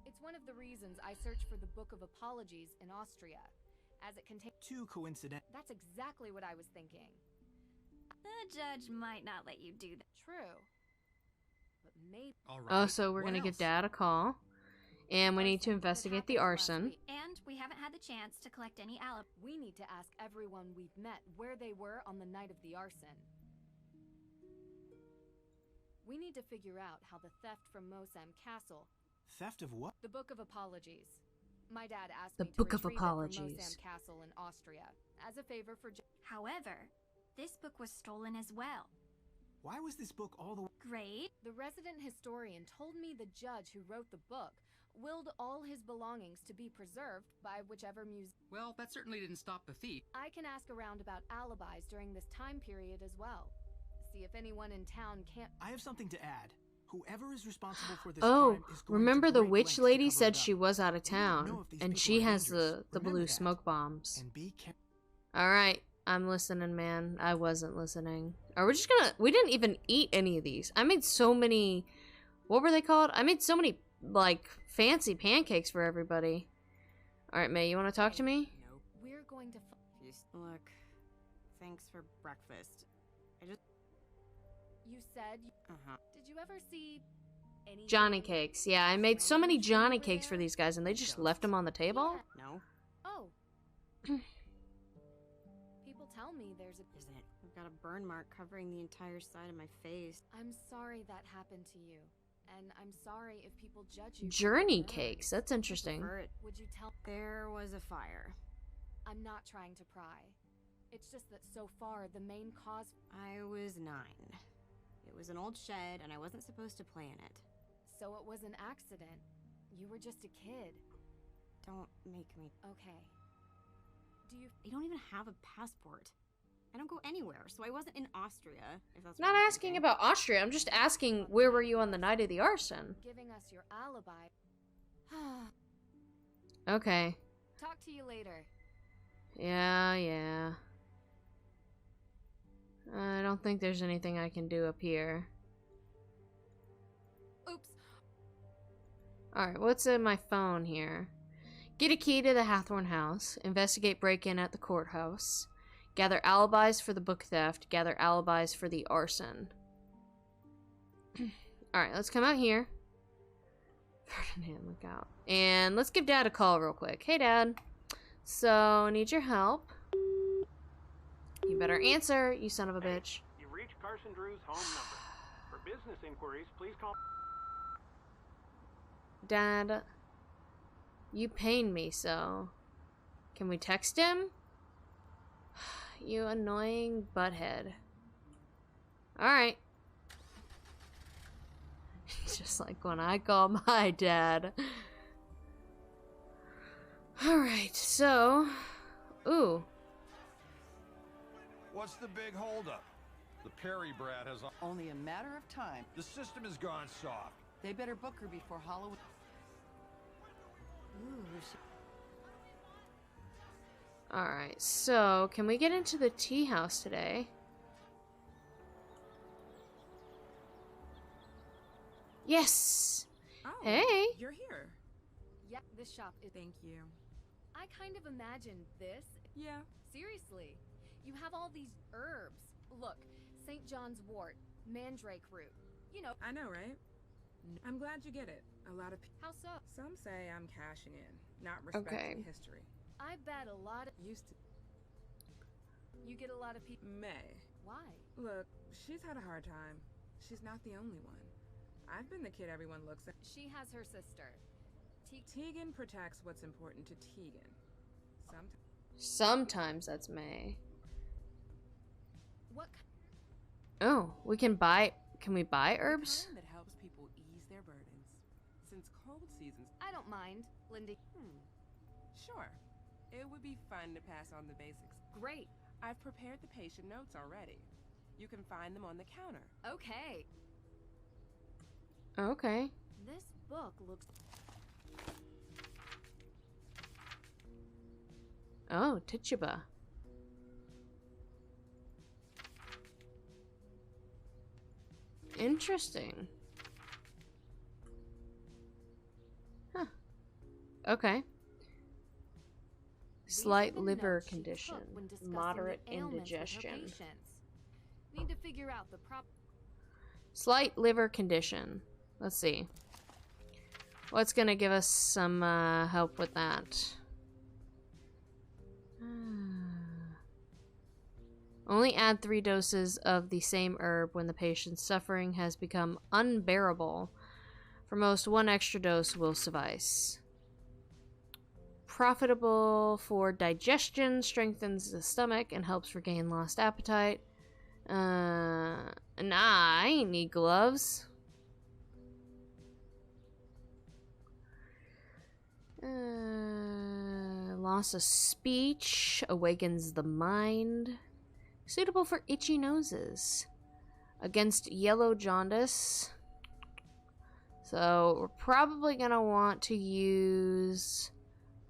It's one of the reasons I searched for the Book of Apologies in Austria, as it contains. Too coincident. That's exactly what I was thinking. The judge might not let you do that. True. But maybe. Oh, so we're gonna give Dad a call. And we need to investigate the arson. And we haven't had the chance to collect any alibi. We need to ask everyone we've met where they were on the night of the arson. We need to figure out how the theft from Mosam Castle. Theft of what? The Book of Apologies. My dad asked The me to Book of retrieve it from Apologies. Mosam Castle in Austria as a favor for. However, this book was stolen as well. Why was this book all the way? Great. The resident historian told me the judge who wrote the book willed all his belongings to be preserved by whichever museum. Well, that certainly didn't stop the thief. I can ask around about alibis during this time period as well. See if anyone in town can't. I have something to add. Whoever is responsible for this Oh, crime is going remember to the great witch lengths to lady cover said it up. she was out of We don't know town, if these and people she are has dangerous. the Remember blue that. smoke bombs. And be careful. All right, I'm listening, man. I wasn't listening. Are we just gonna? We didn't even eat any of these. I made so many. What were they called? I made so many like fancy pancakes for everybody. All right, May, you want to talk to me? We're going to. Look, thanks for breakfast. I just. You said. Did you ever see any Johnny cakes. Yeah, I made so many Johnny cakes for these guys, and they just left them on the table. No. Oh. People tell me there's a. Isn't it? I've got a burn mark covering the entire side of my face. I'm sorry that happened to you, and I'm sorry if people judge you. Journey cakes. That's interesting. Would you tell? There was a fire. I'm not trying to pry. It's just that so far the main cause. I was 9. It was an old shed, and I wasn't supposed to play in it. So it was an accident. You were just a kid. Don't make me. Okay. Do you? I don't even have a passport. I don't go anywhere, so I wasn't in Austria. If that's Not what you're asking thinking. about Austria. I'm just asking where were you on the night of the arson? Giving us your alibi. Okay. Talk to you later. Yeah. I don't think there's anything I can do up here. Oops. Alright, what's in my phone here? Get a key to the Hathorn house. Investigate break-in at the courthouse. Gather alibis for the book theft. Gather alibis for the arson. Alright, let's come out here. Ferdinand, look out. And let's give Dad a call real quick. Hey, Dad. So, need your help. You better answer, you son of a bitch. You reached Carson Drew's home number. For business inquiries, please call. Dad, you pain me so. Can we text him? You annoying butthead. Alright. Just like when I call my dad. Alright, so. Ooh. What's the big holdup? The Perry brat has only a matter of time. The system has gone soft. They better book her before Halloween. Alright, so can we get into the tea house today? Yes! Oh, hey! You're here. Yeah, this shop is. Thank you. I kind of imagined this. Yeah. Seriously. You have all these herbs. Look, St. John's wort, mandrake root. You know. I know, right? I'm glad you get it. A lot of How so? Some say I'm cashing in, not respecting history. I bet a lot of Used to. You get a lot of people. May. Why? Look, she's had a hard time. She's not the only one. I've been the kid everyone looks at. She has her sister. Tegan protects what's important to Tegan. Sometimes that's May. What? Oh, we can buy. Can we buy herbs? The kind that helps people ease their burdens. Since cold seasons. I don't mind, Lindy. Sure. It would be fun to pass on the basics. Great. I've prepared the patient notes already. You can find them on the counter. Okay. Okay. This book looks... Oh, Tituba. Interesting. Huh. Okay. Slight liver condition. Moderate indigestion. Need to figure out the prop. Slight liver condition. Let's see. What's gonna give us some help with that? Only add 3 doses of the same herb when the patient's suffering has become unbearable. For most, 1 extra dose will suffice. Profitable for digestion, strengthens the stomach, and helps regain lost appetite. Nah, I ain't need gloves. Loss of speech, awakens the mind. Suitable for itchy noses. Against yellow jaundice. So we're probably gonna want to use...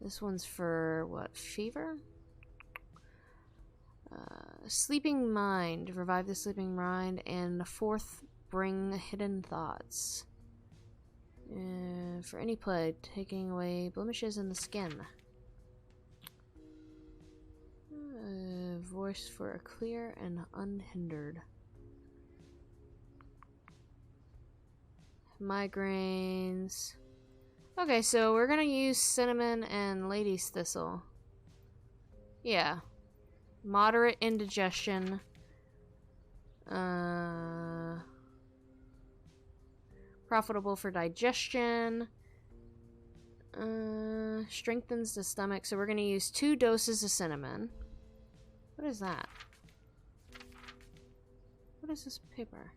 This one's for, what, fever? Sleeping mind. Revive the sleeping mind. And 4th, bring hidden thoughts. For any plague, taking away blemishes in the skin. Voice for a clear and unhindered. Migraines. Okay, so we're gonna use cinnamon and lady's thistle. Yeah. Moderate indigestion. Profitable for digestion. Strengthens the stomach. So we're gonna use 2 doses of cinnamon. What is that? What is this paper?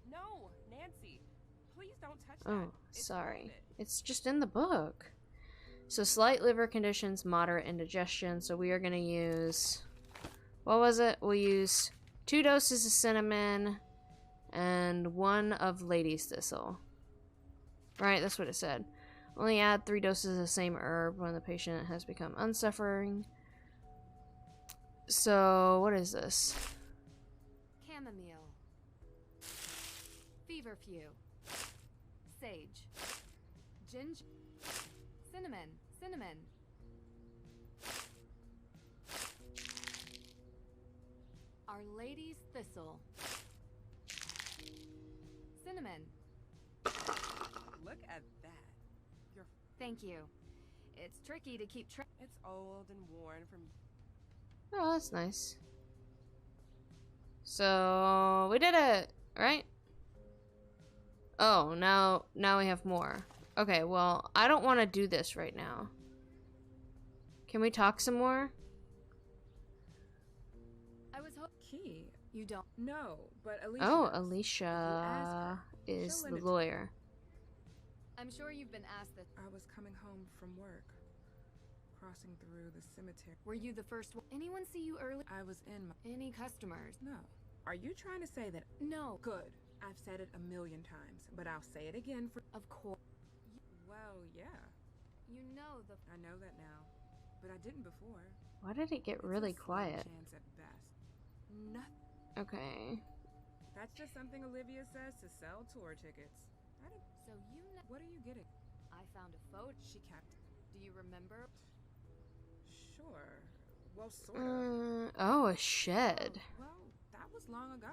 No, Nancy. Please don't touch that. Oh, sorry. It's just in the book. So slight liver conditions, moderate indigestion. So we are going to use... What was it? We'll use 2 doses of cinnamon and 1 of lady's thistle. Right, that's what it said. Only add 3 doses of the same herb when the patient has become unsuffering. So, what is this? Chamomile. Feverfew. Sage. Ginger. Cinnamon. Cinnamon. Our Lady's Thistle. Cinnamon. Look at that. Thank you. It's tricky to keep track. It's old and worn from... Oh, that's nice. So, we did it, right? Oh, now we have more. Okay, well, I don't want to do this right now. Can we talk some more? I was Key. You don't. No, but Alicia. Oh, does. Alicia is the lawyer. I'm sure you've been asked that. I was coming home from work. Crossing through the cemetery. Were you the first one? Anyone see you early? I was in my... Any customers? No. Are you trying to say that... No. Good. I've said it a million times, but I'll say it again for... Of course. Well, yeah. You know the... I know that now, but I didn't before. Why did it get really quiet? Chance at best. Nothing. Okay. That's just something Olivia says to sell tour tickets. I didn't... So you know... What are you getting? I found a photo. She kept... Do you remember? Sure. Well, sort of. Oh, a shed. Well, that was long ago.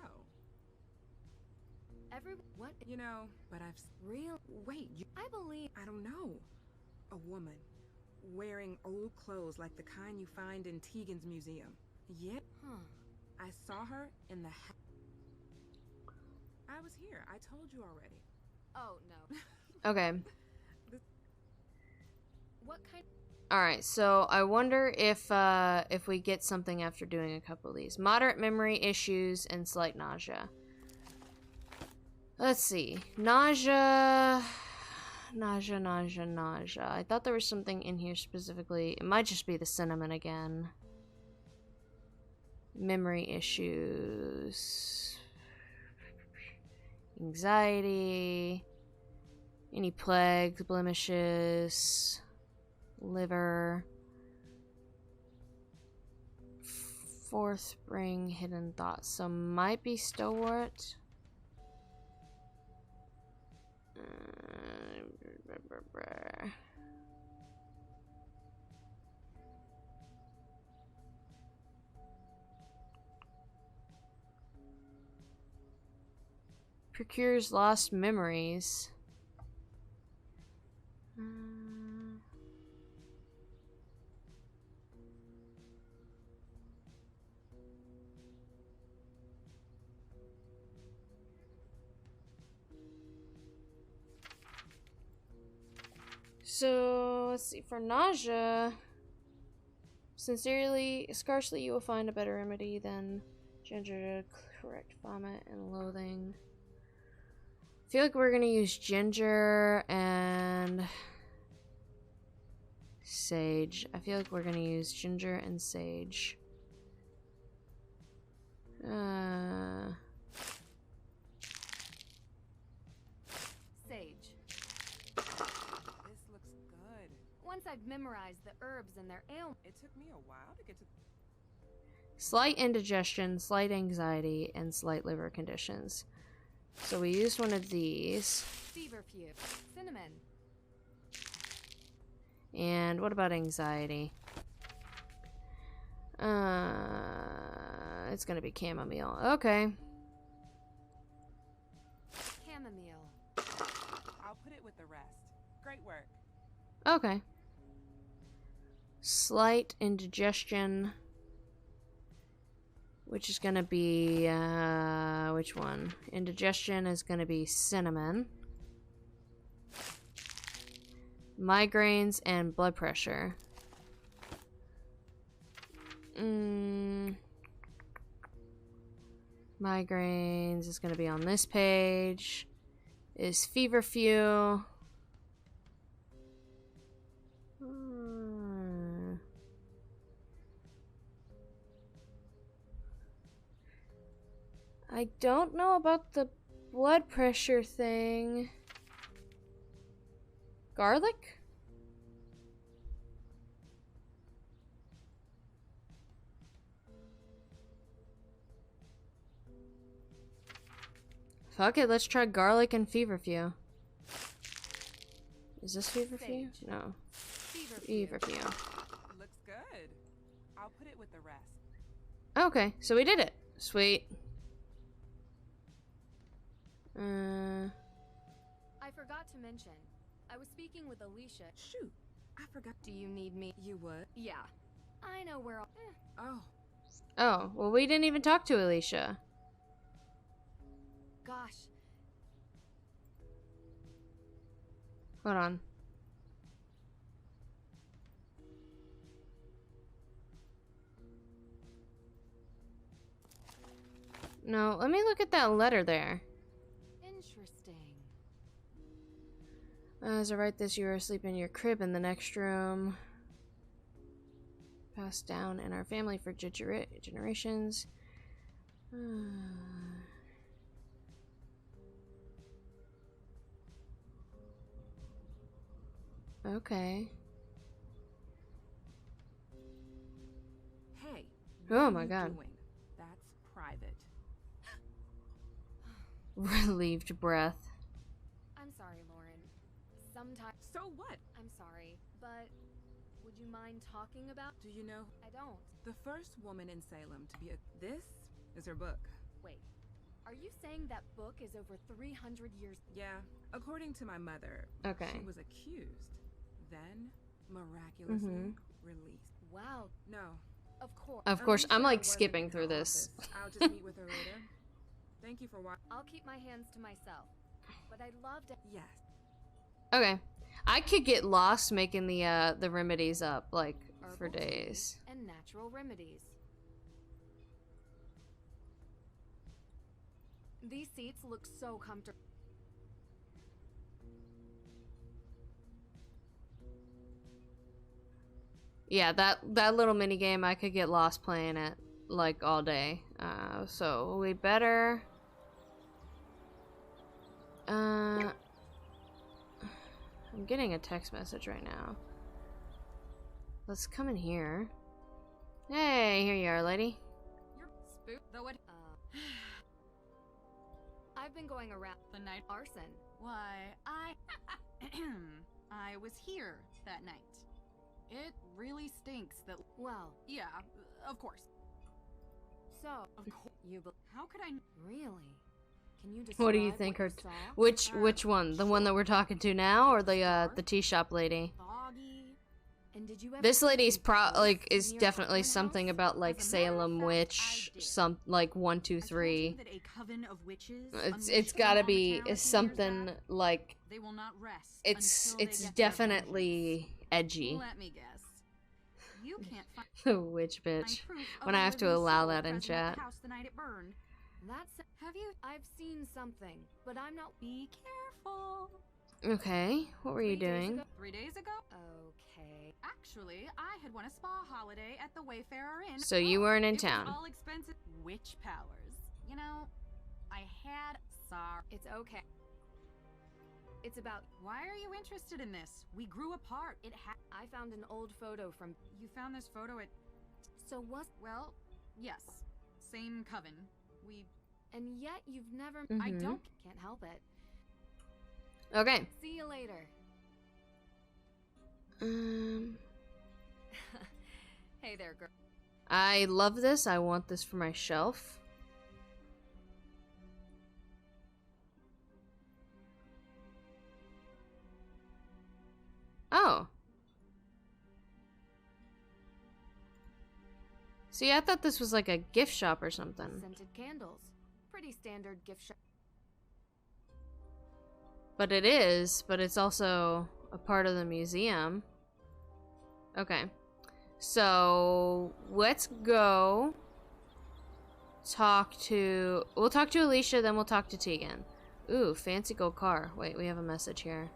What? You know, but I've real. Wait, I believe. I don't know. A woman wearing old clothes like the kind you find in Tegan's museum. Yeah. Huh. I saw her in the. I was here. I told you already. Oh no. Okay. What kind? All right. So I wonder if we get something after doing a couple of these. Moderate memory issues and slight nausea. Let's see. Nausea. I thought there was something in here specifically. It might just be the cinnamon again. Memory issues. Anxiety. Any plagues, blemishes. Liver. Fourth ring, hidden thoughts. So might be stalwart. Procures lost memories. So, let's see, for nausea, scarcely you will find a better remedy than ginger to correct vomit and loathing. I feel like we're gonna use ginger and sage. Sage. Once I've memorized the herbs and their ailments. It took me a while to get to. Slight indigestion, slight anxiety, and slight liver conditions. So we used one of these. Feverfew. Cinnamon. And what about anxiety? It's gonna be chamomile. Okay. Chamomile. I'll put it with the rest. Great work. Okay. Slight indigestion. Which is gonna be, which one? Indigestion is gonna be cinnamon. Migraines and blood pressure. Migraines is gonna be on this page. Is feverfew. I don't know about the blood pressure thing. Garlic? Fuck it, let's try garlic and feverfew. Is this feverfew? No. Feverfew. Looks good. I'll put it with the rest. Okay, so we did it. Sweet. I forgot to mention. I was speaking with Alicia. Shoot, I forgot. Do you need me? You would? Yeah. I know where I'll... Oh. Oh, well we didn't even talk to Alicia. Gosh. Hold on. No, let me look at that letter there. Interesting. As I write this, you are asleep in your crib in the next room. Passed down in our family for generations. Okay. Hey. Oh my god. That's private. Relieved breath. I'm sorry, Lauren. Sometimes. So what? I'm sorry, but would you mind talking about? Do you know? I don't. The first woman in Salem to be a. This is her book. Wait. Are you saying that book is over 300 years? Yeah, according to my mother. Okay. She was accused, then miraculously released. Wow. No. Of course. Of course, I'm like Alicia skipping wasn't through in the this. office. I'll just meet with her later. Thank you for watching. I'll keep my hands to myself. But I'd love to. Yes. Okay. I could get lost making the remedies up, like, for Herbal tea days. and natural remedies. These seats look so comfortable. Yeah, that little mini game, I could get lost playing it, like, all day. So we better... I'm getting a text message right now. Let's come in here. Hey, here you are, lady. You're spooked, though. I've been going around the night arson. Why, I was here that night. It really stinks that. Well, yeah, of course. So, of course, how could I really? Can you describe What do you think her? saw? Which one? The one that we're talking to now, or the tea shop lady? Foggy. And did you ever This lady's see like ghosts is near definitely Coven something House? about like Salem witch, some like 1, 2, 3. That a coven of witches It's gotta be something like. They will not rest It's until they get their definitely edgy. Let me guess. You can't find The witch bitch. proof of When a I have to living allow soul that in present at chat. the house the night it burned. Have you? I've seen something, but I'm not. Be careful. Okay, what were you 3 days doing? ago- 3 days ago? Okay. Actually, I had won a spa holiday at the Wayfarer Inn. So you weren't in it town. Was all expensive witch powers. You know, I had sorry. It's okay. It's about. Why are you interested in this? We grew apart. I found an old photo from. You found this photo at. So what? Well, yes, same coven. We. And yet you've never. I Mhm. don't. Can't help it. Okay. See you later. Hey there, girl. I love this. I want this for my shelf. Oh. See, I thought this was like a gift shop or something. Scented candles. Pretty standard gift shop. But it is, but it's also a part of the museum. Okay. So, let's go we'll talk to Alicia, then we'll talk to Tegan. Ooh, fancy gold car. Wait, we have a message here.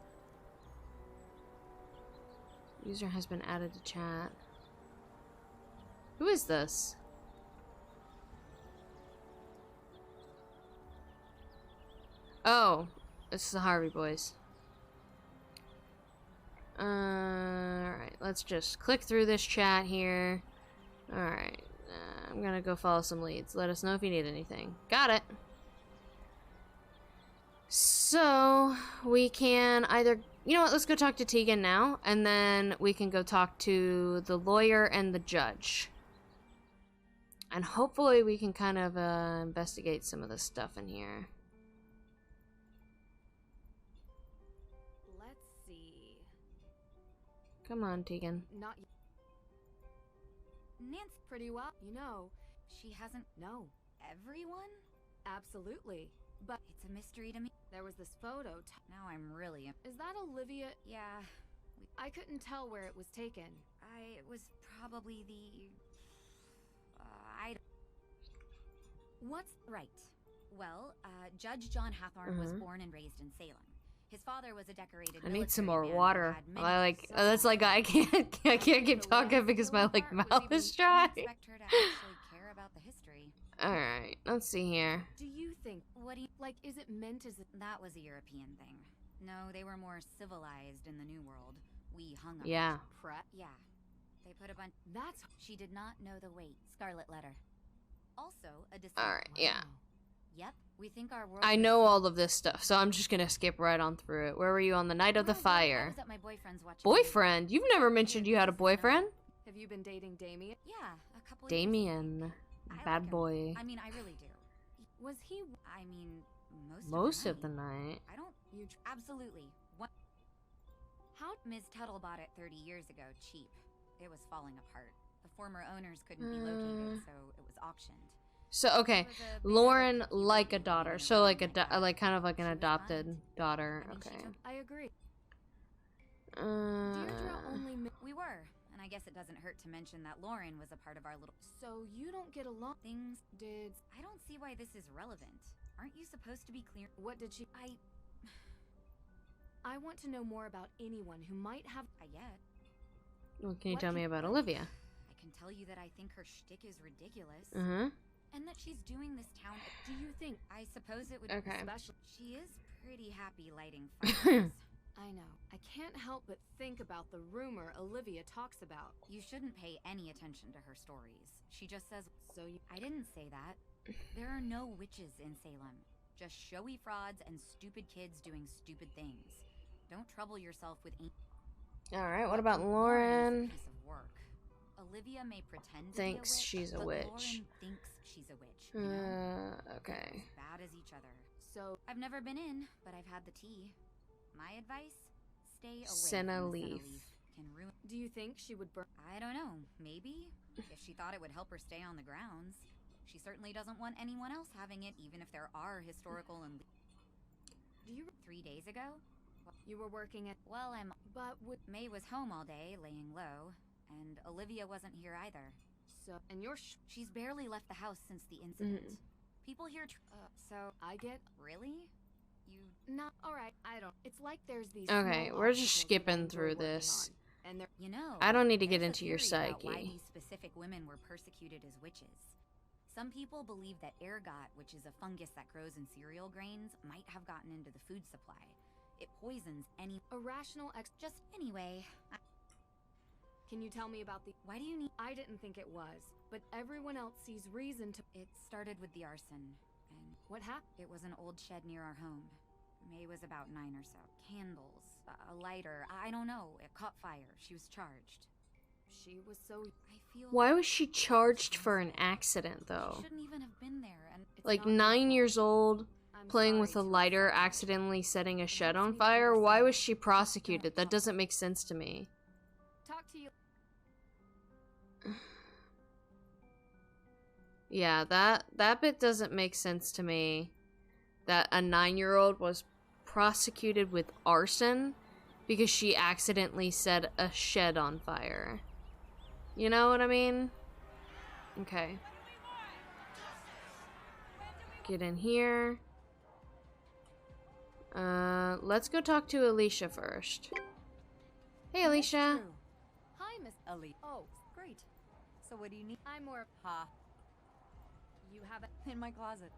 User has been added to chat. Who is this? Oh, it's the Harvey boys. Alright, let's just click through this chat here. Alright, I'm gonna go follow some leads. Let us know if you need anything. Got it. So, we can either... You know what, let's go talk to Tegan now, and then we can go talk to the lawyer and the judge. And hopefully we can kind of investigate some of the stuff in here. Let's see. Come on, Tegan. Not. Nancy, Pretty well. You know. she hasn't. No. Everyone? Absolutely. But It's a mystery to me. there was this photo. Now I'm really. Is that Olivia? Yeah. I couldn't tell where it was taken. It was probably the. What's Right. Well, Judge John Hathorne was Mhm. born and raised in Salem. His father was a decorated. I need some military more man who water. had many I like sons. that's like I can't keep talking because my like mouth is dry. Didn't expect her to actually care about the history. All right, let's see here. Do you think? What do you Like, is it meant as a... That was a European thing. No, they were more civilized in the New World. We hung up. Yeah. prep? Yeah. They put a bunch. That's... She did not know the weight. Scarlet letter. Also, a deceit. All right, yeah. Yep. We think our world. I is know safe. all of this stuff, so I'm just gonna skip right on through it. Where were you on the night of the Oh, I fire? was at my boyfriend's watching. Boyfriend? You've never mentioned you had a boyfriend? Have you been dating Damien? Yeah, a couple. Damien. I like Bad him. boy. I mean, I really do. Was he? I mean, Most of the night. I don't. You absolutely. What? How? Ms. Tuttle bought it 30 years ago, cheap. It was falling apart. The former owners couldn't be located, so it was auctioned. So okay, Lauren like a daughter, so like like kind of like an adopted daughter. Okay. I agree. We were, and I guess it doesn't hurt to mention that Lauren was a part of our little. So you don't get along. Things did. I don't see why this is relevant. Aren't you supposed to be clear? What did she? I want to know more about anyone who might have. Yet. Well, can you tell me about Olivia? I can tell you that I think her shtick is ridiculous. And that she's doing this town. Do you think? I suppose it would be special. She is pretty happy lighting fires. I know. I can't help but think about the rumor Olivia talks about. You shouldn't pay any attention to her stories. She just says, I didn't say that. There are no witches in Salem. Just showy frauds and stupid kids doing stupid things. Don't trouble yourself with Alright, what about Lauren? Piece of work. Olivia may pretend Thinks to be a witch, she's a but witch. Lauren thinks she's a witch. You know? Okay. As bad as each other. So I've never been in, but I've had the tea. My advice: stay away Senna from the Leaf. Senna Leaf. Can ruin. Do you think she would burn? I don't know. Maybe if she thought it would help her stay on the grounds. She certainly doesn't want anyone else having it, even if there are historical and. Do you? 3 days ago. You were working at. Well, But May was home all day, laying low, and Olivia wasn't here either. So, and you're. She's barely left the house since the incident. People here. So I get. Really? You. Not alright. I don't. It's like there's these. Okay, small we're just obstacles skipping that through we're working this. on, and they're. You know. I don't need to get there's into a your theory about why psyche. these specific women were persecuted as witches. Some people believe that ergot, which is a fungus that grows in cereal grains, might have gotten into the food supply. It poisons any irrational Just anyway. Can you tell me about the? Why do you need? I didn't think it was, but everyone else sees reason to. It started with the arson, and what happened? It was an old shed near our home. May was about 9 or so. Candles, a lighter. I don't know. It caught fire. She was charged. She was so. I feel. Why was she charged for an accident, though? She shouldn't even have been there, and Like 9 years old, playing with a lighter, accidentally setting a shed on fire? Why was she prosecuted? That doesn't make sense to me. Talk to you. Yeah, that bit doesn't make sense to me. That a 9-year-old was prosecuted with arson because she accidentally set a shed on fire. You know what I mean? Okay. Get in here. Let's go talk to Alicia first. Hey, Alicia. Hi, Miss Ali. Oh, great. So what do you need? I'm more. Ha. You have it In my closet.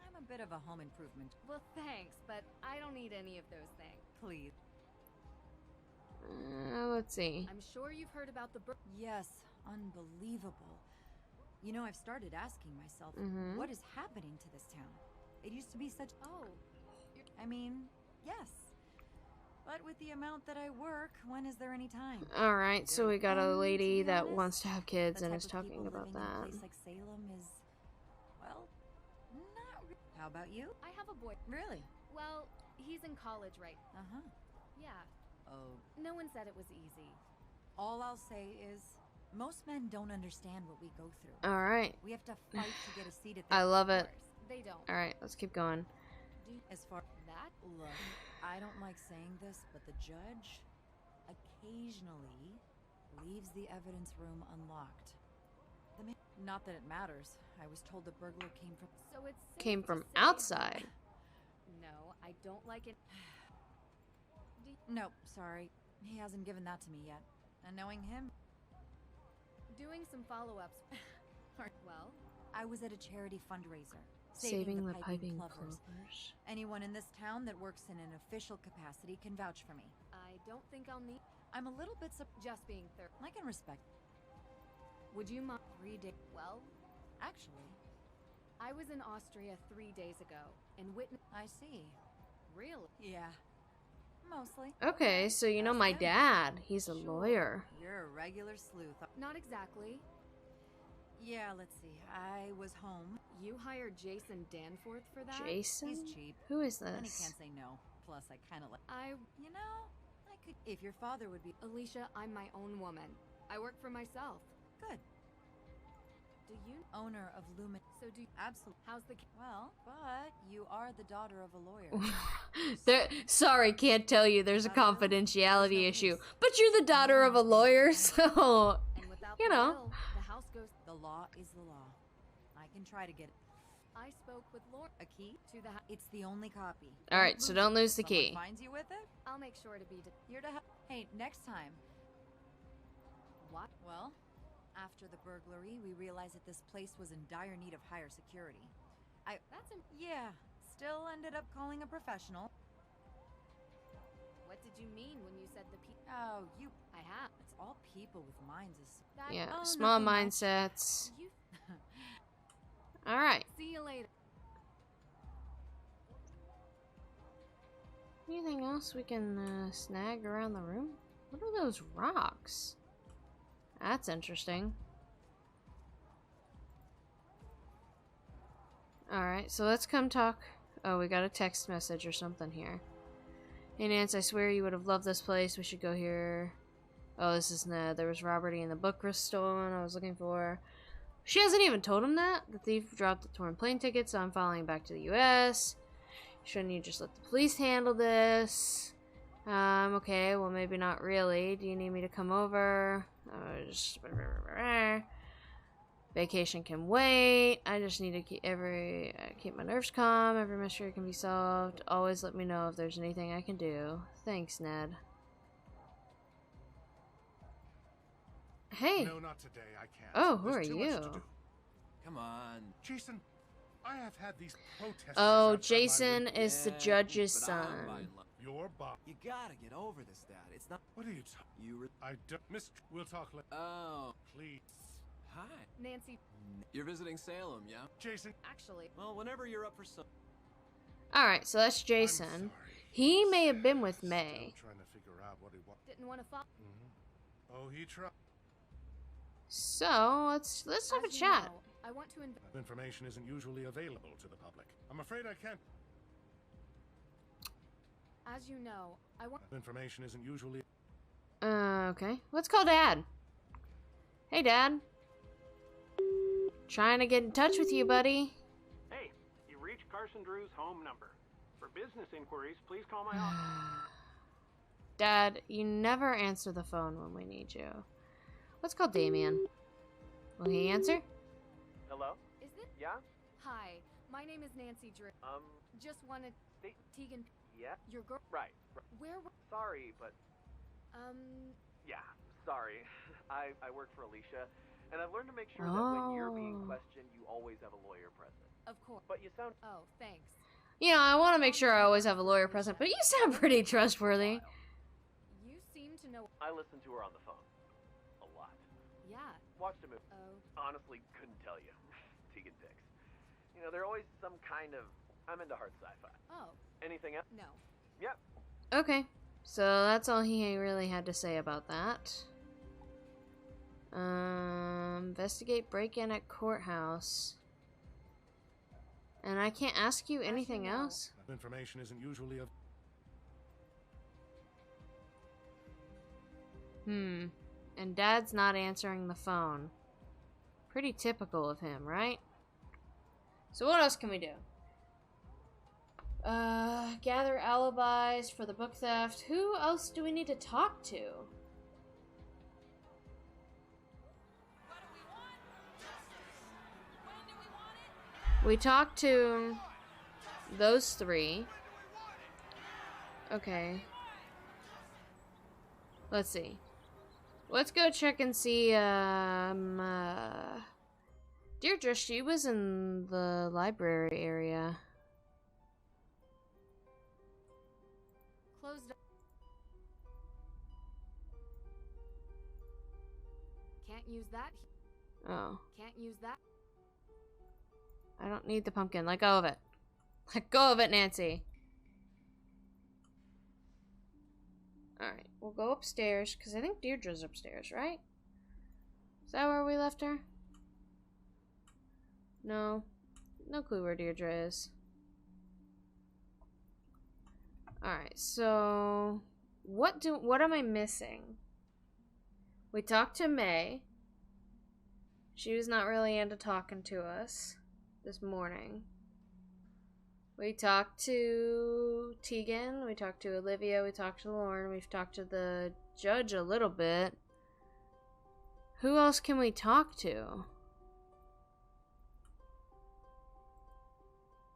I'm a bit of a home improvement. Well, thanks, but I don't need any of those things. Please. Let's see. I'm sure you've heard about the. Yes, unbelievable. You know, I've started asking myself, what is happening to this town? It used to be such. Oh. I mean, yes. But with the amount that I work, when is there any time? Alright, so we got a lady that wants to have kids and is talking about that. A place like Salem is, well, not really. How about you? I have a boy. Really? Well, he's in college right. Uh-huh. Yeah. Oh. No one said it was easy. All I'll say is, most men don't understand what we go through. Alright. We have to fight to get a seat at the I love it. They don't. Alright, let's keep going. As far that, look, I don't like saying this, but the judge occasionally leaves the evidence room unlocked. Not that it matters. I was told the burglar came from. So it's came from outside. No, I don't like it. Nope, sorry. He hasn't given that to me yet. And knowing him, doing some follow-ups. Well, I was at a charity fundraiser. Saving the piping plovers. Anyone in this town that works in an official capacity can vouch for me. I don't think I'll need. I'm a little bit just being third. I can respect. Would you mind 3 days? Well, actually, I was in Austria 3 days ago and witnessed. I see. Really? Yeah. Mostly. Okay, so you know my dad. He's a lawyer. You're a regular sleuth. Not exactly. Yeah, let's see. I was home. You hired Jason Danforth for that? Jason? He's cheap. Who is And he this? can't say no. Plus, I kind of like... You know, I could... If your father would be... Alicia, I'm my own woman. I work for myself. Good. Do you... Owner of Lumen... So do you... Absolutely. How's the... Well, but you are the daughter of a lawyer. Sorry, can't tell you. There's a confidentiality issue. But you're the daughter of a lawyer, so... You know. The house goes... The law is the law. I can try to get it. I spoke with Laura. A key to the house. It's the only copy. Alright, so don't lose the key. Finds you with it? I'll make sure to be... You're to Hey, next time. What? Well, after the burglary, we realized that this place was in dire need of higher security. Yeah, still ended up calling a professional. What did you mean when you said the Oh, I have. It's all people with minds. Yeah, small mindsets. Alright. See you later. Anything else we can snag around the room? What are those rocks? That's interesting. Alright, so let's come talk. Oh, we got a text message or something here. Hey Nance, I swear you would have loved this place. We should go here. Oh, this is Ned. There was robbery and the book was stolen I was looking for. She hasn't even told him that. The thief dropped the torn plane ticket, so I'm following back to the US. Shouldn't you just let the police handle this? Okay, well maybe not really. Do you need me to come over? Vacation can wait. I just need to keep my nerves calm. Every mystery can be solved. Always let me know if there's anything I can do. Thanks, Ned. Hey. No, not today. I can't. Oh, who There's are too much to you? do. Come on. Jason, I have had these protesters. Oh, outside my Jason window. is the judge's son. Your boss. You gotta get over this, Dad. It's not. What are you talking? I don't. We'll talk later. Oh. Please. Hi. Nancy. You're visiting Salem, yeah? Jason. Actually. Well, whenever you're up for some. Alright, so that's Jason. He may have been with May. Still trying to figure out what he wants. Didn't want to fall. Oh, he tried. So let's have a chat. I want to Information isn't usually available to the public. I'm afraid I can't. As you know, I want Information isn't usually. Okay. Let's call Dad. Hey, Dad. Trying to get in touch with you, buddy. Hey, you reached Carson Drew's home number. For business inquiries, please call my office. Dad, you never answer the phone when we need you. Let's call Damien. Will he answer? Hello? Is it? Yeah? Hi, my name is Nancy Drew. Just wanted Tegan. Yeah? Your girl. Right. Where? Sorry, but yeah, sorry. I work for Alicia, and I've learned to make sure that when you're being questioned, you always have a lawyer present. Of course. But you sound. Oh, thanks. You know, I want to make sure I always have a lawyer present, but you sound pretty trustworthy. You seem to know. I listen to her on the phone. A lot. Yeah. Watched a movie. Oh. Honestly, couldn't tell you. Tegan dicks. You know, they're always some kind of. I'm into hard sci-fi. Oh. Anything else? No. Yep. Okay. So that's all he really had to say about that. Investigate break-in at courthouse. And I can't ask you anything else? Information isn't usually of. And Dad's not answering the phone. Pretty typical of him, right? So what else can we do? Gather alibis for the book theft. Who else do we need to talk to? We talked to those three. Okay. Let's see. Let's go check and see, Deirdre, she was in the library area. Closed. Can't use that. Oh. Can't use that. I don't need the pumpkin. Let go of it. Let go of it, Nancy. Alright, we'll go upstairs, because I think Deirdre's upstairs, right? Is that where we left her? No. No clue where Deirdre is. Alright, so... What am I missing? We talked to May. She was not really into talking to us this morning. We talked to Tegan, we talked to Olivia, we talked to Lauren, we've talked to the judge a little bit. Who else can we talk to?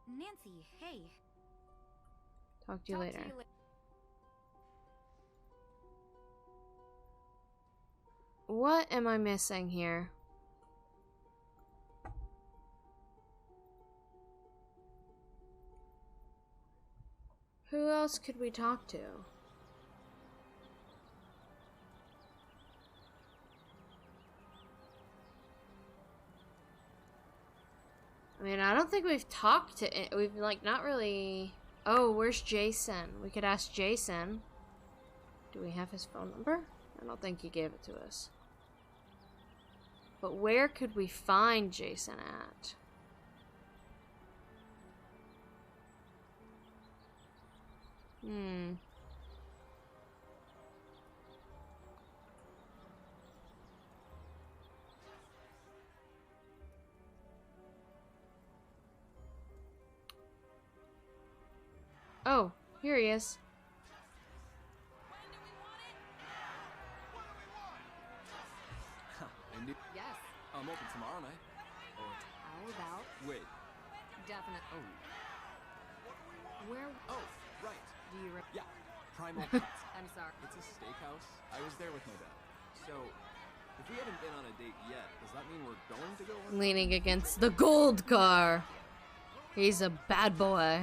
Nancy, hey. Talk to you later. What am I missing here? Who else could we talk to? I mean, I don't think we've talked to it. We've, like, not really... Oh, where's Jason? We could ask Jason. Do we have his phone number? I don't think he gave it to us. But where could we find Jason at? Oh, here he is. Yes. I'm open tomorrow night. Or... How about? Wait. Definite. Oh. Where? Oh, right. Do you? Yeah. Primal Cuts. I'm sorry. It's a steakhouse. I was there with my dad. So, if we haven't been on a date yet, does that mean we're going to go on? Leaning against the gold car. He's a bad boy.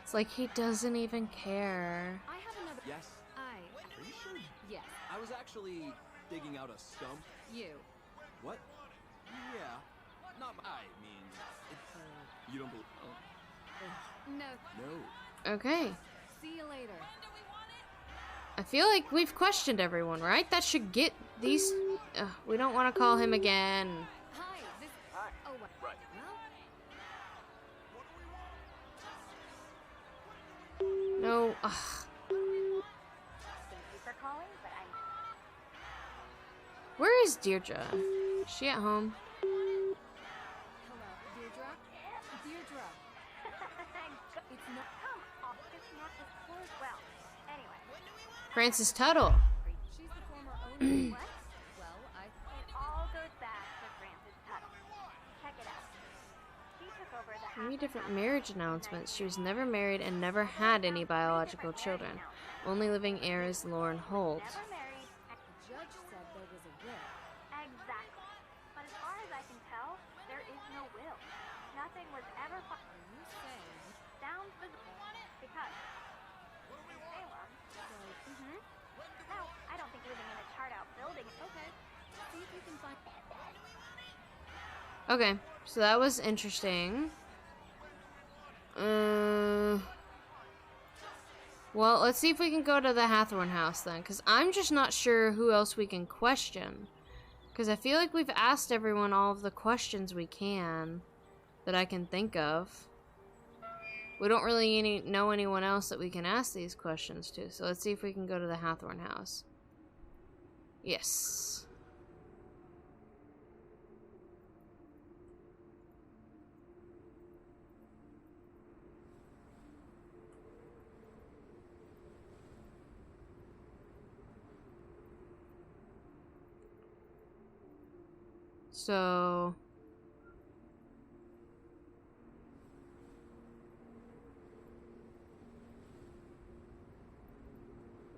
It's like he doesn't even care. I have another. Yes. Are you sure? Yes. I was actually digging out a stump. You. What? Yeah. Not. I mean, it's. You don't believe? Oh. No. No. Okay. See you later. I feel like we've questioned everyone, right? That should get these... we don't want to call him again. Hi, this... Hi. Oh, what? Right. Well... No. Thank you for calling, but I'm... Where is Deirdre? Is she at home? Hello, Deirdre? Deirdre! It's no... Come on, this map is closed well. Anyway. Francis Tuttle. She's the former owner. What? Well, It all goes back to Francis Tuttle. Check it out. She took over the 3 different marriage announcements. She was never married and never had any biological children. Only living heir is Lauren Holt. Never married. The judge said there was a will. Exactly. But as far as I can tell, there is no will. Nothing was ever... Are you saying? Sounds bizarre. Because... in Salem... No, I don't think living in a charred-out building... Okay. See if you can find... Okay, so that was interesting. Well, let's see if we can go to the Hathorn house then, because I'm just not sure who else we can question. Because I feel like we've asked everyone all of the questions we can that I can think of. We don't really know anyone else that we can ask these questions to, so let's see if we can go to the Hathorn house. Yes. So...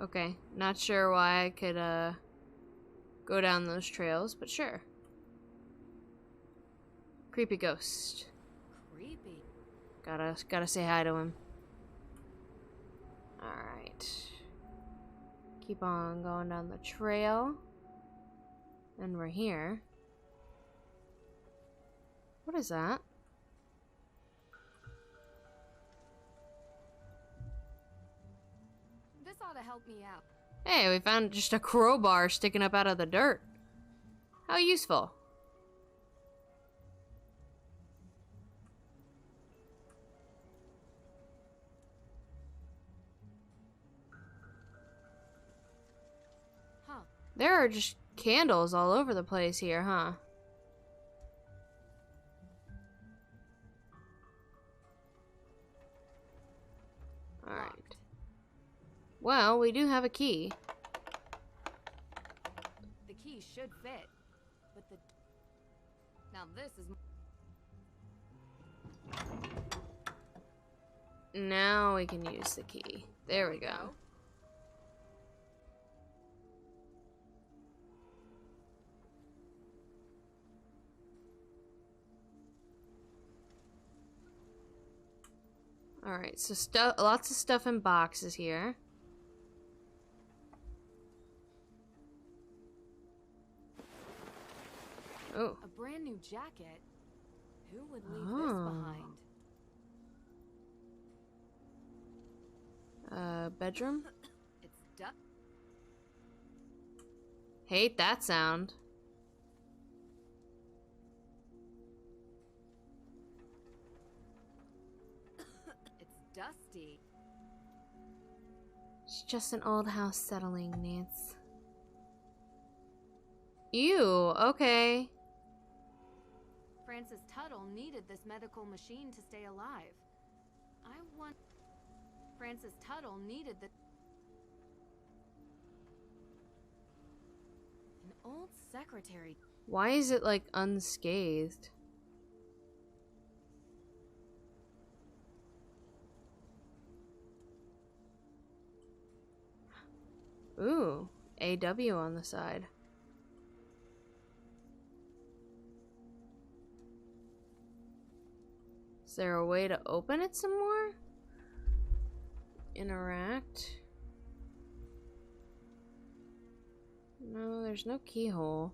Okay, not sure why I could, go down those trails, but sure. Creepy ghost. Creepy. Gotta say hi to him. Alright. Keep on going down the trail. And we're here. What is that? This ought to help me out. Hey, we found just a crowbar sticking up out of the dirt. How useful. There are just candles all over the place here, huh? Alright. Well, we do have a key. The key should fit, but the... Now this is... Now we can use the key. There we go. Alright, so lots of stuff in boxes here. Oh. A brand new jacket? Who would leave this behind? Bedroom? It's duck. Hate that sound. It's dusty. It's just an old house settling, Nance. Ew, okay. Francis Tuttle needed this medical machine to stay alive. I want... Francis Tuttle needed the... An old secretary. Why is it, like, unscathed? Ooh, AW on the side. Is there a way to open it some more? Interact. No, there's no keyhole.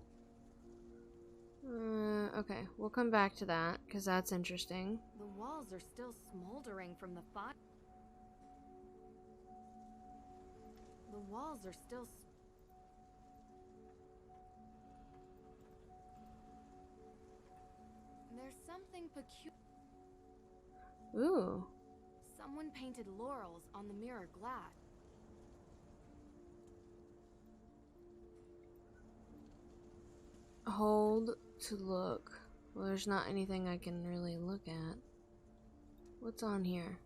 Okay, we'll come back to that, because that's interesting. The walls are still smoldering from the fire. The walls are still... There's something peculiar. Ooh. Someone painted laurels on the mirror glass. Hold to look. Well, there's not anything I can really look at. What's on here?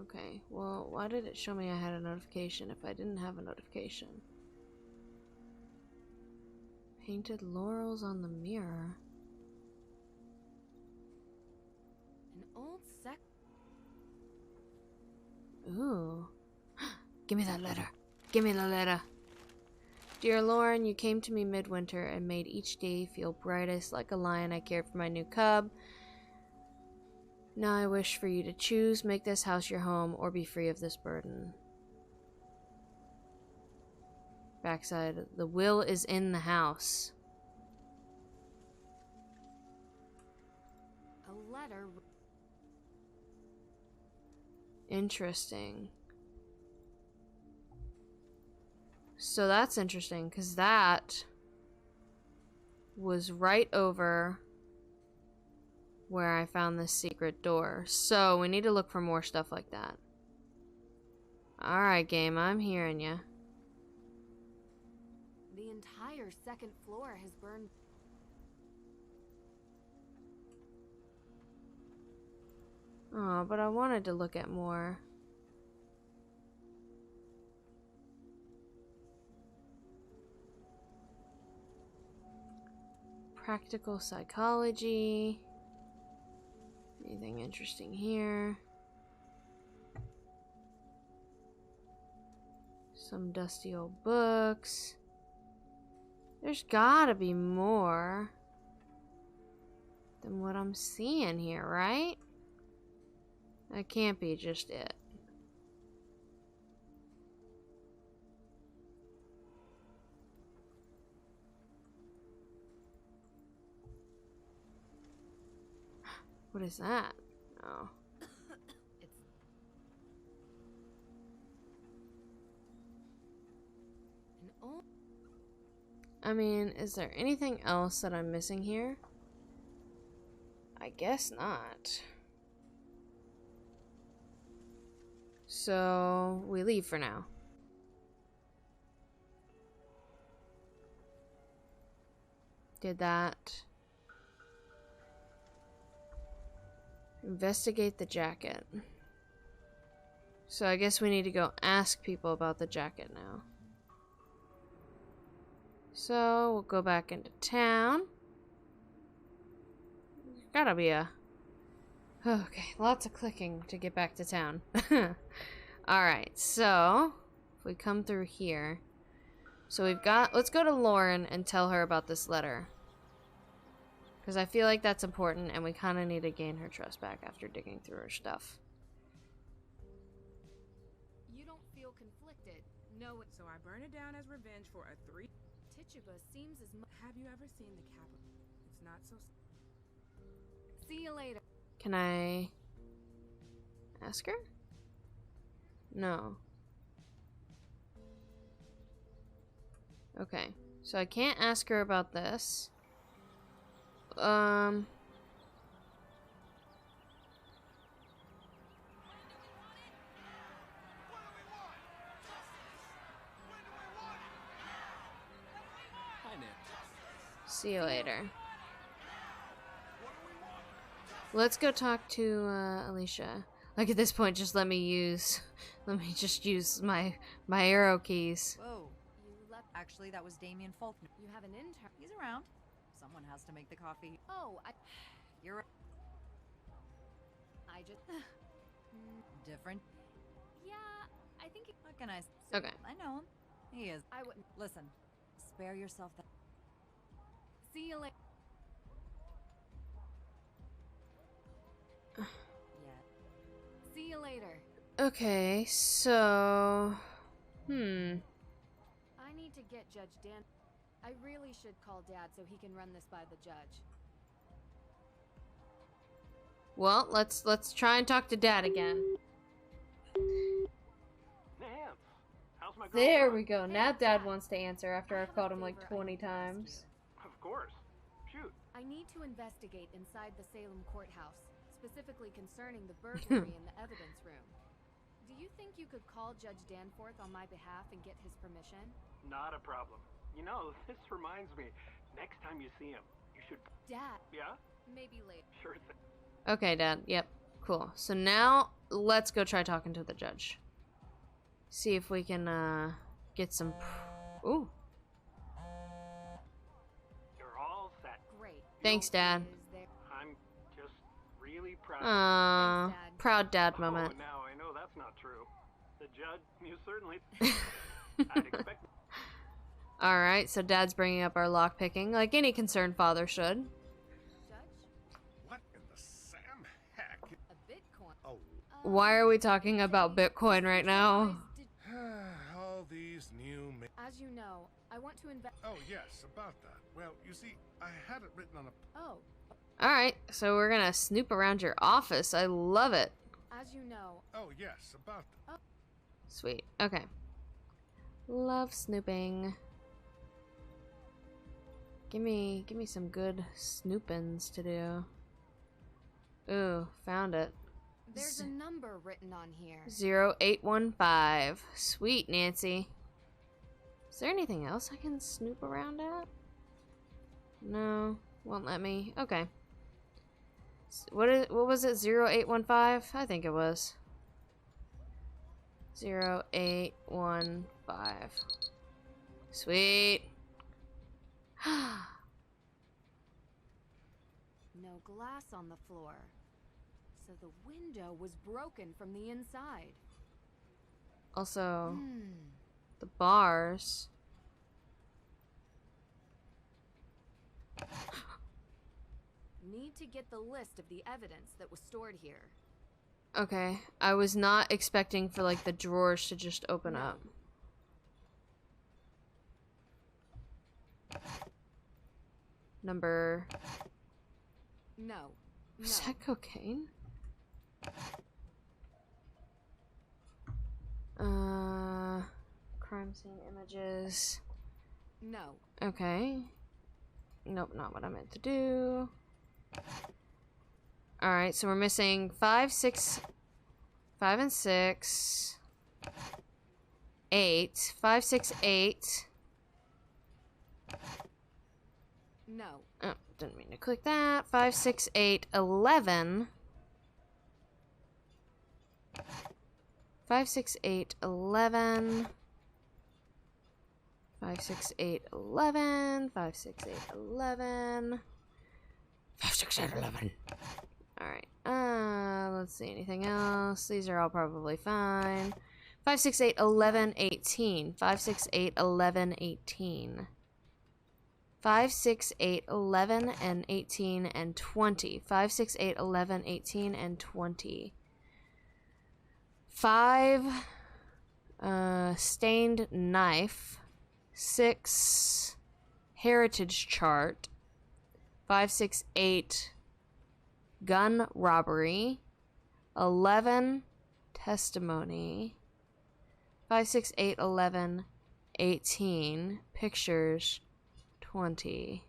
Okay, well, why did it show me I had a notification if I didn't have a notification? Painted laurels on the mirror. An old sec... Ooh. Give me that letter. Give me the letter. Dear Lauren, you came to me midwinter and made each day feel brightest like a lion I cared for my new cub. Now I wish for you to choose, make this house your home, or be free of this burden. Backside, the will is in the house. A letter... Interesting. So that's interesting, because that was right over where I found this secret door. So we need to look for more stuff like that. Alright, game, I'm hearing ya. The entire second floor has burned... Oh, but I wanted to look at more. Practical psychology. Anything interesting here? Some dusty old books. There's gotta be more than what I'm seeing here, right? That can't be just it. What is that? Oh. I mean, is there anything else that I'm missing here? I guess not. So, we leave for now. Did that. Investigate the jacket. So I guess we need to go ask people about the jacket now. So we'll go back into town. There's gotta be a... Okay, lots of clicking to get back to town. Alright, so if we come through here. So we've got... Let's go to Lauren and tell her about this letter. Because I feel like that's important and we kind of need to gain her trust back after digging through her stuff. You don't feel conflicted. No, so I burn it down as revenge for a 3. Tituba seems as much. Have you ever seen the capital? It's not so. See you later. Can I ask her? No. Okay, so I can't ask her about this. Hi, Nick. See you later. Let's go talk to Alicia. Like at this point, just let me just use my arrow keys. Whoa. Actually, that was Damien Faulkner. You have an intern. He's around. Someone has to make the coffee. Oh, You're... I just... Different? Yeah, I think... What can I... Okay. I know him. He is. I wouldn't... Listen. Spare yourself that... See you later. Yeah. See you later. Okay, so... I need to get Judge Dan... I really should call Dad so he can run this by the judge. Well, let's try and talk to Dad again. How's my girl? There we go. Now Dad wants to answer after I've called him like 20 times. Of course. Shoot. I need to investigate inside the Salem courthouse, specifically concerning the burglary in the evidence room. Do you think you could call Judge Danforth on my behalf and get his permission? Not a problem. You know, this reminds me. Next time you see him, you should... Dad. Yeah? Maybe later. Sure thing. Okay, Dad. Yep. Cool. So now, let's go try talking to the judge. See if we can, get some... Ooh. You're all set. Great. Thanks, Dad. I'm just really proud. Thanks, Dad. Proud Dad moment. Oh, now I know that's not true. The judge, you certainly... I'd expect... Alright, so Dad's bringing up our lockpicking, like any concerned father should. Judge? What in the Sam heck? A Bitcoin. Oh. Why are we talking about Bitcoin right now? All these new... As you know, I want to invest... Oh, yes, about that. Well, you see, I had it written on a... Oh. Alright, so we're gonna snoop around your office. I love it. As you know... Oh, yes, about that. Oh. Sweet. Okay. Love snooping. Give me some good snoopins to do. Ooh, found it. There's a number written on here. 0815. Sweet, Nancy. Is there anything else I can snoop around at? No, won't let me. Okay. What was it? 0815? I think it was. 0815. Sweet. No glass on the floor. So the window was broken from the inside. Also, the bars. Need to get the list of the evidence that was stored here. Okay, I was not expecting for like the drawers to just open up. Number... No. Is that cocaine? Crime scene images. No. Okay. Nope, not what I meant to do. Alright, so we're missing 5, 6, 5 and 6, 8, 5, 6, 8, No. Oh, didn't mean to click that. 5, 6, 8, 11. 5, 6, 8, 11. 5, 6, 8, 11. 5, 6, 8, 11. 5, 6, 8, 11. Alright, let's see, anything else? These are all probably fine. 5, 6, 8, 11, 18. 5, 6, 8, 11, 18. 5, 6, 8, 11, and 18, and 20. 5, 6, 8, 11, 18, and 20. 5, stained knife. 6, heritage chart. 5, 6, 8, gun robbery. 11, testimony. 5, 6, 8, 11, 18, pictures. 20.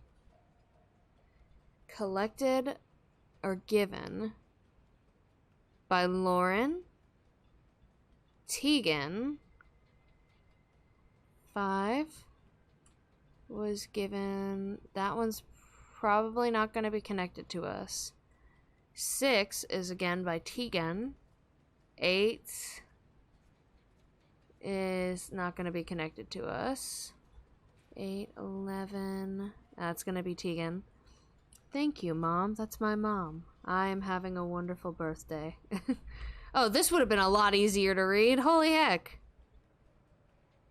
Collected or given by Lauren, Tegan. 5 was given, that one's probably not going to be connected to us. 6 is again by Tegan. 8 is not going to be connected to us. 8, 11, that's going to be Tegan. Thank you, Mom. That's my mom. I am having a wonderful birthday. Oh, this would have been a lot easier to read. Holy heck.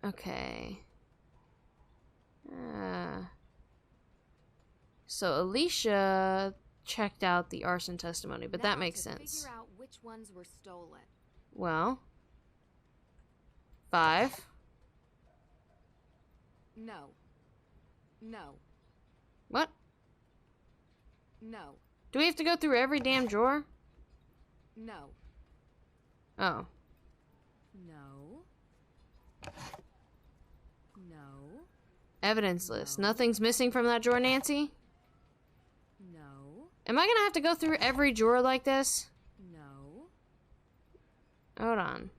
Okay. So Alicia checked out the arson testimony, but that makes sense. Figure out which ones were stolen. Well, 5. No. No. What? No. Do we have to go through every damn drawer? No. Oh. No. No. Evidence list. Nothing's missing from that drawer, Nancy? No. Am I gonna have to go through every drawer like this? No. Hold on.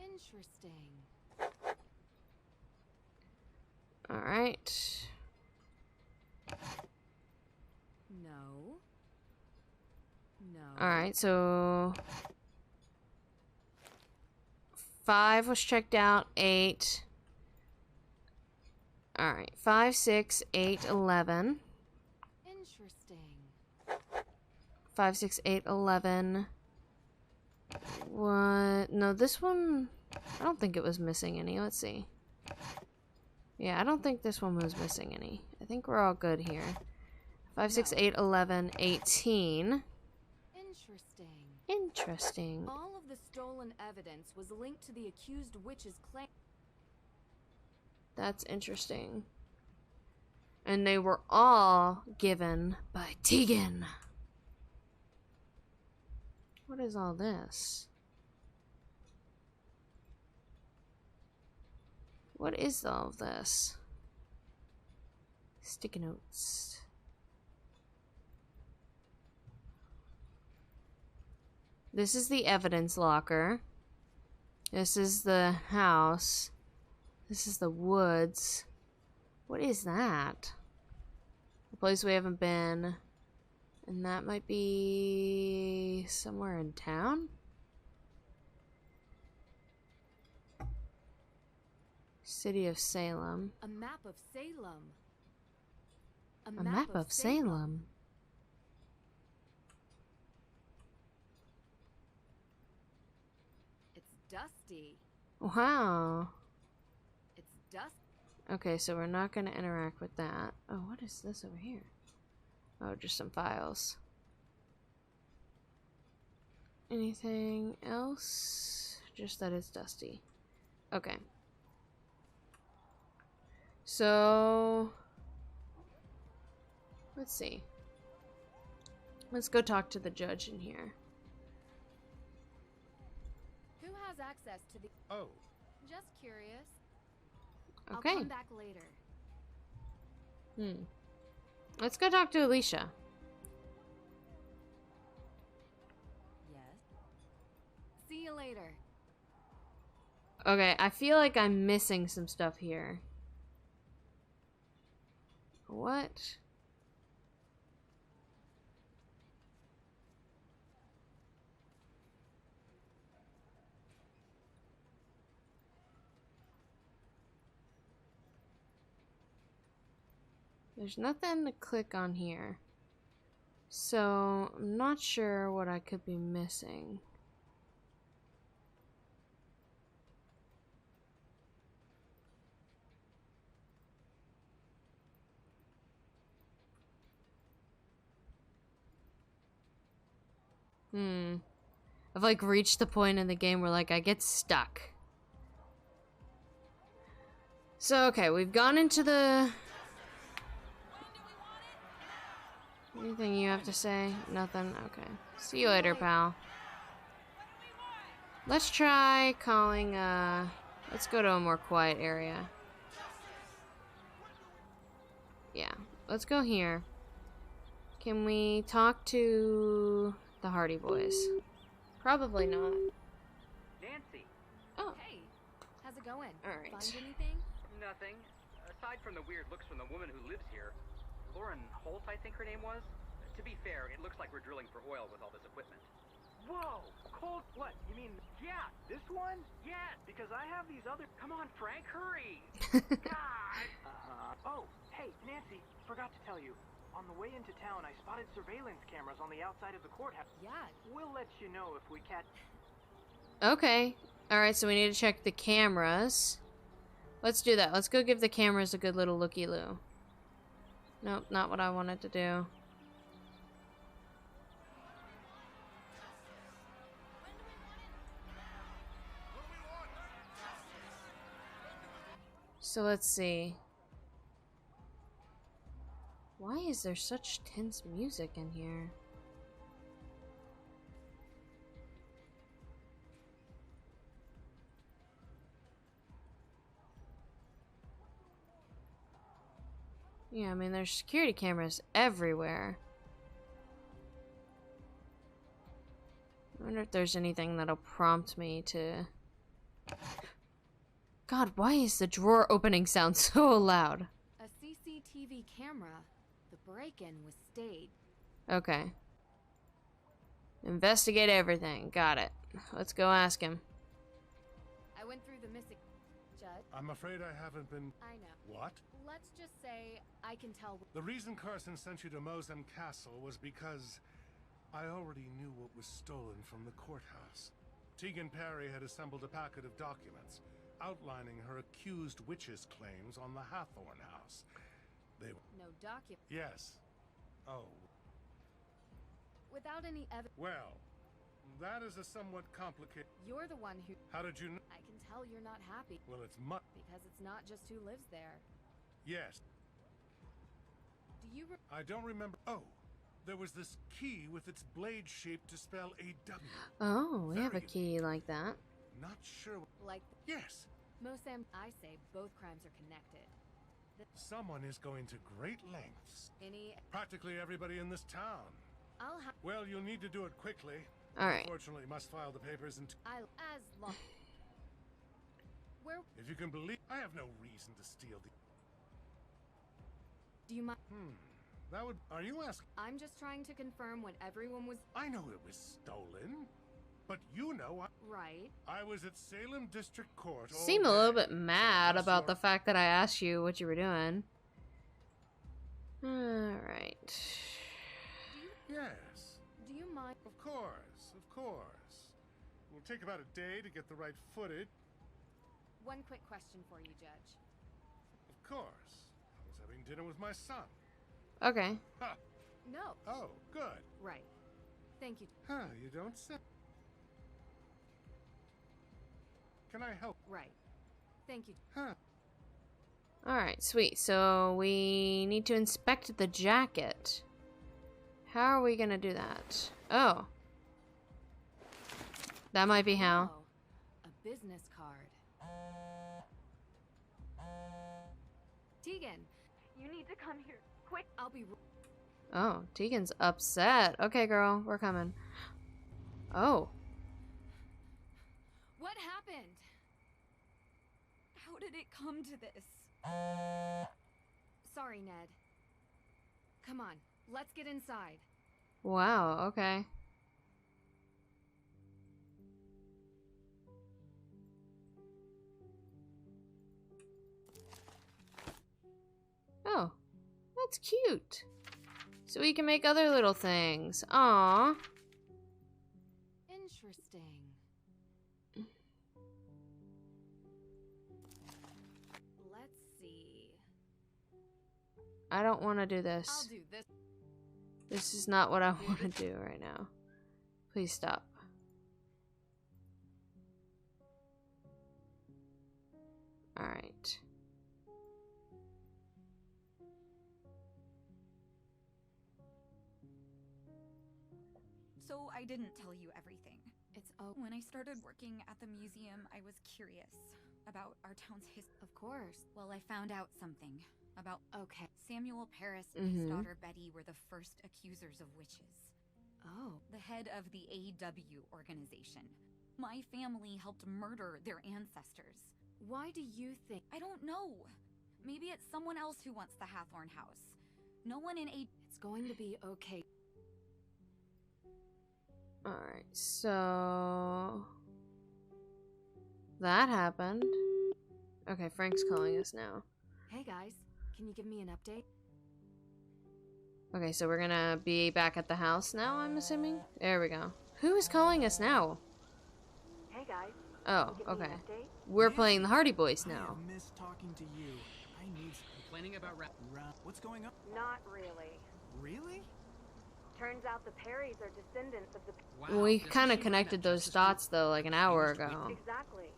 Interesting. Alright. No. No. Alright, so 5 was checked out. 8. Alright, 5, 6, 8, 11. Interesting. 5, 6, 8, 11. What? No, this one, I don't think it was missing any. Let's see. Yeah, I don't think this one was missing any. I think we're all good here. 5, 6, 8, 11, 18. Interesting. Interesting. All of the stolen evidence was linked to the accused witch's claim. That's interesting. And they were all given by Tegan. What is all this? What is all of this? Sticky notes. This is the evidence locker. This is the house. This is the woods. What is that? The place we haven't been. And that might be somewhere in town? City of Salem. A map of Salem. A map of Salem. It's dusty. Wow. It's dusty. Okay, so we're not going to interact with that. Oh, what is this over here? Oh, just some files. Anything else? Just that it's dusty. Okay. So, let's see. Let's go talk to the judge in here. Who has access to the... Oh. Just curious. Okay. I'll come back later. Let's go talk to Alicia. Yes. See you later. Okay, I feel like I'm missing some stuff here. What? There's nothing to click on here. So, I'm not sure what I could be missing. I've like reached the point in the game where like I get stuck. So, okay, we've gone into the... Anything you have to say? Nothing? Okay. See you later, pal. Let's try calling, let's go to a more quiet area. Yeah, let's go here. Can we talk to the Hardy Boys? Probably not. Nancy. Oh. Hey, how's it going? Alright. Find anything? Nothing. Aside from the weird looks from the woman who lives here. Lauren Holt, I think her name was. To be fair, it looks like we're drilling for oil with all this equipment. Whoa! Cold? What? You mean, yeah, this one? Yeah, because I have these other... Come on, Frank, hurry! God! Oh, hey, Nancy, forgot to tell you. On the way into town, I spotted surveillance cameras on the outside of the courthouse. Yeah. We'll let you know if we catch... Okay. Alright, so we need to check the cameras. Let's do that. Let's go give the cameras a good little looky-loo. Nope, not what I wanted to do. So let's see. Why is there such tense music in here? Yeah, I mean, there's security cameras everywhere. I wonder if there's anything that'll prompt me to... God, why is the drawer opening sound so loud? A CCTV camera. The break-in was staged. Okay. Investigate everything. Got it. Let's go ask him. I went through the missing... Judge? I'm afraid I haven't been... I know. What? Let's just say I can tell... The reason Carson sent you to Mosem Castle was because I already knew what was stolen from the courthouse. Tegan Perry had assembled a packet of documents outlining her accused witches' claims on the Hathorn house. They were... No document. Yes. Oh. Without any evidence... Well, that is a somewhat complicated... You're the one who... How did you know? I can tell you're not happy. Well, it's much... Because it's not just who lives there. Yes. Do you... I don't remember... Oh, there was this key with its blade shape to spell A-W. Oh, we have a key like that. Not sure... Like... Yes. Mosam, I say both crimes are connected. Someone is going to great lengths. Any... Practically everybody in this town. I'll have... Well, you'll need to do it quickly. Alright. Unfortunately, must file the papers in... As long... Where... If you can believe... I have no reason to steal the... Do you mind... That would... Are you asking... I'm just trying to confirm what everyone was... I know it was stolen. But you know... Right. I was at Salem District Court all Seem a little day. bit mad about the fact that I asked you what you were doing. Alright. Yes. Do you mind... Of course, of course. It will take about a day to get the right footage. One quick question for you, Judge. Of course. I was having dinner with my son. Okay. Huh. No. Oh, good. Right. Thank you. Huh, you don't say. Can I help? Right. Thank you. Huh. Alright, sweet. So we need to inspect the jacket. How are we gonna do that? Oh. That might be how. Oh, a business card. Tegan, you need to come here. Quick. I'll be... Oh, Tegan's upset. Okay, girl, we're coming. Oh. What happened? did it come to this? Sorry, Ned. Come on, let's get inside. Wow, okay. Oh, that's cute. So we can make other little things. Aww. Interesting. Let's see. I don't want to do this. I'll do this. This is not what I want to do right now. Please stop. Alright. So I didn't tell you everything. It's when I started working at the museum, I was curious about our town's history. Of course. Well, I found out something about Okay. Samuel Paris and his daughter Betty were the first accusers of witches. Oh. The head of the AW organization. My family helped murder their ancestors. Why do you think? I don't know. Maybe it's someone else who wants the Hathorn house. No one in A. It's going to be okay. Alright, so... that happened. Okay, Frank's calling us now. Hey guys, can you give me an update? Okay, so we're gonna be back at the house now, I'm assuming? There we go. Who is calling us now? Hey guys. Oh, can you give me okay. an update? We're playing the Hardy Boys now. I miss talking to you. I need complaining about what's going on? Not really. Really? Turns out the Perrys are descendants of the. Well, we kind of connected those dots though, like an hour ago. Exactly.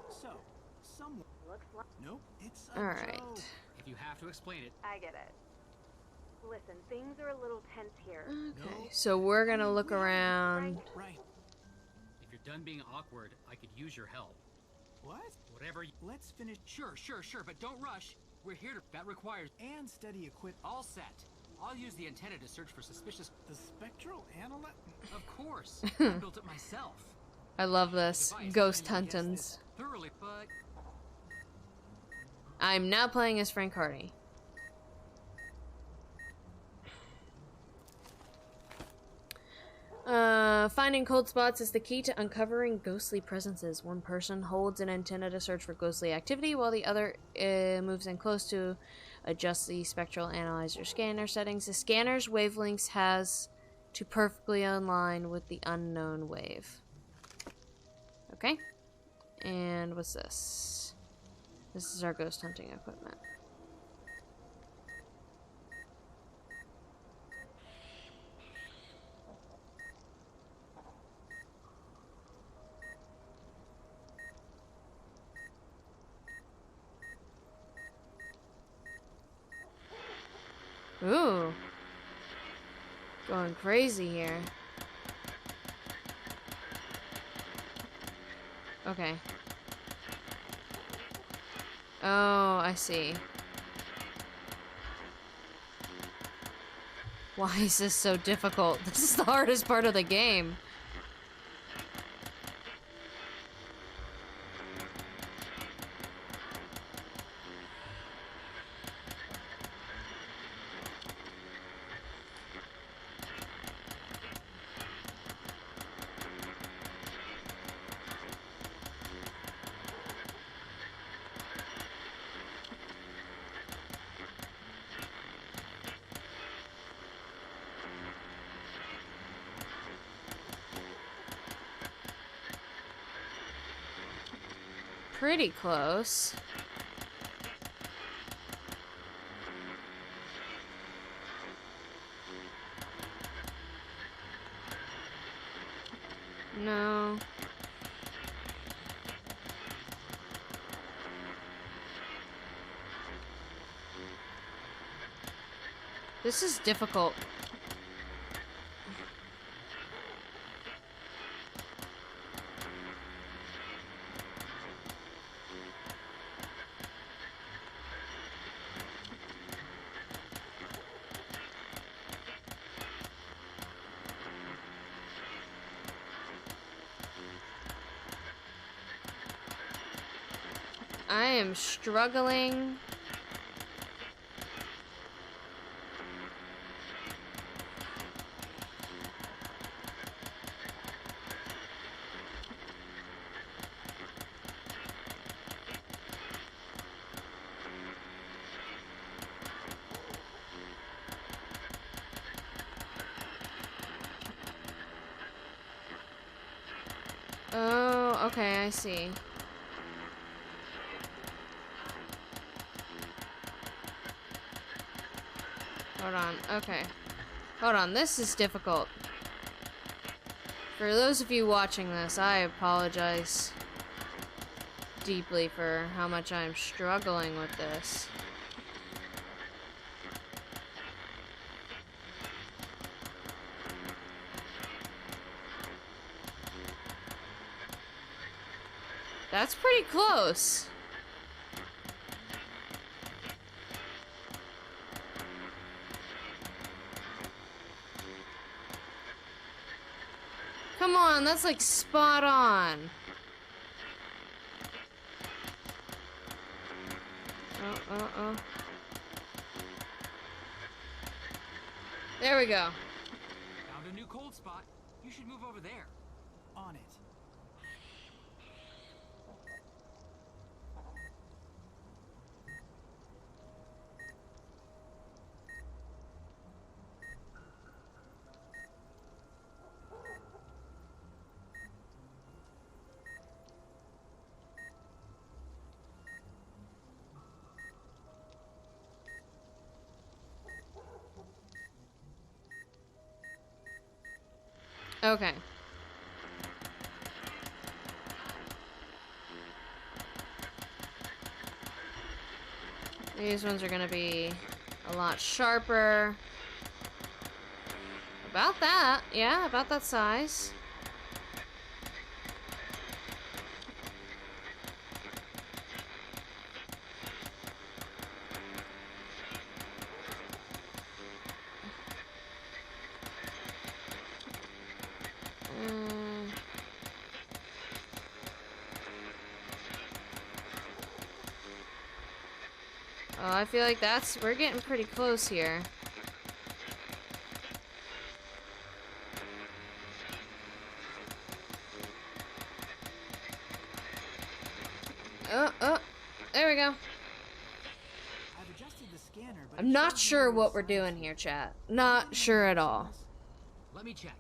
So, someone looks like. Nope, it's a Alright. joke. If you have to explain it. I get it. Listen, things are a little tense here. Okay, so we're gonna look around. Right. If you're done being awkward, I could use your help. What? Whatever. Let's finish. Sure, but don't rush. We're here to. That requires. And steady equip. All set. I'll use the antenna to search for suspicious. The spectral analyte? Of course. I built it myself. I love this. Device, Ghost I guess huntins. this thoroughly, but I'm now playing as Frank Hardy. Finding cold spots is the key to uncovering ghostly presences. One person holds an antenna to search for ghostly activity, while the other moves in close to adjust the spectral analyzer scanner settings. The scanner's wavelengths has to perfectly align with the unknown wave. Okay. And what's this? This is our ghost hunting equipment. Ooh. Going crazy here. Okay. Oh, I see. Why is this so difficult? This is the hardest part of the game. Pretty close. No. This is difficult. I am struggling. Oh, okay, I see. Hold on, okay. Hold on, this is difficult. For those of you watching this, I apologize deeply for how much I'm struggling with this. That's pretty close. Come on, that's like spot on. Oh. There we go. Found a new cold spot. You should move over there. On it. Okay. These ones are gonna be a lot sharper. About that, yeah, about that size. Oh, I feel like we're getting pretty close here. Oh, there we go. I'm not sure what we're doing here, chat. Not sure at all. Let me check.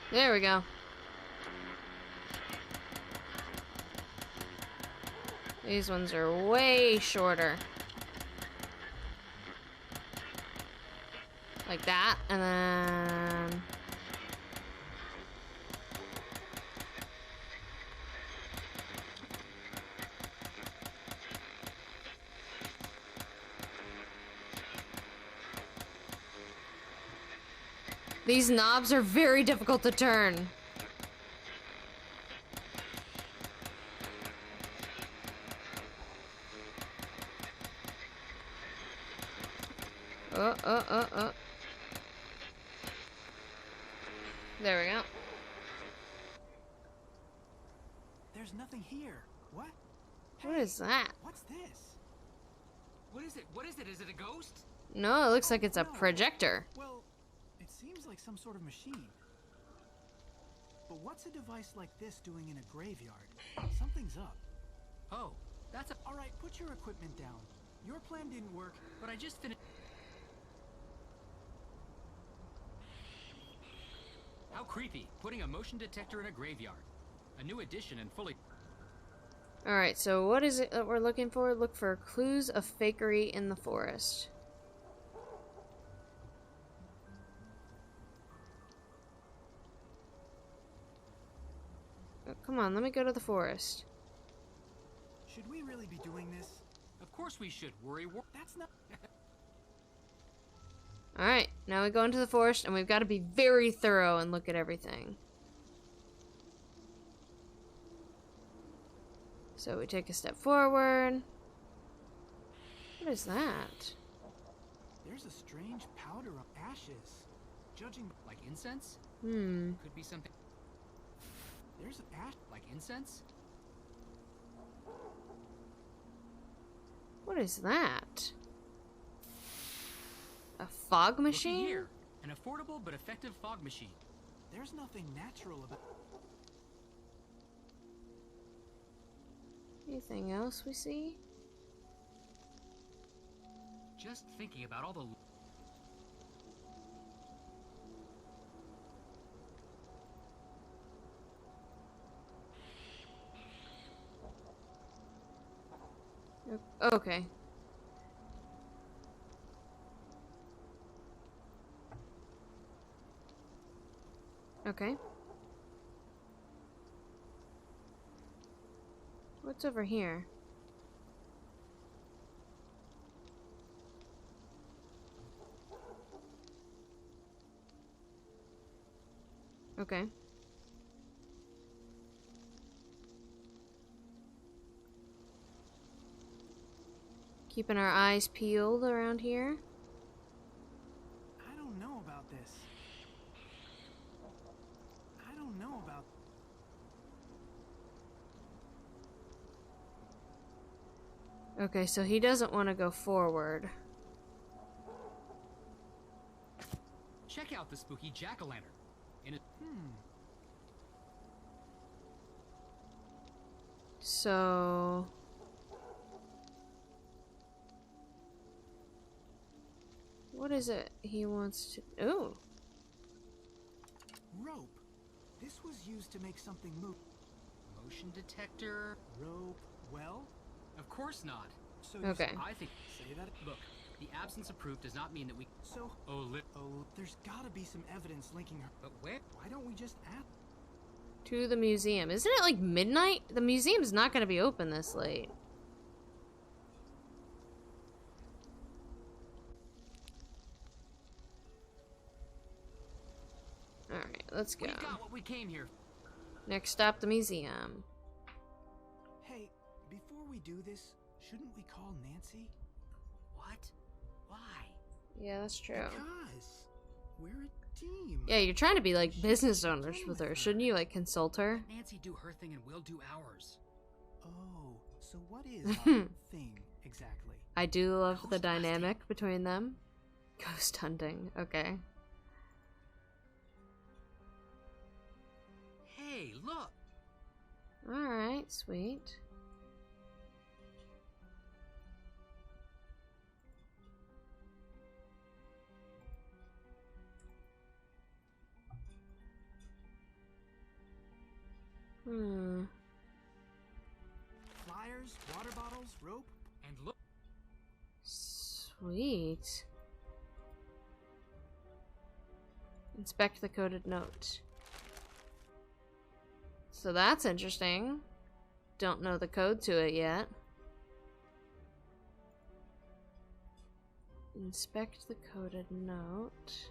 There we go. These ones are way shorter. Like that, and then... These knobs are very difficult to turn. Oh. There we go. There's nothing here. What? What is that? What's this? What is it? What is it? Is it a ghost? No, it looks like it's a projector. Well, it seems like some sort of machine. But what's a device like this doing in a graveyard? Something's up. Oh, that's a... Alright, put your equipment down. Your plan didn't work, but I just finished... How creepy, putting a motion detector in a graveyard. A new addition and fully... Alright, so what is it that we're looking for? Look for clues of fakery in the forest. come on, let me go to the forest. Should we really be doing this? Of course we should. That's not. Alright, now we go into the forest, and we've got to be very thorough and look at everything. So we take a step forward. What is that? There's a strange powder of ashes. Judging like incense? Could be something. There's ash like incense? What is that? A fog machine? Looky here. An affordable but effective fog machine. There's nothing natural about. Anything else we see? Just thinking about all the. Okay. Okay. What's over here? Okay. Keeping our eyes peeled around here. I don't know about this. I don't know about. Okay, so he doesn't want to go forward. Check out the spooky jack-o'-lantern. So... what is it he wants to... ooh. Rope. This was used to make something move. Motion detector. Rope. Well? Of course not. So okay. I think. Say that. Look, the absence of proof does not mean that we. So. There's gotta be some evidence linking her. But where? Why don't we just ask? To the museum. Isn't it like midnight? The museum's not gonna be open this late. Alright, let's go. We got what we came here. Next stop, the museum. Hey, before we do this, shouldn't we call Nancy? What? Why? Yeah, that's true. Because we're a team. Yeah, you're trying to be like business owners with her. Shouldn't you like consult her? Nancy do her thing and we'll do ours. Oh, so what is our thing exactly? I do love the dynamic between them. Ghost hunting. Okay. Hey, look. Alright, sweet. Flyers, water bottles, rope, and look. Sweet. Inspect the coded note. So that's interesting. Don't know the code to it yet. Inspect the coded note.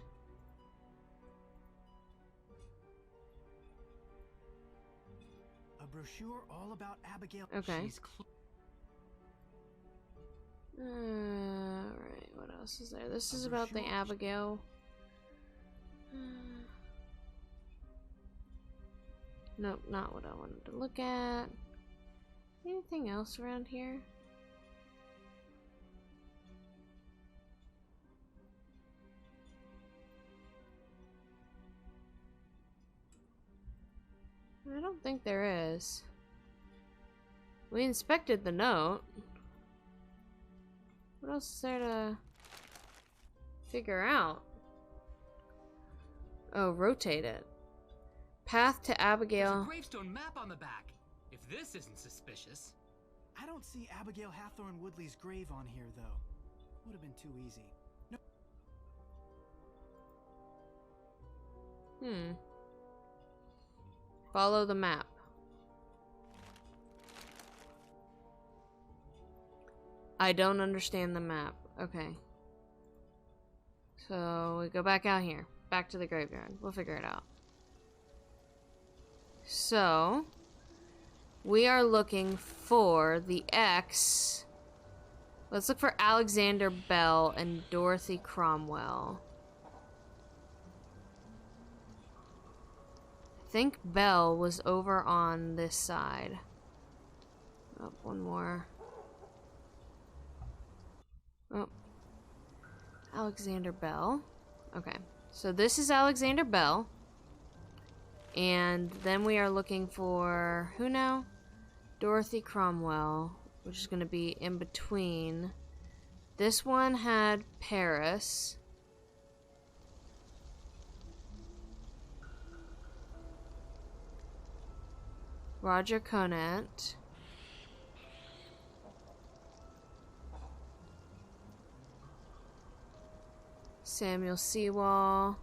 a brochure all about Abigail. Okay. Alright, what else is there? This is about the Abigail. Nope, not what I wanted to look at. Anything else around here? I don't think there is. We inspected the note. What else is there to figure out? Oh, rotate it. Path to Abigail. There's a gravestone map on the back. If this isn't suspicious. I don't see Abigail Hathorne Woodley's grave on here, though. Would have been too easy. No. Follow the map. I don't understand the map. Okay. So we go back out here. Back to the graveyard. We'll figure it out. So we are looking for the X. Let's look for Alexander Bell and Dorothy Cromwell. I think Bell was over on this side. Oh, one more. Oh. Alexander Bell. Okay. So this is Alexander Bell. And then we are looking for... who now? Dorothy Cromwell. Which is going to be in between. This one had Paris. Roger Conant. Samuel Sewall.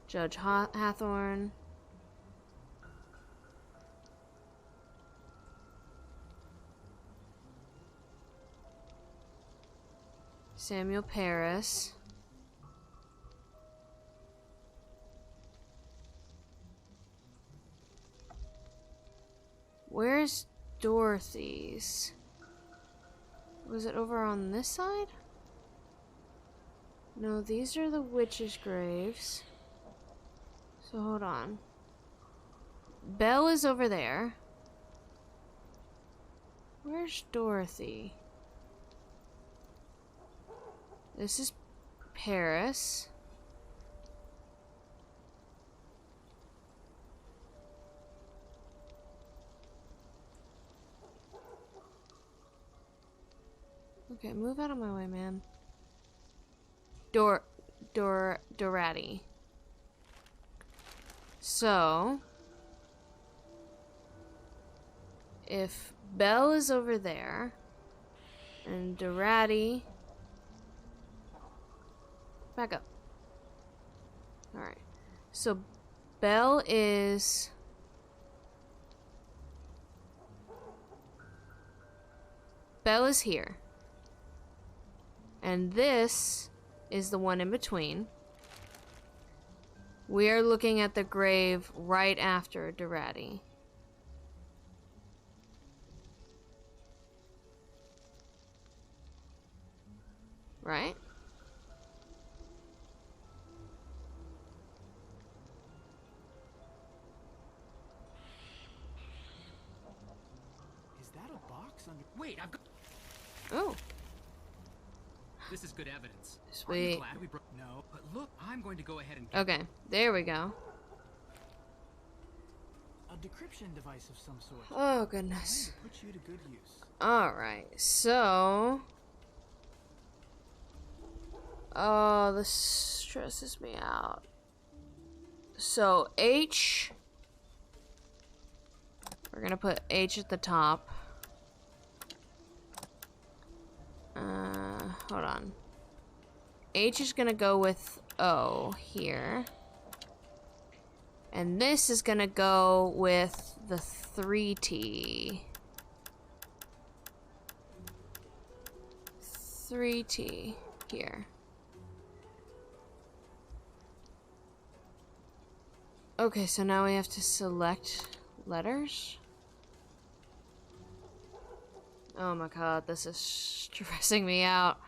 Judge Hathorne. Samuel Paris. Where's Dorothy's? Was it over on this side? No, these are the witches' graves. So hold on. Belle is over there. Where's Dorothy? This is Paris. Okay, move out of my way, man. Dorati. So, if Belle is over there, and Dorati... back up. Alright. So, Belle is... Belle is here. And this is the one in between. We are looking at the grave right after Dorati. Right? Is that a box under... Wait, I've got... Oh. This is good evidence. Sweet. Are you glad we broke? No, but look, I'm going to go ahead and... Okay, there we go. A decryption device of some sort. Oh, goodness. Put you to good use. Alright, so... oh, this stresses me out. So, H... we're gonna put H at the top. Hold on. H is gonna go with O here. And this is gonna go with the 3T. 3T here. Okay, so now we have to select letters. Oh my god, this is stressing me out.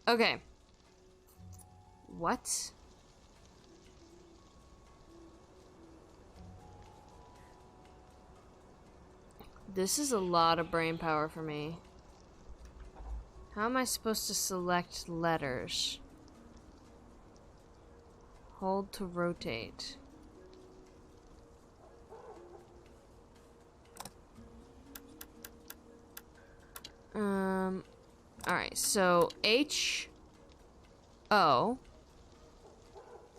Okay. What? This is a lot of brain power for me. How am I supposed to select letters? Hold to rotate. Alright, so H O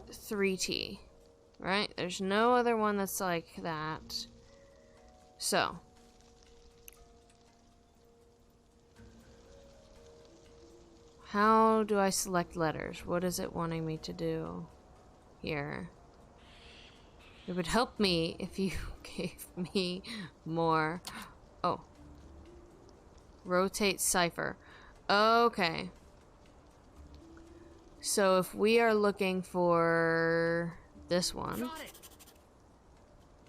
3T. Right? There's no other one that's like that. So how do I select letters? What is it wanting me to do here? It would help me if you gave me more. Oh. Rotate cipher. Okay. So if we are looking for this one,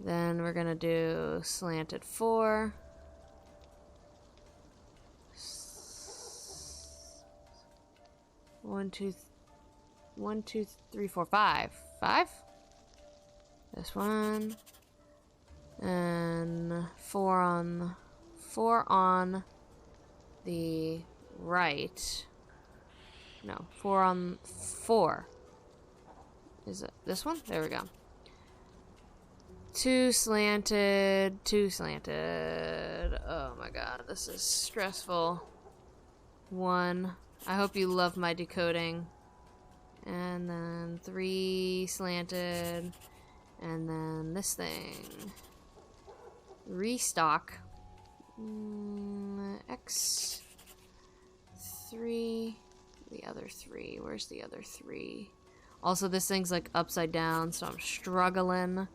then we're gonna do slanted 4. 1, 2, 3, 4, 5. 5? This one. And 4 on the right. No, 4 on 4. Is it this one? There we go. 2 slanted, 2 slanted. Oh my god, this is stressful. 1. I hope you love my decoding. And then 3 slanted. And then this thing. Restock. X3. The other 3. Where's the other 3? Also, this thing's like upside down, so I'm struggling.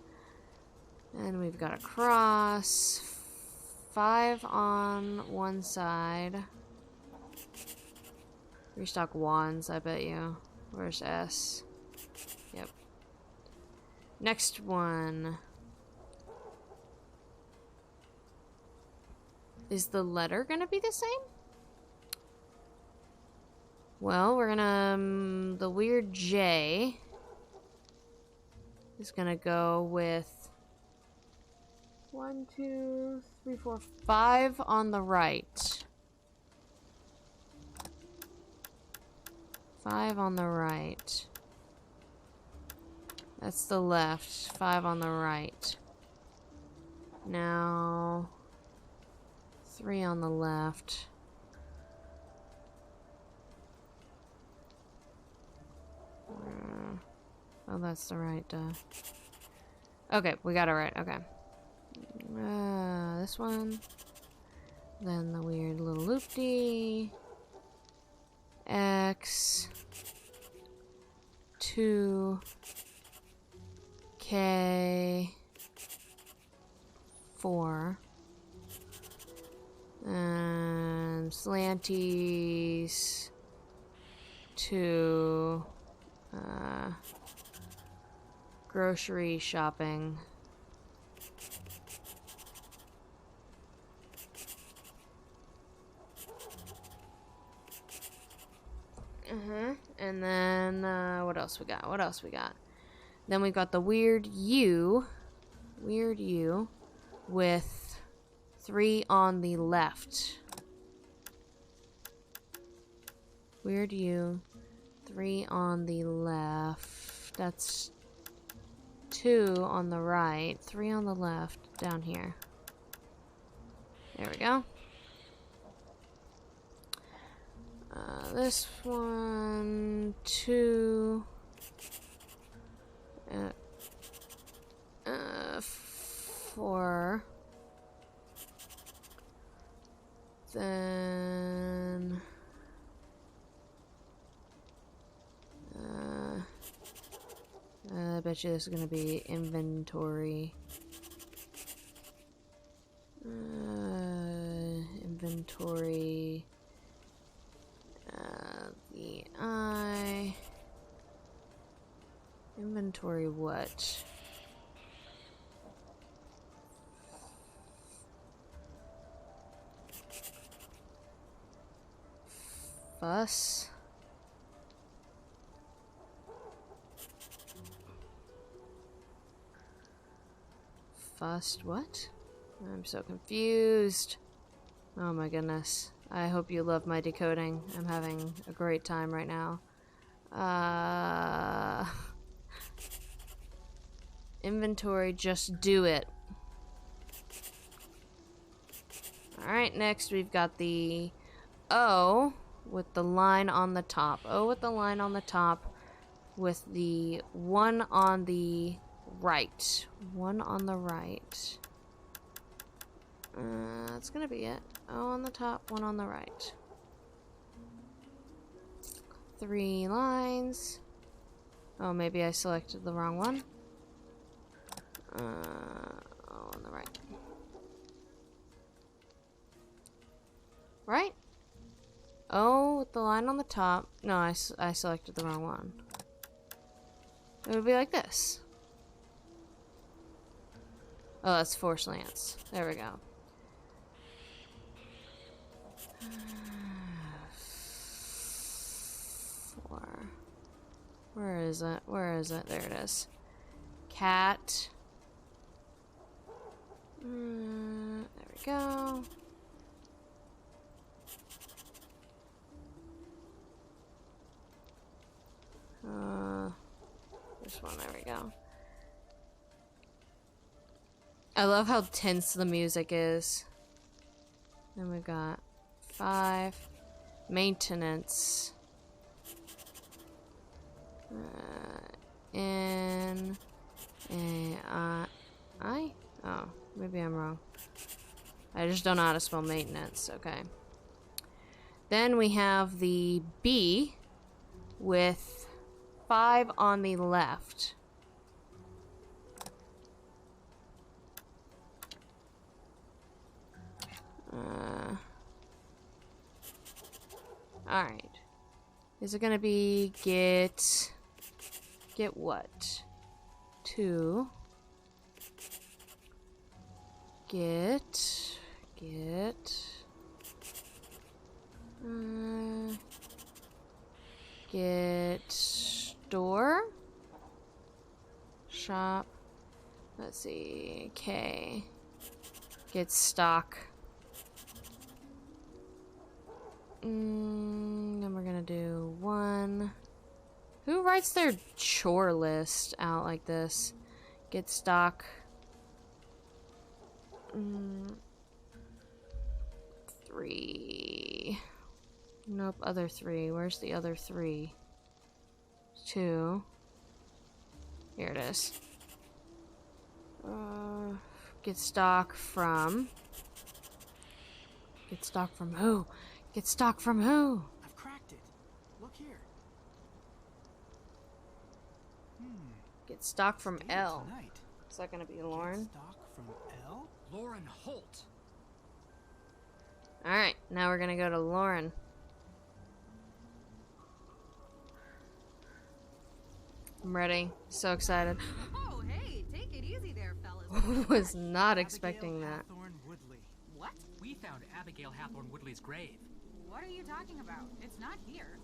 And we've got a cross. 5 on one side. Restock wands, I bet you. Where's S? Yep. Next one. Is the letter gonna be the same? Well, we're gonna... the weird J is gonna go with 1, 2, 3, 4, 5 on the right. 5 on the right. That's the left. 5 on the right. Now 3 on the left. Oh, that's the right. Okay, we got it right. Okay. This one. Then the weird little loopty. X. 2. K. 4. And slanties. 2. Grocery shopping. And then, what else we got? What else we got? Then we got the weird U. Weird U. With 3 on the left. Weird U. 3 on the left. That's 2 on the right. 3 on the left. Down here. There we go. This one, 2, 4, then, I bet you this is gonna be inventory. Inventory. The I. Inventory what? Fuss. Fussed what? I'm so confused. Oh my goodness. I hope you love my decoding. I'm having a great time right now. Inventory, just do it. Alright, next we've got the O with the line on the top. O with the line on the top with the 1 on the right. 1 on the right. That's gonna be it. O on the top, 1 on the right. 3 lines. Oh, maybe I selected the wrong one. On the right. Right? Oh, with the line on the top. No, I selected the wrong one. It would be like this. Oh, that's Force Lance. There we go. Four. Where is it? Where is it? There it is. Cat. There we go. This one, there we go. I love how tense the music is. Then we got 5. Maintenance. I? Oh, maybe I'm wrong. I just don't know how to spell maintenance. Okay. Then we have the B with 5 on the left. Alright. Is it gonna be get what? 2. Get store, shop, let's see, K, get stock, then we're gonna do 1. Who writes their chore list out like this? Get stock. 3. Nope, other 3. Where's the other 3? 2. Here it is. Get stock from. Get stock from who? Get stock from who? I've cracked it. Look here. Get stock from L. Tonight. Is that gonna be Lauren? Get stock from L? Lauren Holt. Alright, now we're gonna go to Lauren. I'm ready. So excited. Oh, hey, take it easy there, fellas. Was not expecting that. What? We found Abigail Hathorne Woodley's grave. What are you talking about? It's not here.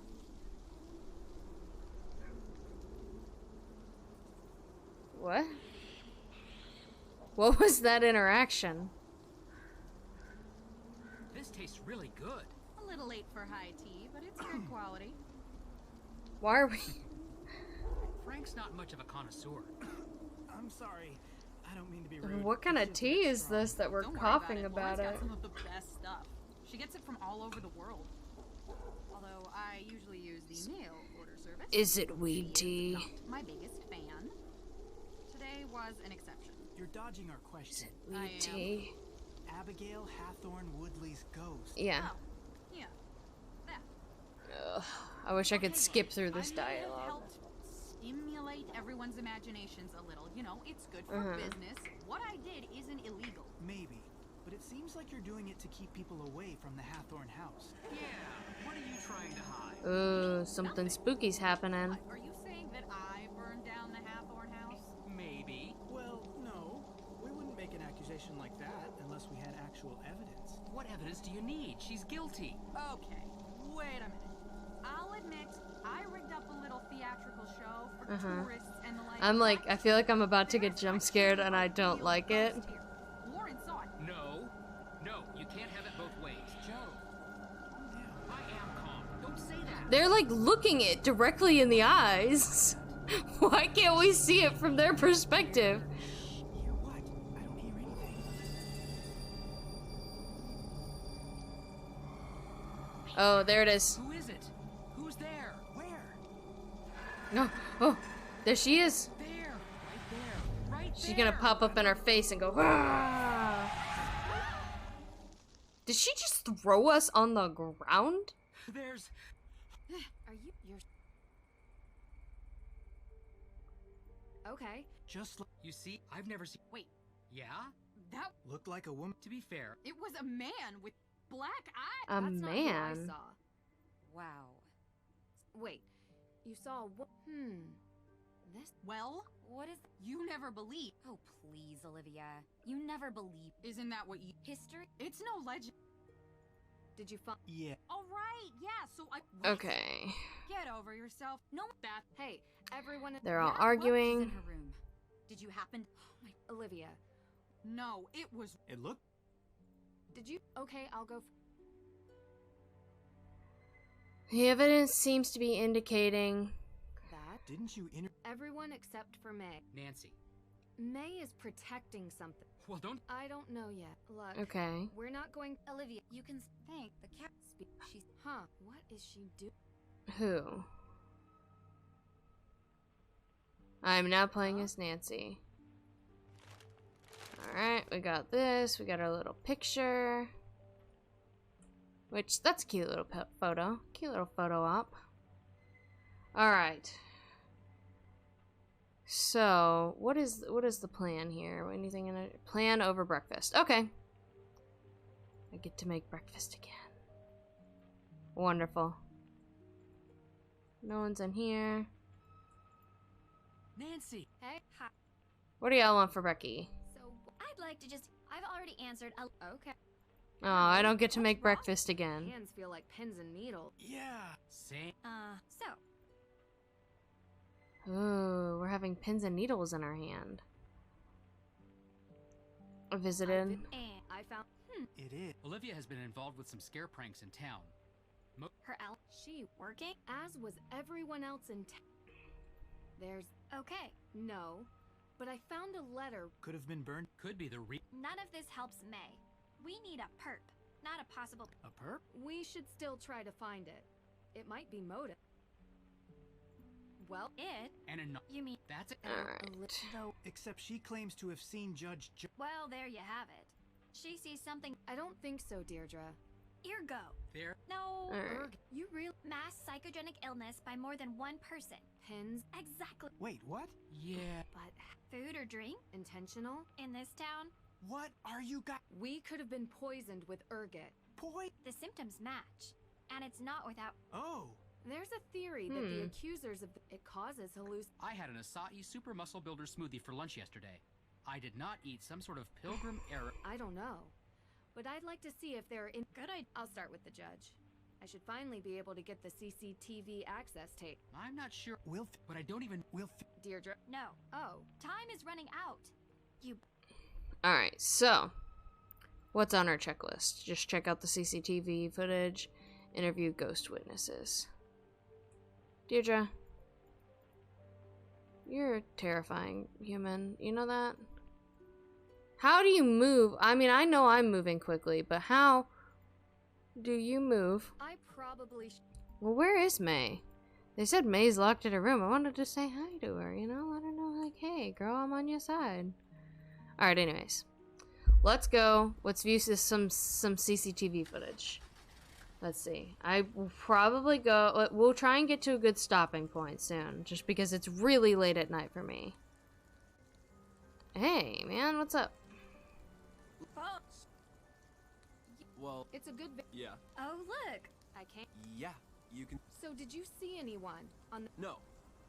What? What was that interaction? This tastes really good. A little late for high tea, but it's good quality. Why are we? Frank's not much of a connoisseur. I'm sorry. I don't mean to be rude. What kind of tea is this that we're coughing about it? Lauren's got some of the best stuff. She gets it from all over the world. Although I usually use the mail order service. Is it weed tea? Not my biggest fan. Today was an exception. You're dodging our question. Weed tea. Abigail Hathorne Woodley's ghost. Yeah. Oh, yeah. That. Ugh, I wish I could skip through this I may have dialogue. helped stimulate everyone's imaginations a little. You know, it's good for business. What I did isn't illegal. Maybe. But it seems like you're doing it to keep people away from the Hathorne house. Yeah, what are you trying to hide? Ooh, something spooky's happening. Are you saying that I burned down the Hathorne house? Maybe. Well, no. We wouldn't make an accusation like that unless we had actual evidence. What evidence do you need? She's guilty. Okay, wait a minute. I'll admit, I rigged up a little theatrical show for tourists and the like. I'm like, I feel like I'm about to get jump scared and I don't like it. Lauren saw it. No, you can't have it both ways. Joe, calm down. I am calm. Don't say that. They're like looking it directly in the eyes. Why can't we see it from their perspective? Hear what? I don't hear anything. Oh, there it is. Who is it? Who's there? Where? No. Oh, there she is. There, right there. She's gonna pop up in our face and go, "Ah!" Did she just throw us on the ground? There's... Are you... You're... Okay. Just You see, I've never seen. Wait. Yeah? that looked like a woman. To be fair, It was a man with black eyes. A That's not who I man. saw. Wow. Wait. You saw what? This. Well, What is. you never believe. Oh, please, Olivia. You never believe. Isn't that what you? History? It's no legend. Did you find? Yeah. All right. Yeah. So I. Okay. Get over yourself. No. That. Hey, everyone. They're all She's arguing. in her room. Did you happen? Oh my. Olivia. No. It was. It looked. Did you? Okay, I'll go. The evidence seems to be indicating. That. Didn't you inter? Everyone except for May. Nancy. May is protecting something. Well, don't. I don't know yet. Look. Okay. We're not going. Olivia, you can thank the cat. She's. Huh? What is she doing? Who? I'm now playing as Nancy. Alright, we got this. We got our little picture. Which, that's a cute little photo. Cute little photo op. Alright. So, what is the plan here? Anything in it? Plan over breakfast. Okay. I get to make breakfast again. Wonderful. No one's in here. Nancy! Hey. Hi. What do y'all want for Becky? So, I'd like to just. I've already answered. Okay. Oh, I don't get to What's make wrong? breakfast again. Hands feel like pins and needles. Yeah. Same. So. Ooh, we're having pins and needles in our hand. I visited. And I found. It is. Olivia has been involved with some scare pranks in town. Her out. She working? As was everyone else in town. There's. Okay. No. But I found a letter. Could have been burned. Could be the None of this helps May. We need a perp, not a possible. A perp? We should still try to find it. It might be motive. Well, It. And a. You mean. That's it. Alright. though. Except she claims to have seen Judge. Well, there you have it. She sees something. I don't think so, Deirdre. Eargo. There. No. Alright. You really. Mass psychogenic illness by more than one person. Pins? Exactly. Wait, what? Yeah. But. Food or drink Intentional? in this town. What are you got? We could have been poisoned with ergot. The symptoms match, and it's not without. Oh. There's a theory that the accusers of it causes I had an acai super muscle builder smoothie for lunch yesterday. I did not eat some sort of pilgrim error. I don't know. But I'd like to see if they're in. Good idea. I'll start with the judge. I should finally be able to get the CCTV access tape. I'm not sure. We'll. But I don't even. We'll. Deirdre. No. Oh. Time is running out. You. Alright, so. What's on our checklist? Just check out the CCTV footage. Interview ghost witnesses. Deirdre. You're a terrifying human. You know that? How do you move? I mean, I know I'm moving quickly, but how do you move? I probably Well, where is May? They said May's locked in her room. I wanted to say hi to her, you know? Let her know, like, hey, girl, I'm on your side. Alright, anyways. Let's go. Let's view some CCTV footage. Let's see. I will probably go... We'll try and get to a good stopping point soon. Just because it's really late at night for me. Hey, man, what's up? Well, It's a good yeah. Oh, look. I can't. Yeah, you can. So did you see anyone on the... No.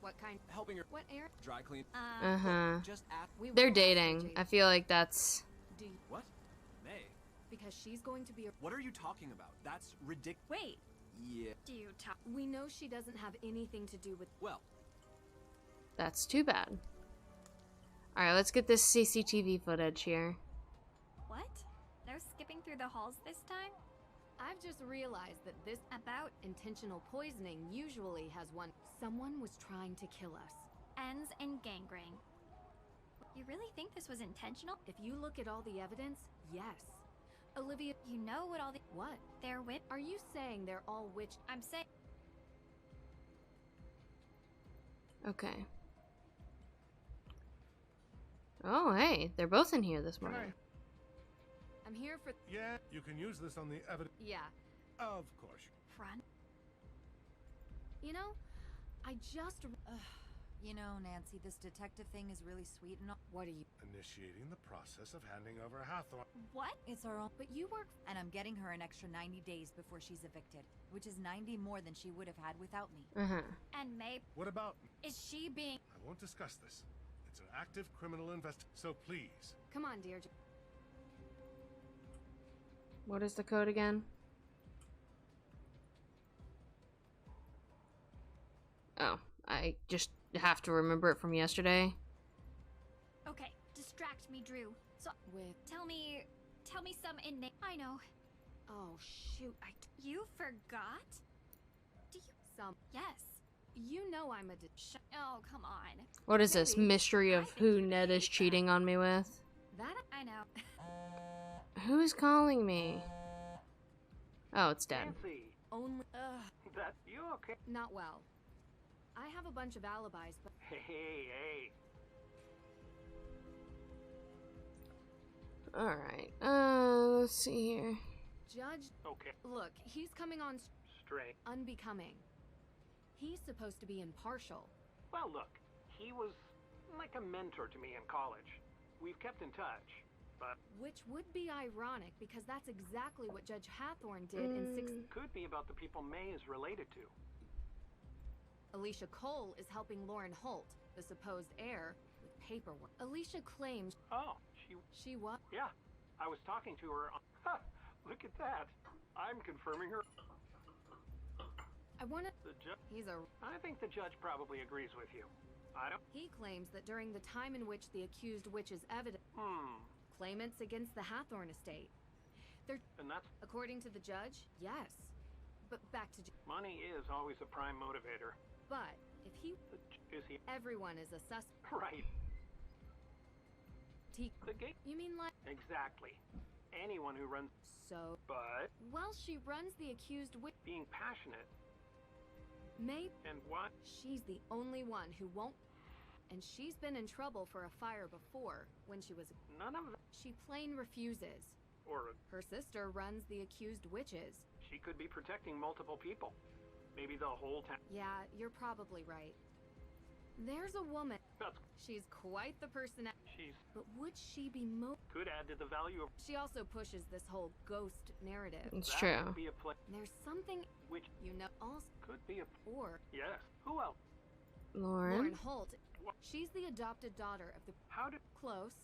What kind? Helping her. What air? Dry clean. Uh-huh. Just ask. They're dating. I feel like that's... Do you... What? May. Because she's going to be a... What are you talking about? That's ridiculous. Wait. Yeah. Do you talk? We know she doesn't have anything to do with... Well. That's too bad. Alright, let's get this CCTV footage here. What? No skipping through the halls this time? I've just realized that this About intentional poisoning usually has one. Someone was trying to kill us. ends in gangrene. You really think this was intentional? If you look at all the evidence, yes. Olivia, You know what all the what? they're wit. Are you saying they're all witch? I'm saying. Okay. Oh, hey, they're both in here this morning. I'm here for... Yeah, you can use this on the evidence. Yeah. Of course. Front. You know, I just... You know, Nancy, this detective thing is really sweet and all. What are you? Initiating the process of handing over Hathorn. What? It's our own. But you work. And I'm getting her an extra 90 days before she's evicted, which is 90 more than she would have had without me. And May. What about? Is she being? I won't discuss this. It's an active criminal investigation. So please. Come on, dear. What is the code again? Oh, I just have to remember it from yesterday. Okay, distract me, Drew. So tell me some in name. I know. Oh shoot! You forgot? Do you? Some. Yes. You know I'm a. Oh, come on. What is this mystery of who Ned is cheating on me with? That I know. Who is calling me? Oh, it's Dad. Nancy. Only. That you okay? Not well. I have a bunch of alibis, but. Hey. Alright, let's see here. Judge. Okay. Look, he's coming on straight. Unbecoming. He's supposed to be impartial. Well, look, he was like a mentor to me in college. We've kept in touch, but... Which would be ironic, because that's exactly what Judge Hathorn did in 6... Could be about the people May is related to. Alicia Cole is helping Lauren Holt, the supposed heir, with paperwork. Alicia claims... Oh, She what? Yeah, I was talking to her on... Ha! Look at that. I'm confirming her... I wanna... The judge... He's a... I think the judge probably agrees with you. I don't... He claims that during the time in which the accused witch's evidence... Claimants against the Hathorn estate. They're... And that's... According to the judge, yes. But back to... Money is always a prime motivator. But, if he... Is he... Everyone is a suspect. Right. The gate... You mean like... Exactly. Anyone who runs... So... But... Well, she runs the accused witch... Being passionate... Maybe... And what? She's the only one who won't... And she's been in trouble for a fire before, when she was... None of them... She plain refuses. Or... Her sister runs the accused witches. She could be protecting multiple people. Maybe the whole town. Yeah, you're probably right. There's a woman. That's... She's quite the person. She's... But would she be Could add to the value of... She also pushes this whole ghost narrative. It's that true. Could be a play... There's something... Which... You know, also... Could be a... Or... Yes. Who else? Lauren Holt. What? She's the adopted daughter of the... How did... Close.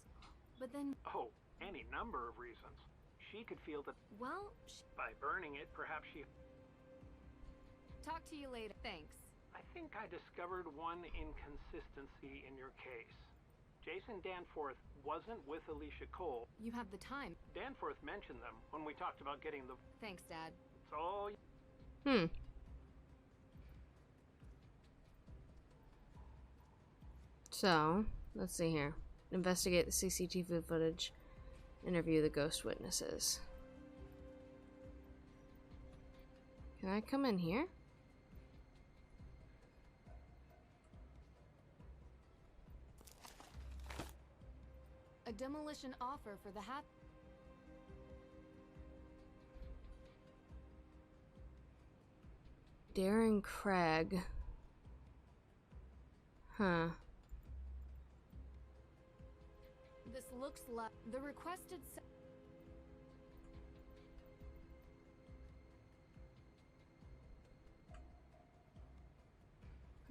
But then... Oh, any number of reasons. She could feel that... Well, by burning it, perhaps she... Talk to you later. Thanks. I think I discovered one inconsistency in your case. Jason Danforth wasn't with Alicia Cole. You have the time. Danforth mentioned them when we talked about getting the... Thanks, Dad. So... So, let's see here. Investigate the CCTV footage. Interview the ghost witnesses. Can I come in here? A demolition offer for the hat. Darren Craig. Huh. This looks like the requested.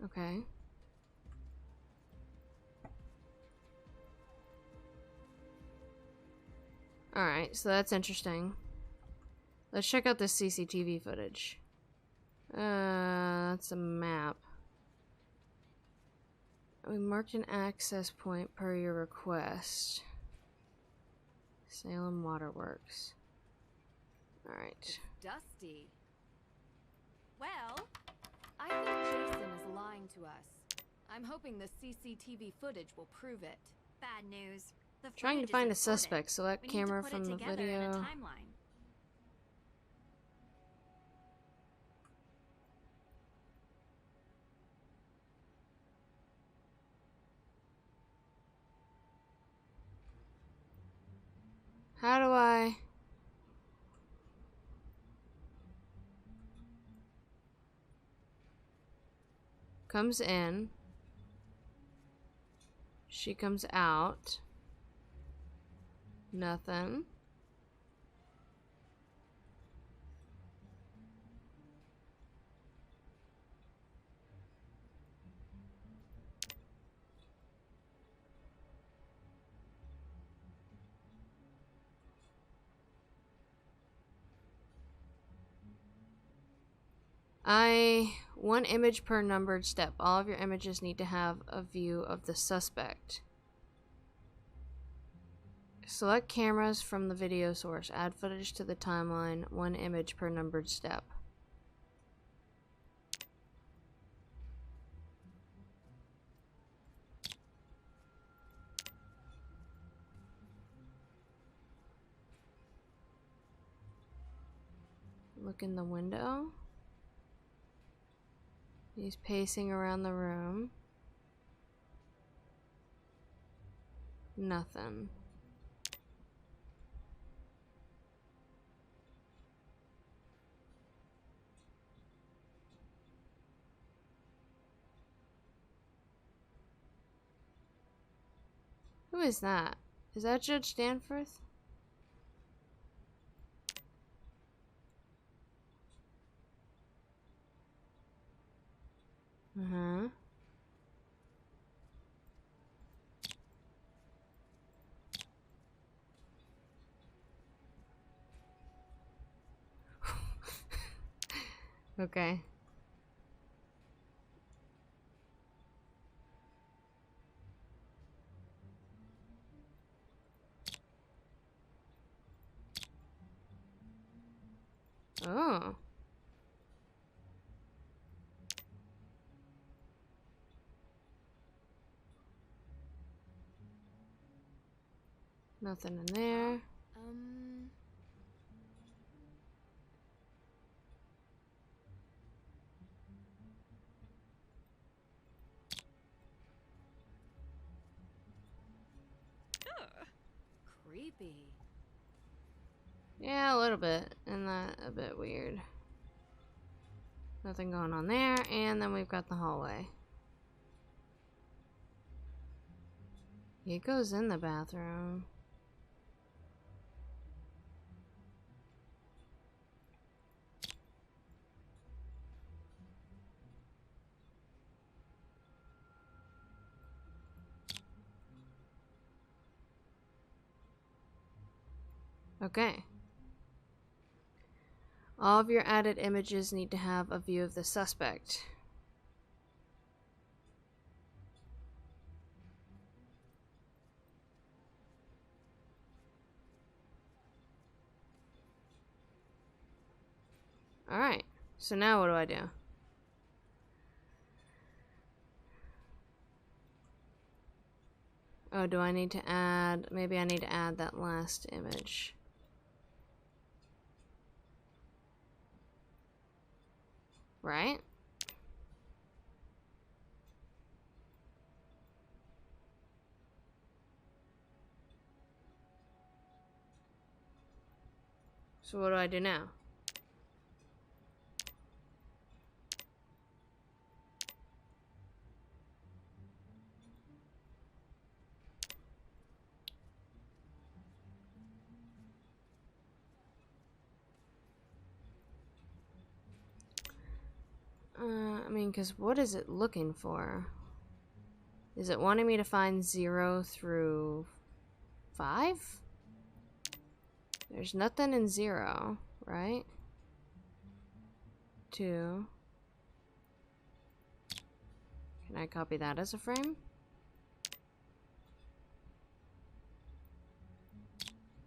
Okay. Alright, so that's interesting. Let's check out this CCTV footage. That's a map. We marked an access point per your request. Salem Waterworks. Alright. Dusty. Well, I think Jason is lying to us. I'm hoping the CCTV footage will prove it. Bad news. The Trying to footage is find a important. suspect. Select We need camera to put from it the together in a video. timeline. How do I... Comes in. She comes out. Nothing. One image per numbered step. All of your images need to have a view of the suspect. Select cameras from the video source. Add footage to the timeline. One image per numbered step. Look in the window. He's pacing around the room. Nothing. Who is that? Is that Judge Danforth? Uh-huh. Okay. Oh. Nothing in there. Creepy. Yeah, a little bit. And that a bit weird. Nothing going on there. And then we've got the hallway. He goes in the bathroom. Okay. All of your added images need to have a view of the suspect. Alright, so now what do I do? Oh, do I need to add... Maybe I need to add that last image. Right? So what do I do now? I mean, because what is it looking for? Is it wanting me to find 0 through 5? There's nothing in 0, right? 2. Can I copy that as a frame?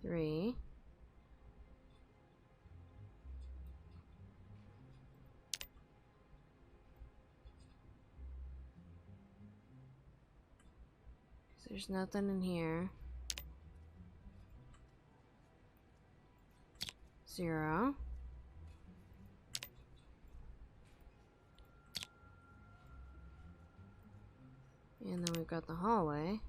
3. There's nothing in here. 0. And then we've got the hallway.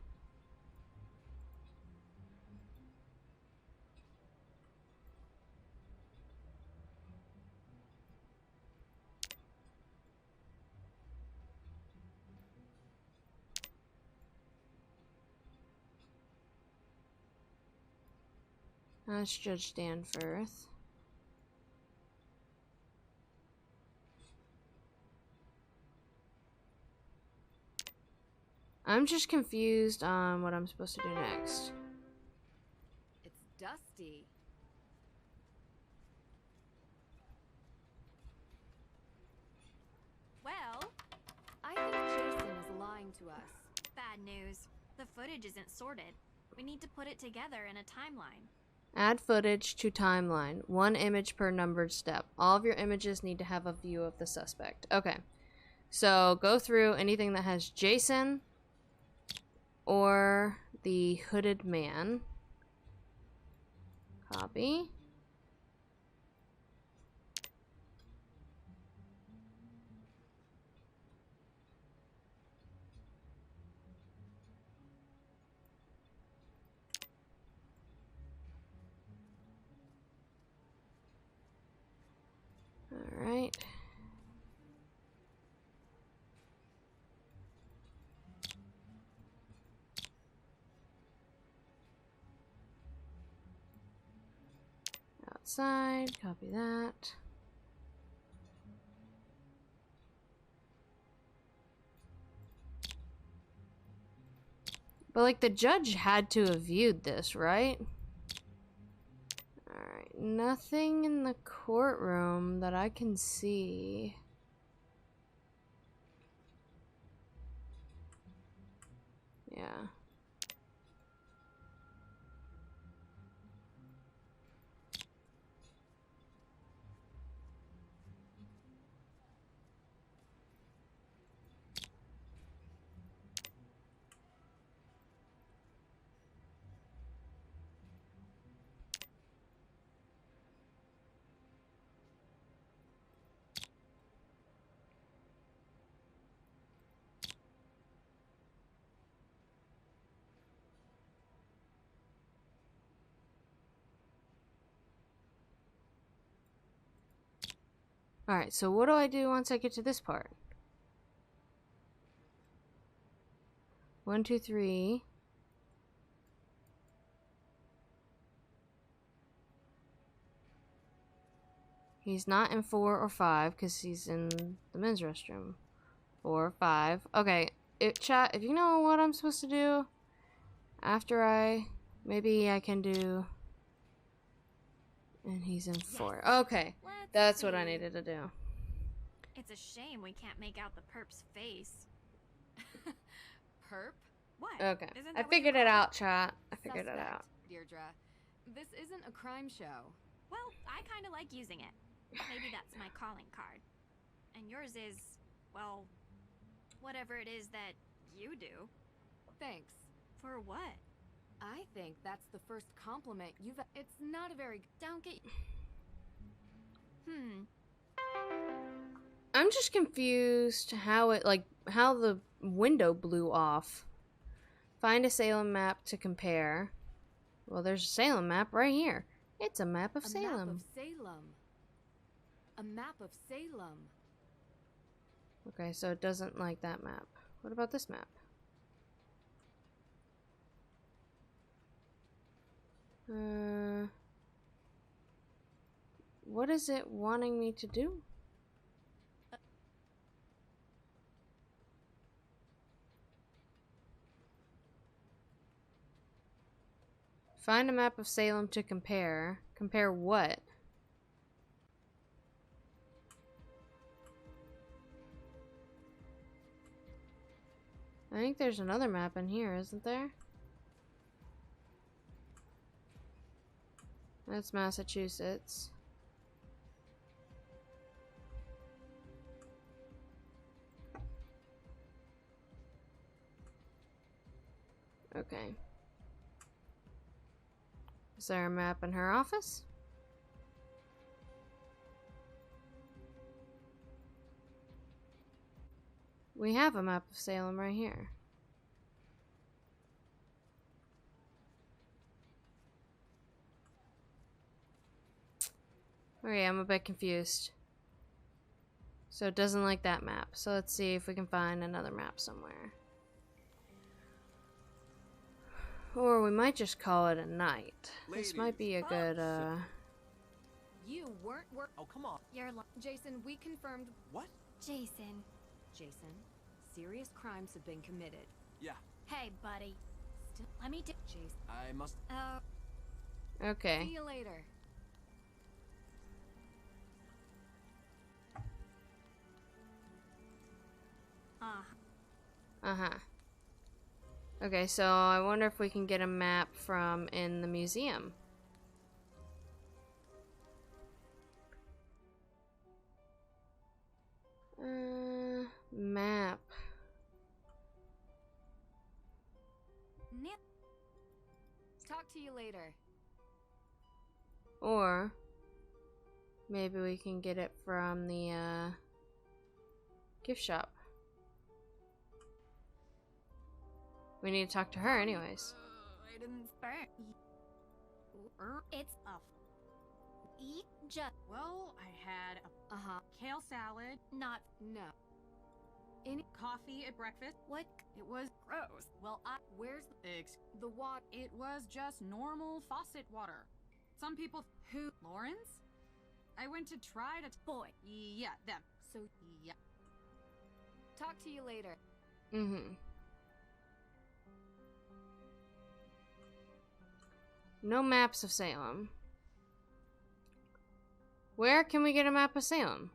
That's Judge Danforth. I'm just confused on what I'm supposed to do next. It's dusty. Well, I think Jason is lying to us. bad news. The footage isn't sorted. We need to put it together in a timeline. Add footage to timeline. 1 image per numbered step. All of your images need to have a view of the suspect. Okay. So go through anything that has Jason or the hooded man. Copy. All right. Outside, copy that. But like the judge had to have viewed this, right? Alright, nothing in the courtroom that I can see. Yeah. Alright, so what do I do once I get to this part? 1, 2, 3. He's not in 4 or 5 because he's in the men's restroom. 4, 5. Okay, chat, if you know what I'm supposed to do after maybe I can do. And he's in 4. Okay, that's what I needed to do. It's a shame we can't make out the perp's face. Perp? What? Okay, Isn't I that what figured you it call out, chat. I figured it out. Deirdre, this isn't a crime show. Well, I kind of like using it. Maybe that's my calling card. And yours is, well, whatever it is that you do. Thanks. For what? I think that's the first compliment you've. It's not a very. Don't get. I'm just confused how how the window blew off. Find a Salem map to compare. Well, there's a Salem map right here. It's a map of Salem. A map of Salem. A map of Salem. Okay, so it doesn't like that map. What about this map? What is it wanting me to do? Find a map of Salem to compare. Compare what? I think there's another map in here, isn't there? That's Massachusetts. Okay. Is there a map in her office? We have a map of Salem right here. Okay, I'm a bit confused. So it doesn't like that map. So let's see if we can find another map somewhere. Or we might just call it a night. This might be a good, You weren't Oh, come on. You're Jason, we confirmed. What? Jason. Jason, serious crimes have been committed. Yeah. Hey, buddy. Let me do. Jason. I must. Okay. See you later. Uh-huh. Okay, so I wonder if we can get a map from in the museum. Map. Talk to you later. Or maybe we can get it from the gift shop. We need to talk to her anyways. I didn't start. It's a. Eat just. Well, I had a kale salad. Not. No. Any coffee at breakfast. What? It was gross. Well, where's the water? It was just normal faucet water. Some people who Lawrence? I went to try to boy. Yeah, them. So yeah. Talk to you later. Mm-hmm. No maps of Salem. Where can we get a map of Salem?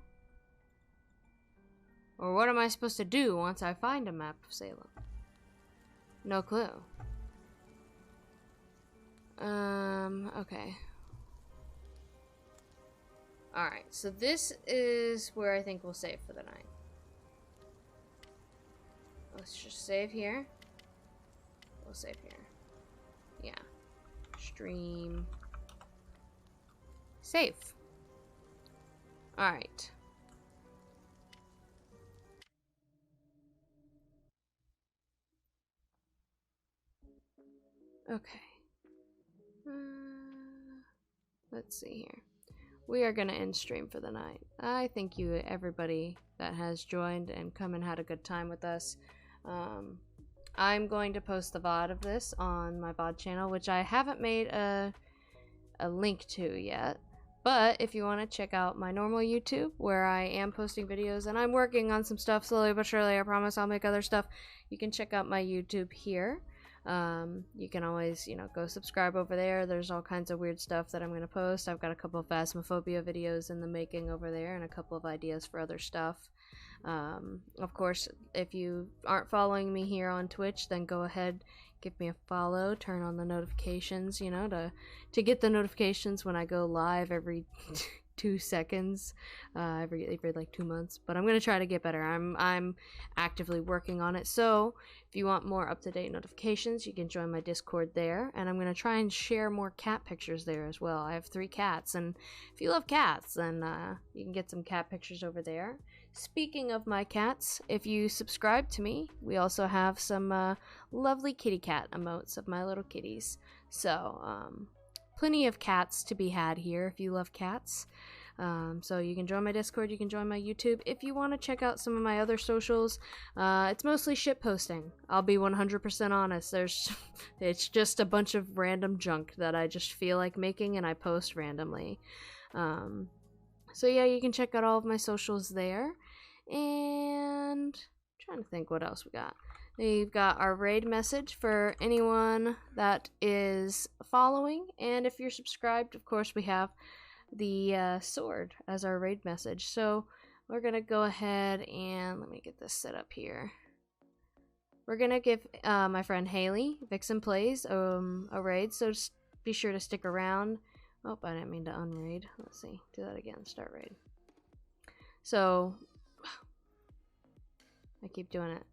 Or what am I supposed to do once I find a map of Salem? No clue. Okay. Alright, so this is where I think we'll save for the night. Let's just save here. We'll save here. Yeah. Stream. Save. Alright. Okay. Let's see here. We are gonna end stream for the night. I thank you everybody that has joined and come and had a good time with us. I'm going to post the VOD of this on my VOD channel, which I haven't made a link to yet. But if you want to check out my normal YouTube, where I am posting videos, and I'm working on some stuff slowly but surely, I promise I'll make other stuff, you can check out my YouTube here. You can always, go subscribe over there. There's all kinds of weird stuff that I'm going to post. I've got a couple of Phasmophobia videos in the making over there and a couple of ideas for other stuff. Of course, if you aren't following me here on Twitch, then go ahead, give me a follow, turn on the notifications, to get the notifications when I go live every 2 seconds, every like 2 months. But I'm gonna try to get better. I'm actively working on it. So if you want more up-to-date notifications, you can join my Discord there, and I'm gonna try and share more cat pictures there as well. I have 3 cats, and if you love cats, then you can get some cat pictures over there. Speaking of my cats, if you subscribe to me, we also have some lovely kitty cat emotes of my little kitties. So plenty of cats to be had here if you love cats. So you can join my Discord, you can join my YouTube. If you want to check out some of my other socials, it's mostly shit posting. I'll be 100% honest. It's just a bunch of random junk that I just feel like making and I post randomly. So yeah, you can check out all of my socials there. And I'm trying to think what else we got. We've got our raid message for anyone that is following, and if you're subscribed, of course, we have the sword as our raid message. So we're gonna go ahead and let me get this set up here. We're gonna give my friend Haley, Vixen Plays, a raid, so just be sure to stick around. Oh, I didn't mean to unraid. Let's see, do that again, start raid. So I keep doing it.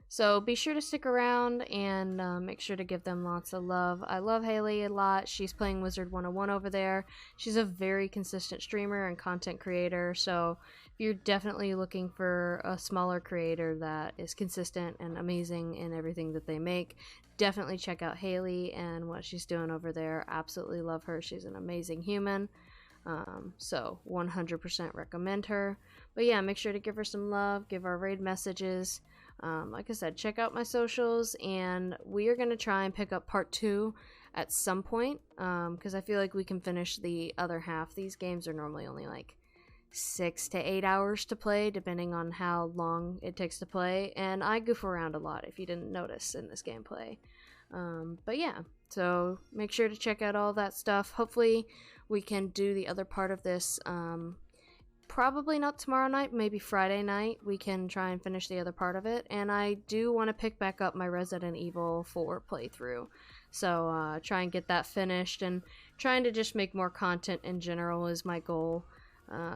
So be sure to stick around and make sure to give them lots of love. I love Haley a lot. She's playing Wizard 101 over there. She's a very consistent streamer and content creator. So if you're definitely looking for a smaller creator that is consistent and amazing in everything that they make, definitely check out Haley and what she's doing over there. Absolutely love her. She's an amazing human. So 100% recommend her. But yeah, make sure to give her some love. Give her raid messages. Like I said, check out my socials, and we are going to try and pick up part 2 at some point, because I feel like we can finish the other half. These games are normally only like 6 to 8 hours to play, depending on how long it takes to play, and I goof around a lot, if you didn't notice in this gameplay. But yeah, so make sure to check out all that stuff. Hopefully we can do the other part of this, probably not tomorrow night, maybe Friday night. We can try and finish the other part of it, and I do want to pick back up my Resident Evil 4 playthrough, so try and get that finished, and trying to just make more content in general is my goal,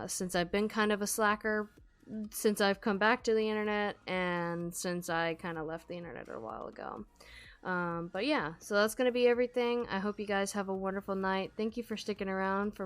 since I've been kind of a slacker since I've come back to the internet, and since I kind of left the internet a while ago. But yeah, so that's going to be everything. I hope you guys have a wonderful night. Thank you for sticking around for